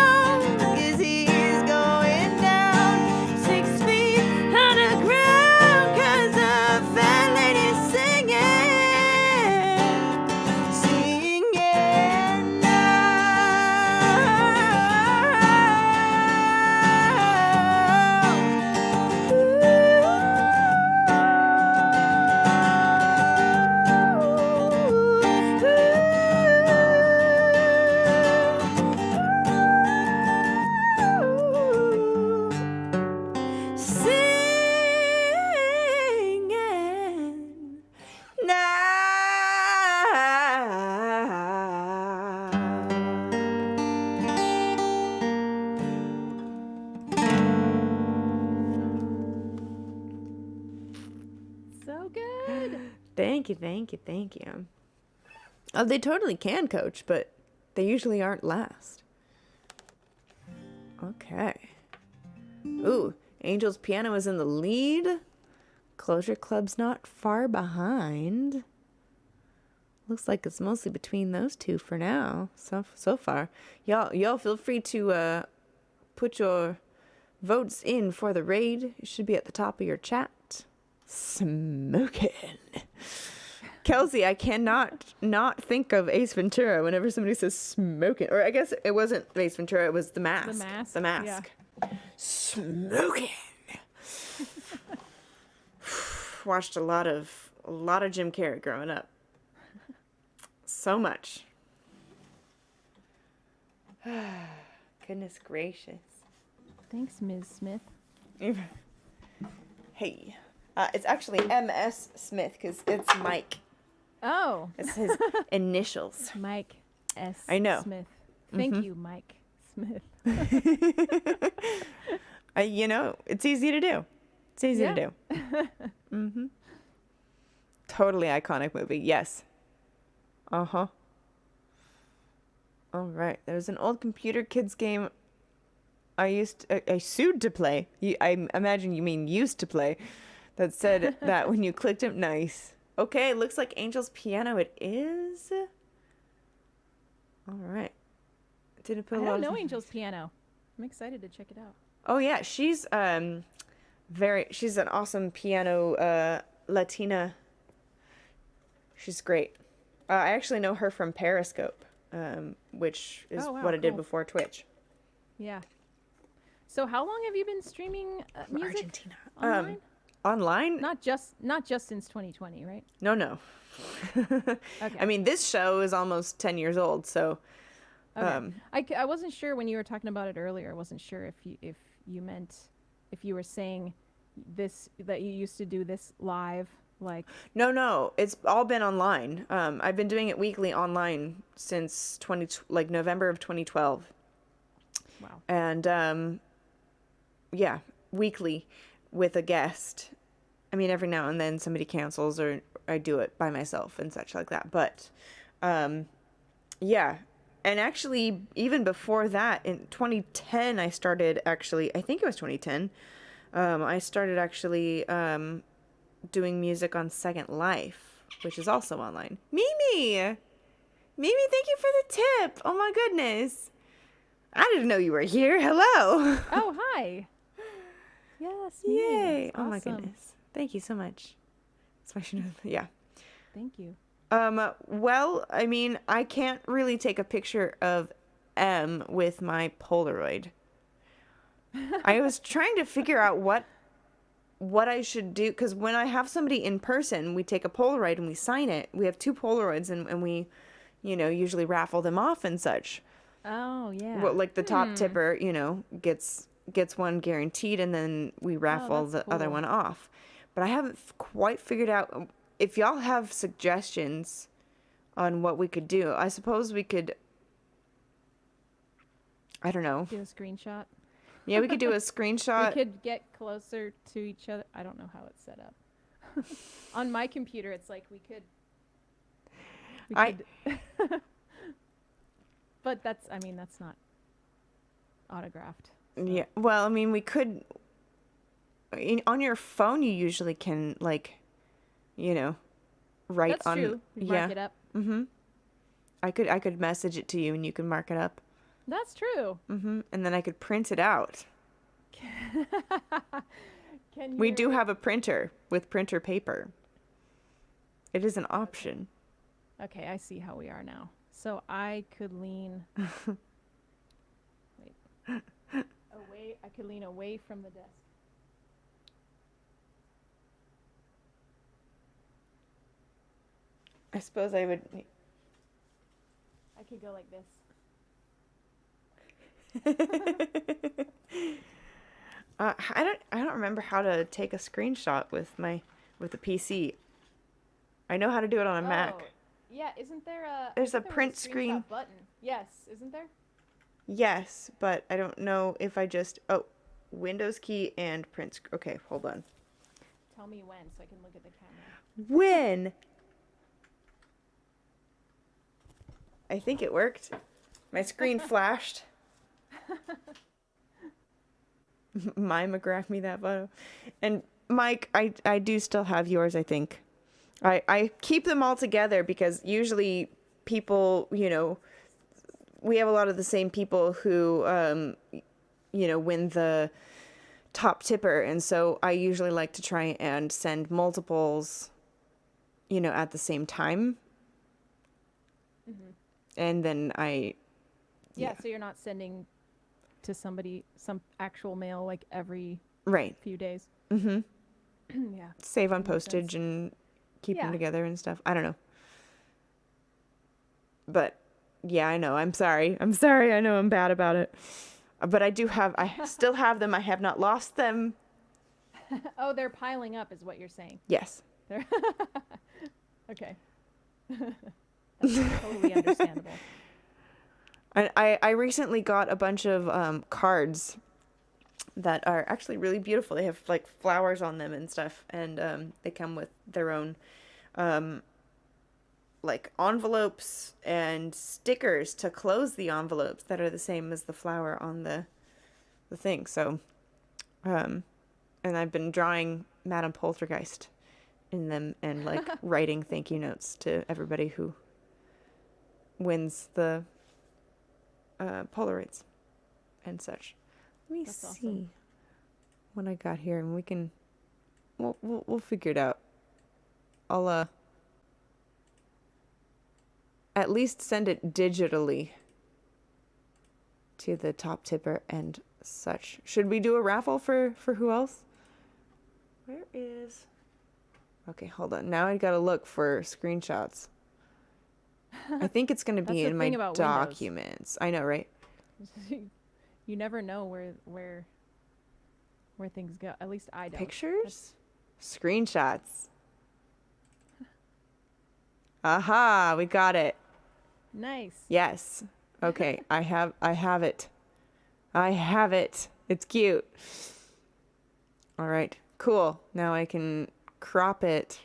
'Cause he's going down 6 feet underground. 'Cause the fat lady's singing So good. Thank you. Oh, they totally can coach, but they usually aren't last. Okay. Ooh, Angel's Piano is in the lead. Closure Club's not far behind. Looks like it's mostly between those two for now. So far. Y'all feel free to put your votes in for the raid. It should be at the top of your chat. Smoking. Kelsey, I cannot not think of Ace Ventura whenever somebody says smoking. Or I guess it wasn't Ace Ventura, it was The Mask. The Mask. Yeah. Smoking. Watched a lot of Jim Carrey growing up. So much. Goodness gracious. Thanks, Ms. Smith. Hey. It's actually M.S. Smith because it's Mike. Oh. It's his initials. Mike S. I know. Smith. Thank you, Mike Smith. It's easy to do. It's easy to do. Mm-hmm. Totally iconic movie. Yes. Uh-huh. All right. There's an old computer kids game I sued to play. I imagine you mean used to play. That said that when you clicked it, nice. Okay, looks like Angel's Piano it is. All right. Didn't put a I lot don't of know Angel's Piano. I'm excited to check it out. Oh yeah, she's she's an awesome piano Latina. She's great. I actually know her from Periscope, which is what I did before Twitch. Yeah. So how long have you been streaming music? Argentina. Online? Online? Not just since 2020, right? No. Okay. I mean, this show is almost 10 years old, so. Okay. I wasn't sure when you were talking about it earlier. I wasn't sure if you meant if you were saying this that you used to do this live, like. No. It's all been online. I've been doing it weekly online since November of 2012. Wow. And yeah, weekly with a guest. I mean, every now and then somebody cancels or I do it by myself and such like that. But yeah. And actually, even before that, in 2010, I started actually, I think it was 2010, I started actually doing music on Second Life, which is also online. Mimi, thank you for the tip. Oh my goodness. I didn't know you were here. Hello. Oh, hi. Yes. Yay. Awesome. Oh my goodness. Thank you so much. That's why I should know. Yeah. Thank you. Well, I mean, I can't really take a picture of M with my Polaroid. I was trying to figure out what I should do, because when I have somebody in person, we take a Polaroid and we sign it. We have 2 Polaroids and we, usually raffle them off and such. Oh, yeah. Well, like the top tipper, gets one guaranteed, and then we raffle that's the other cool. one off. But I haven't quite figured out if y'all have suggestions on what we could do. I suppose we could. I don't know. Do a screenshot. Yeah, we could do a screenshot. We could get closer to each other. I don't know how it's set up. On my computer, it's like we could. But that's not autographed. So. Yeah. Well, I mean, we could. On your phone, you usually can write That's on. true. You mark it up. Mm-hmm. I could message it to you, and you can mark it up. That's true. Mm-hmm. And then I could print it out. We do have a printer with printer paper. It is an option. Okay, I see how we are now. So I could lean away. I could lean away from the desk. I suppose I would. I could go like this. I don't remember how to take a screenshot with the PC. I know how to do it on a Mac. Yeah, isn't there a There's a there was print screenshot screen. button? Yes, isn't there? Yes, but I don't know if I just Windows key and print. Okay, hold on. Tell me when so I can look at the camera. When? I think it worked. My screen flashed. Mimograph me that photo. And Mike, I do still have yours, I think. I keep them all together because usually people, we have a lot of the same people who, win the top tipper. And so I usually like to try and send multiples, at the same time. Mm-hmm. And then Yeah, so you're not sending to somebody some actual mail like every few days. Mm-hmm. Yeah. Save on postage and keep them together and stuff. I don't know. But yeah, I know. I'm sorry. I know I'm bad about it. But I still have them. I have not lost them. Oh, they're piling up is what you're saying. Yes. They're okay. That's totally understandable. I recently got a bunch of cards that are actually really beautiful. They have like flowers on them and stuff, and they come with their own like envelopes and stickers to close the envelopes that are the same as the flower on the thing. So, and I've been drawing Madame Poltergeist in them and like writing thank you notes to everybody who wins the Polaroids and such. Let me see what I got here, and we can we'll figure it out. I'll at least send it digitally to the top tipper and such. Should we do a raffle for who else? Where is? Okay, hold on. Now I gotta look for screenshots. I think it's gonna be in my documents. I know, right? You never know where things go. At least I don't. Pictures? Screenshots. Aha, we got it. Nice. Yes. Okay, I have it. I have it. It's cute. All right, cool. Now I can crop it,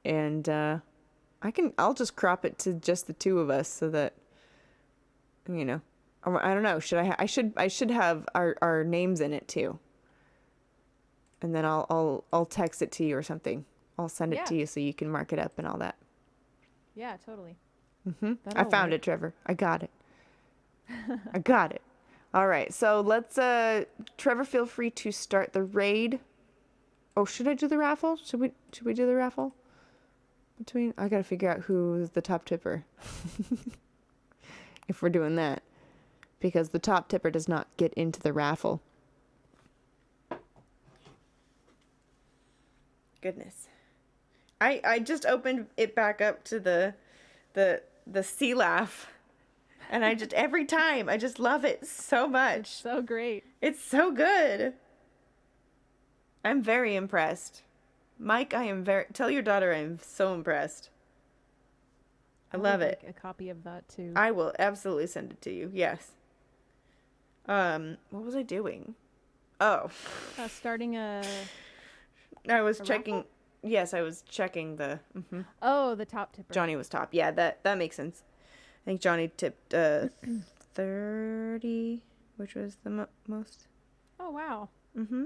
and I'll just crop it to just the two of us so that, I don't know. I should have our names in it too. And then I'll text it to you or something. I'll send it to you so you can mark it up and all that. Yeah, totally. Mm-hmm. I found it, Trevor. I got it. I got it. All right. So let's, Trevor, feel free to start the raid. Oh, should I do the raffle? Should we do the raffle? I gotta figure out who's the top tipper. If we're doing that. Because the top tipper does not get into the raffle. Goodness. I just opened it back up to the sea laugh And every time, I just love it so much. So great. It's so good. I'm very impressed. Mike, tell your daughter I'm so impressed. I love it. Like a copy of that too. I will absolutely send it to you. Yes. What was I doing? Oh. Starting a I was a checking. raffle? Yes, I was checking the. Oh, the top tipper. Johnny was top. Yeah, that makes sense. I think Johnny tipped 30, which was the most. Oh, wow. Mm-hmm.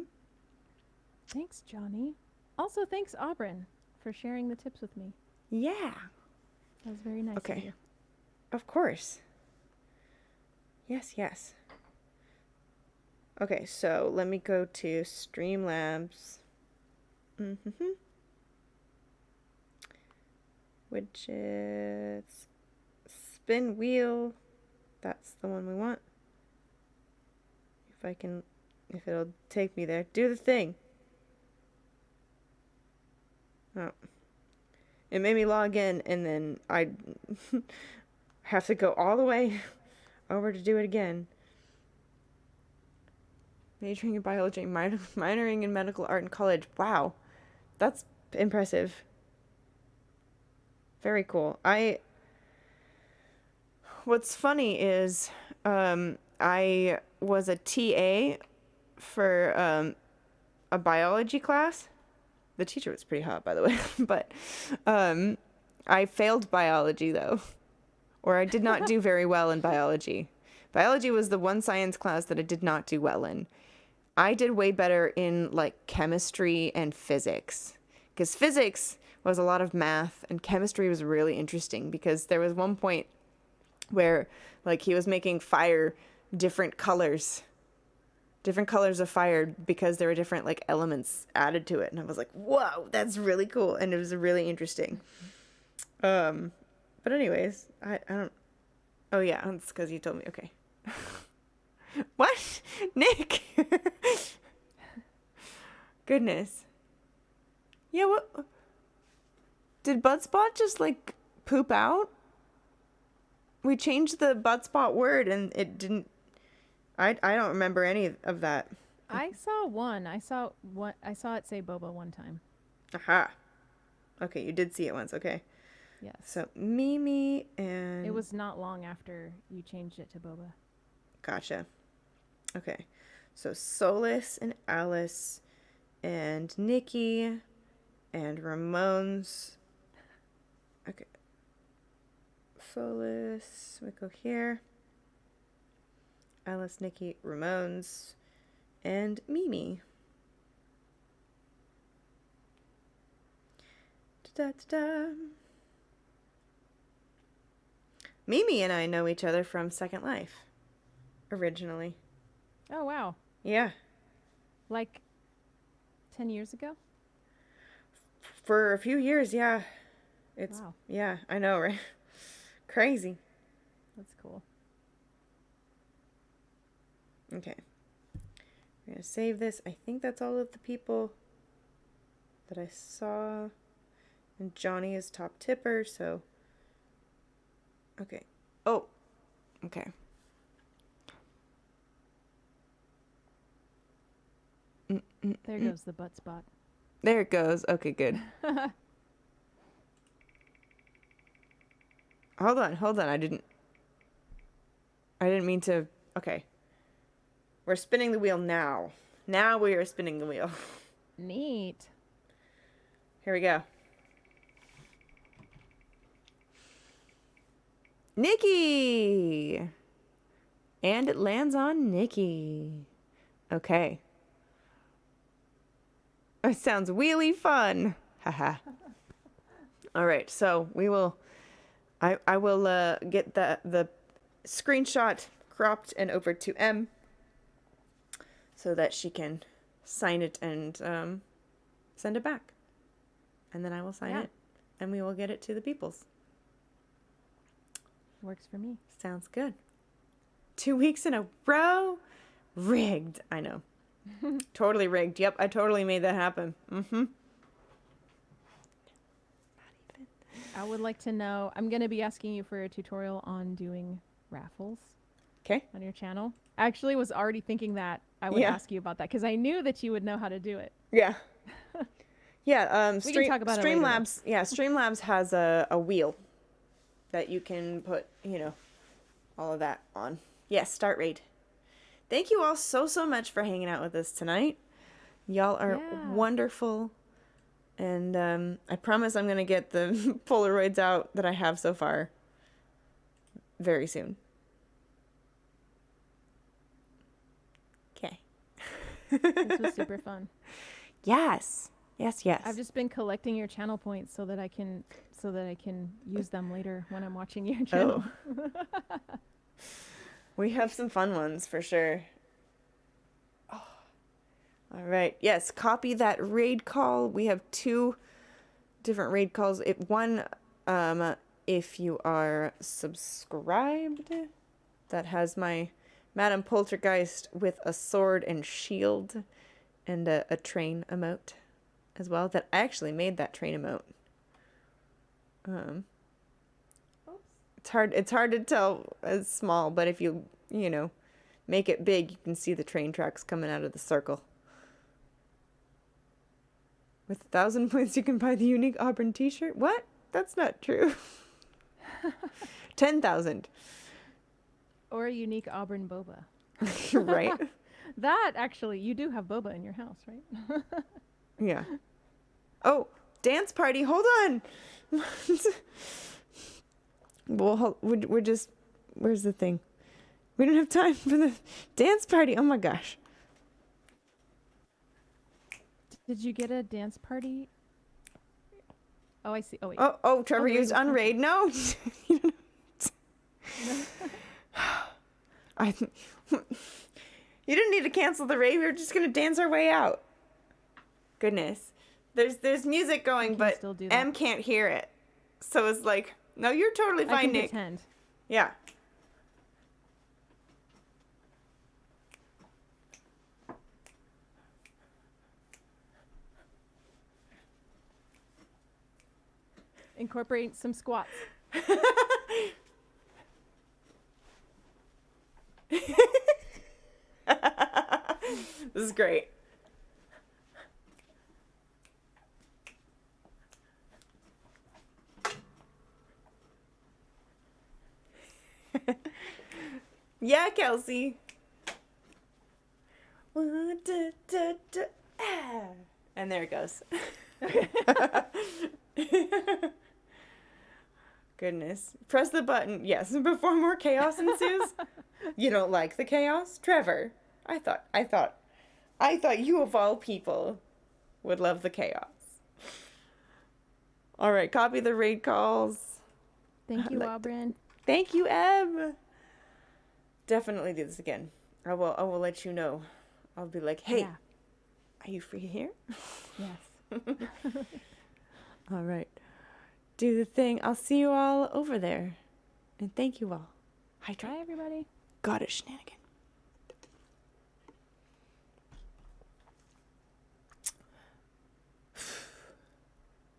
Thanks, Johnny. Also, thanks, Aubryn, for sharing the tips with me. Yeah. That was very nice of Okay. you. Of course. Yes, yes. Okay, so let me go to Streamlabs. Mm-hmm. Widgets. Spin wheel. That's the one we want. If it'll take me there. Do the thing. Oh. It made me log in, and then I have to go all the way over to do it again. Majoring in biology, minoring in medical art in college. Wow. That's impressive. Very cool. What's funny is I was a TA for a biology class. The teacher was pretty hot, by the way. But I failed biology, though. Or I did not do very well in biology. Biology was the one science class that I did not do well in. I did way better in, like, chemistry and physics. Because physics was a lot of math, and chemistry was really interesting. Because there was one point where, like, he was making fire different colors of fire because there were different, like, elements added to it. And I was like, whoa, that's really cool. And it was really interesting. But anyways, I don't... Oh, yeah, it's because you told me. Okay. What? Nick? Goodness. Yeah, what? Did Buttspot just, like, poop out? We changed the Buttspot word and it didn't... I don't remember any of that. I saw one. I saw it say boba one time. Aha. Okay, you did see it once. Okay. Yes. So, Mimi and... It was not long after you changed it to boba. Gotcha. Okay. So, Solus and Alice and Nikki and Ramones. Okay. Solus. We go here. Alice, Nikki, Ramones, and Mimi. Da-da-da-da. Mimi and I know each other from Second Life, originally. Oh, wow. Yeah. Like 10 years ago? For a few years, yeah. Wow. Yeah, I know, right? Crazy. That's cool. Okay. We're going to save this. I think that's all of the people that I saw. And Johnny is top tipper, so... Okay. Oh. Okay. There goes the butt spot. There it goes. Okay, good. Hold on. I didn't mean to... Okay. We're spinning the wheel now. Now we are spinning the wheel. Neat. Here we go. Nikki! And it lands on Nikki. Okay. It sounds really fun. Haha. All right, so we will... I will get the screenshot cropped and over to M so that she can sign it and send it back. And then I will sign it and we will get it to the peoples. Works for me. Sounds good. 2 weeks in a row? Rigged. I know. Totally rigged. Yep, I totally made that happen. Mm-hmm. I would like to know, I'm going to be asking you for a tutorial on doing raffles Okay. on your channel. I actually was already thinking that I would ask you about that because I knew that you would know how to do it. Yeah. Yeah. We can talk about it later, Streamlabs. Yeah, Streamlabs has a wheel that you can put, all of that on. Yes, start raid. Thank you all so much for hanging out with us tonight. Y'all are wonderful. And I promise I'm going to get the Polaroids out that I have so far very soon. Okay. This was super fun. Yes. I've just been collecting your channel points so that I can use them later when I'm watching your channel. Oh. We have some fun ones for sure. Oh. All right. Yes, copy that raid call. We have 2 different raid calls. One, if you are subscribed, that has my Madam Poltergeist with a sword and shield and a train emote as well. That I actually made that train emote. It's hard to tell as small, but if you make it big, you can see the train tracks coming out of the circle. With 1,000 points, you can buy the unique Auburn t-shirt. What? That's not true. 10,000. Or a unique Auburn boba. Right? That actually, you do have boba in your house, right? Yeah. Oh, dance party. Hold on. Well, we're just... Where's the thing? We don't have time for the dance party. Oh my gosh. Did you get a dance party? Oh, I see. Oh, wait. Oh, Trevor used Unraid. No. You didn't need to cancel the raid. We were just going to dance our way out. Goodness. There's music going, but M can't hear it. So it's like, no, you're totally fine, Nick. Pretend. Yeah. Incorporate some squats. This is great. Yeah, Kelsey. And there it goes. Goodness. Press the button. Yes, before more chaos ensues. You don't like the chaos? Trevor, I thought you of all people would love the chaos. All right, copy the raid calls. Thank you, Auburn. Thank you, Eb. Definitely do this again. I will let you know. I'll be like, hey, are you free here? Yes. All right. Do the thing. I'll see you all over there. And thank you all. Hi, everybody. Got it, shenanigans.